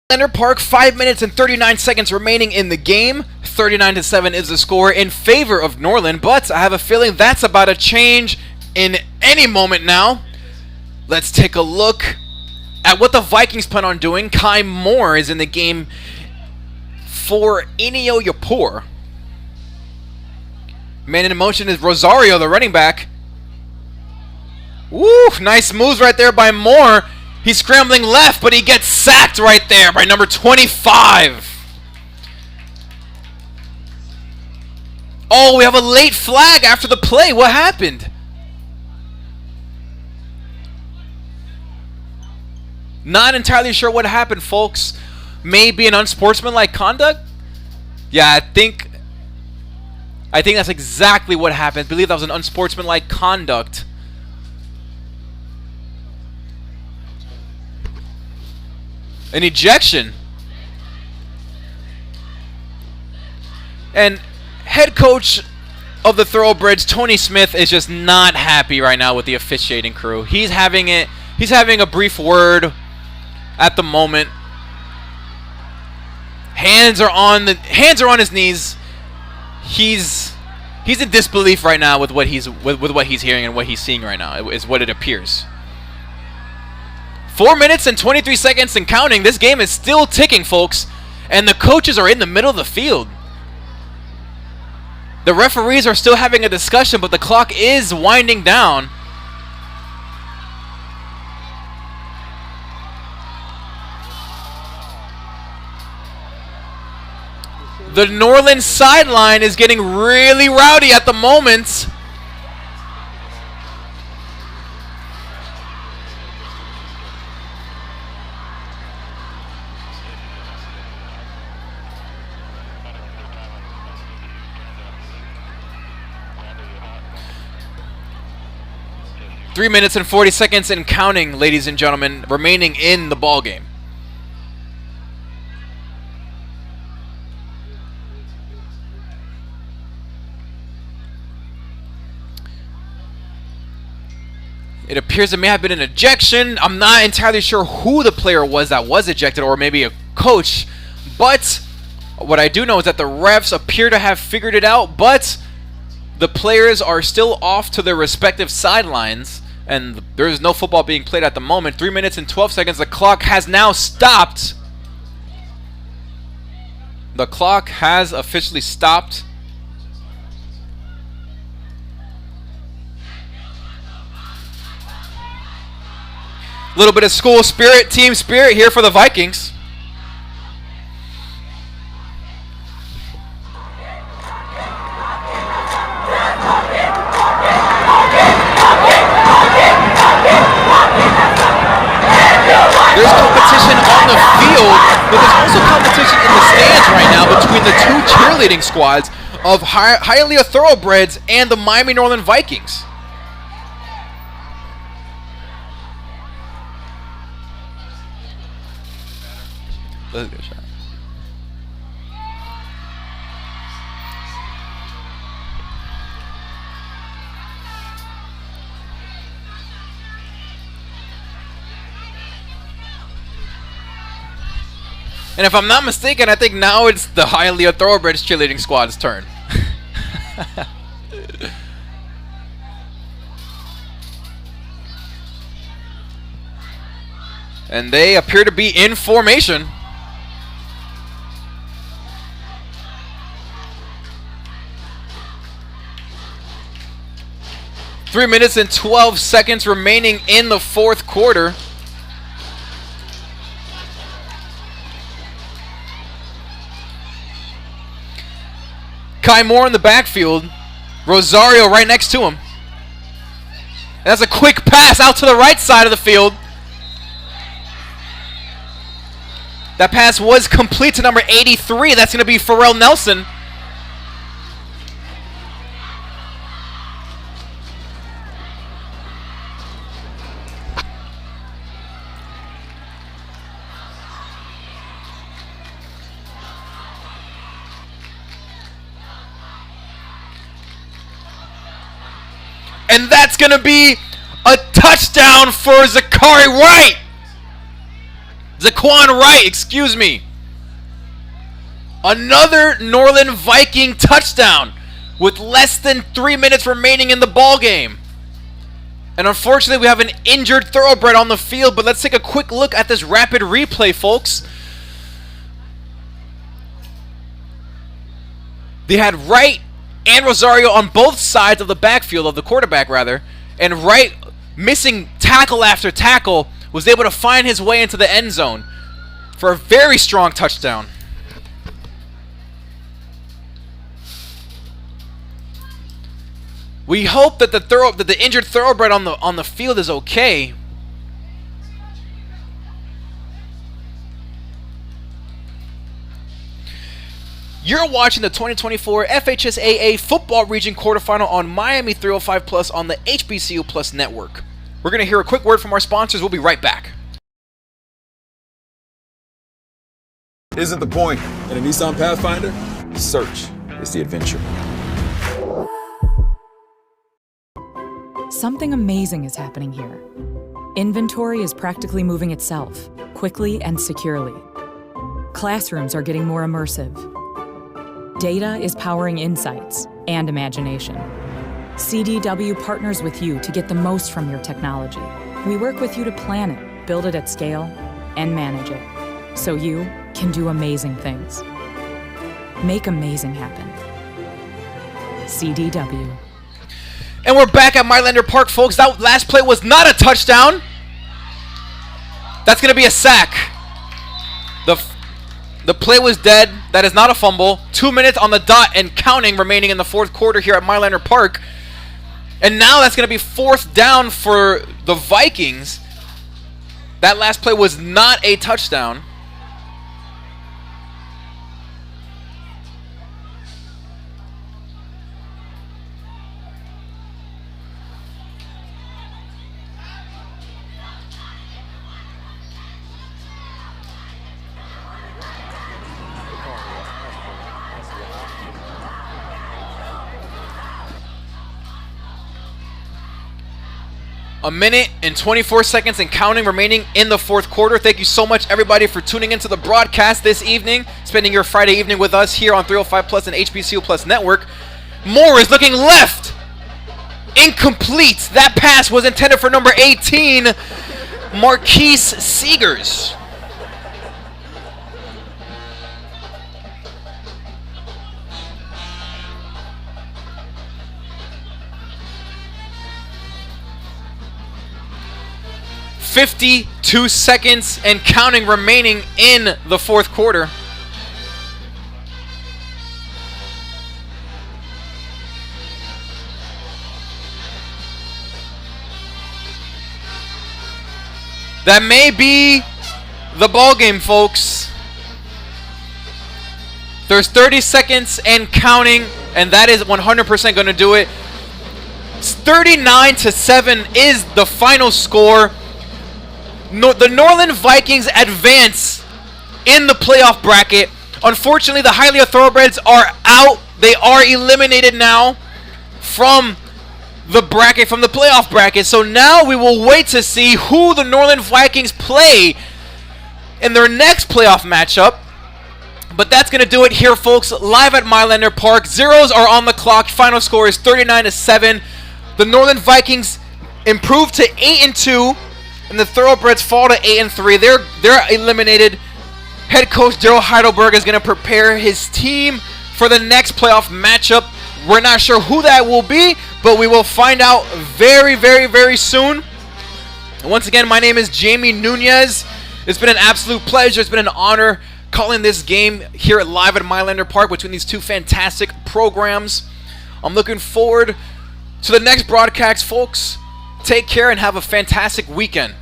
[SPEAKER 1] Center Park, 5 minutes and 39 seconds remaining in the game. 39-7 is the score in favor of Norland, but I have a feeling that's about to change in any moment now. Let's take a look at what the Vikings plan on doing. Kai Moore is in the game for Inio Yapur. Man in motion is Rosario, the running back. Woo, nice moves right there by Moore. He's scrambling left, but he gets sacked right there by number 25. Oh, we have a late flag after the play. What happened? Not entirely sure what happened, folks. Maybe an unsportsmanlike conduct? Yeah, I think that's exactly what happened. I believe that was an unsportsmanlike conduct. An ejection. And head coach of the Thoroughbreds, Tony Smith, is just not happy right now with the officiating crew. He's having a brief word at the moment. Hands are on his knees. He's in disbelief right now with what he's hearing and what he's seeing right now, is what it appears. 4 minutes and 23 seconds and counting. This game is still ticking, folks. And the coaches are in the middle of the field. The referees are still having a discussion, but the clock is winding down. The Norland sideline is getting really rowdy at the moment. Three minutes and 40 seconds and counting, ladies and gentlemen, remaining in the ball game. It appears it may have been an ejection. I'm not entirely sure who the player was that was ejected, or maybe a coach. But what I do know is that the refs appear to have figured it out, but the players are still off to their respective sidelines, and there is no football being played at the moment. 3 minutes and 12 seconds. The clock has now stopped. The clock has officially stopped. A little bit of school spirit, team spirit here for the Vikings. There's competition on the field, but there's also competition in the stands right now between the two cheerleading squads of Hialeah Thoroughbreds and the Miami Norland Vikings. That's a good shot. And if I'm not mistaken, I think now it's the Hialeah Thoroughbreds cheerleading squad's turn. And they appear to be in formation. Three minutes and 12 seconds remaining in the fourth quarter. Kai Moore in the backfield. Rosario right next to him. And that's a quick pass out to the right side of the field. That pass was complete to number 83. That's going to be Pharrell Nelson. And that's going to be a touchdown for Zaquan Wright, excuse me. Another Norland Viking touchdown with less than 3 minutes remaining in the ball game. And unfortunately, we have an injured Thoroughbred on the field, but let's take a quick look at this rapid replay, folks. They had Wright and Rosario on both sides of the backfield, of the quarterback rather, and Wright, missing tackle after tackle, was able to find his way into the end zone for a very strong touchdown. We hope that the injured Thoroughbred on the field is okay. You're watching the 2024 FHSAA Football Region Quarterfinal on Miami 305 Plus on the HBCU Plus Network. We're going to hear a quick word from our sponsors. We'll be right back.
[SPEAKER 10] Isn't the point in a Nissan Pathfinder? Search is the adventure.
[SPEAKER 14] Something amazing is happening here. Inventory is practically moving itself, quickly and securely. Classrooms are getting more immersive. Data is powering insights and imagination. CDW partners with you to get the most from your technology. We work with you to plan it, build it at scale, and manage it, so you can do amazing things. Make amazing happen. CDW.
[SPEAKER 1] And we're back at Mylander Park, folks. That last play was not a touchdown. That's going to be a sack. The play was dead. That is not a fumble. 2 minutes on the dot and counting remaining in the fourth quarter here at Mylander Park. And now that's going to be fourth down for the Vikings. That last play was not a touchdown. A minute and 24 seconds and counting remaining in the fourth quarter. Thank you so much, everybody, for tuning into the broadcast this evening, spending your Friday evening with us here on 305 Plus and HBCU Plus Network. Moore is looking left. Incomplete. That pass was intended for number 18, Marquise Seegers. .52 seconds and counting remaining in the fourth quarter. That may be the ball game, folks. There's 30 seconds and counting, and that is 100% going to do it. 39-7 is the final score. The Norland Vikings advance in the playoff bracket. Unfortunately, the Hialeah Thoroughbreds are out. They are eliminated now from the bracket, from the playoff bracket. So now we will wait to see who the Norland Vikings play in their next playoff matchup. But that's going to do it here, folks, live at Mylander Park. Zeros are on the clock. Final score is 39-7. The Norland Vikings improve to 8-2. And the Thoroughbreds fall to 8-3. They're eliminated. Head coach Daryl Heidelberg is going to prepare his team for the next playoff matchup. We're not sure who that will be, but we will find out very, very, very soon. And once again, my name is Jamie Nunez. It's been an absolute pleasure. It's been an honor calling this game here live at Mylander Park between these two fantastic programs. I'm looking forward to the next broadcast, folks. Take care and have a fantastic weekend.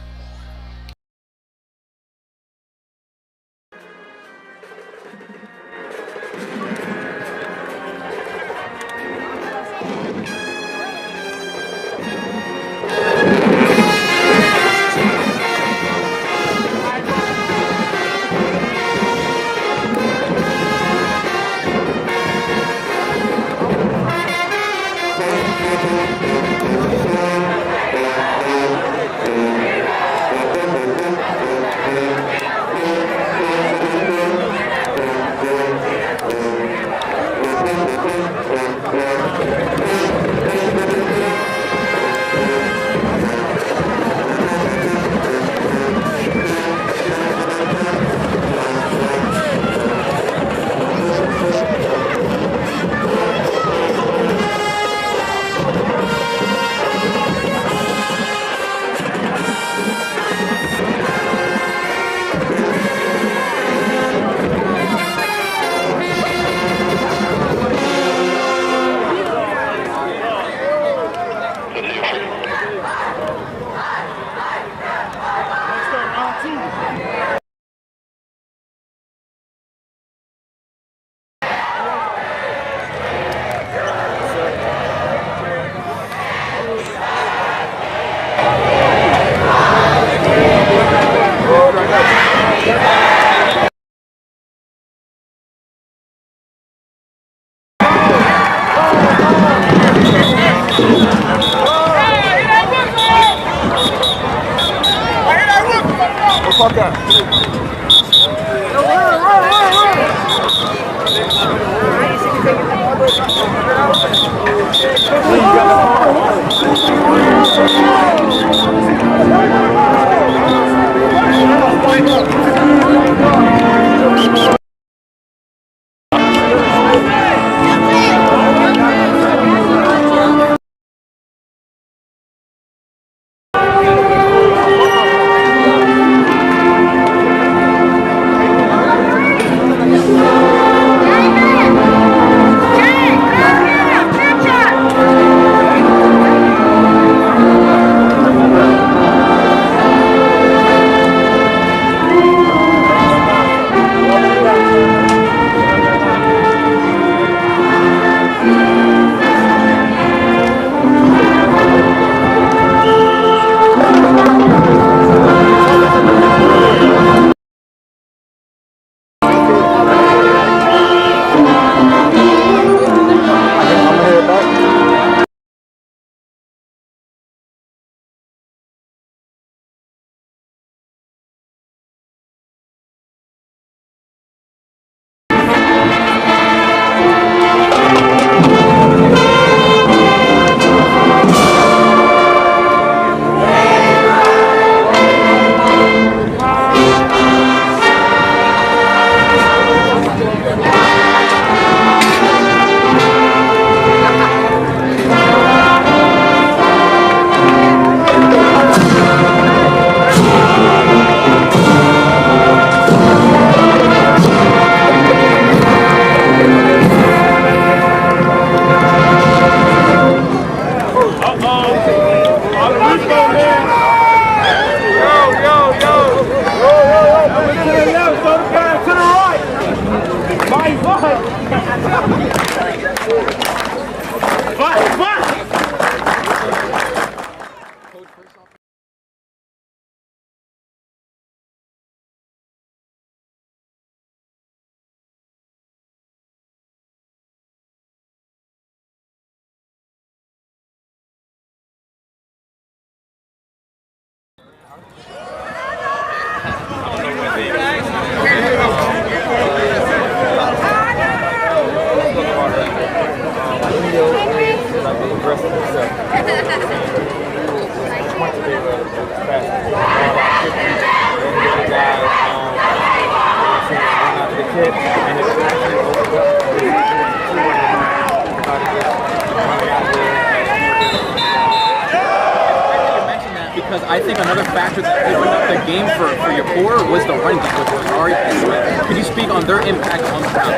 [SPEAKER 1] Because I think another factor that opened up the game for your core was the running back with Rosario and Smith. Could you speak on their impact on the ground?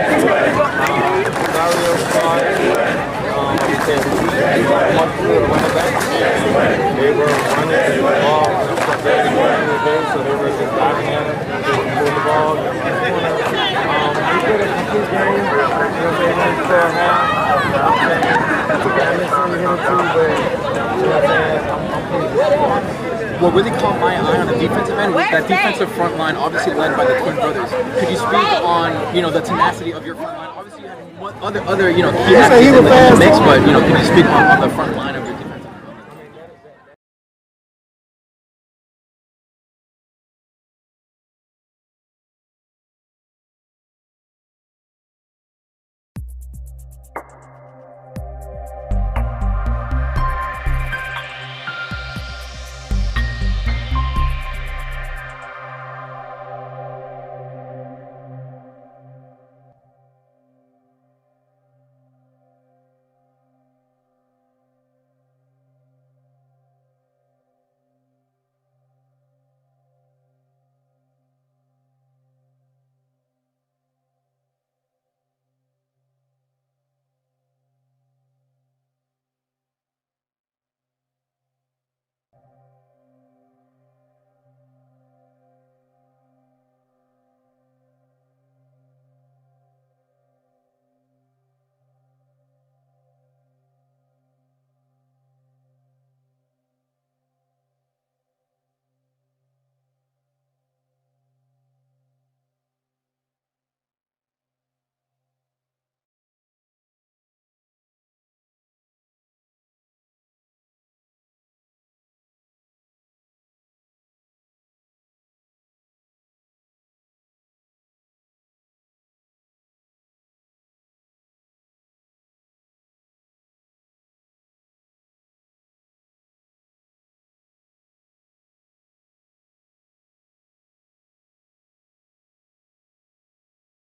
[SPEAKER 15] They were running the ball, so they were just diving at him, moving the ball. We did a complete game. They went for a half.
[SPEAKER 1] What really caught my eye on the defensive end was that defensive front line, obviously led by the twin brothers. Could you speak on, the tenacity of your front line? Obviously, you had other key athletes in the mix, but could you speak on the front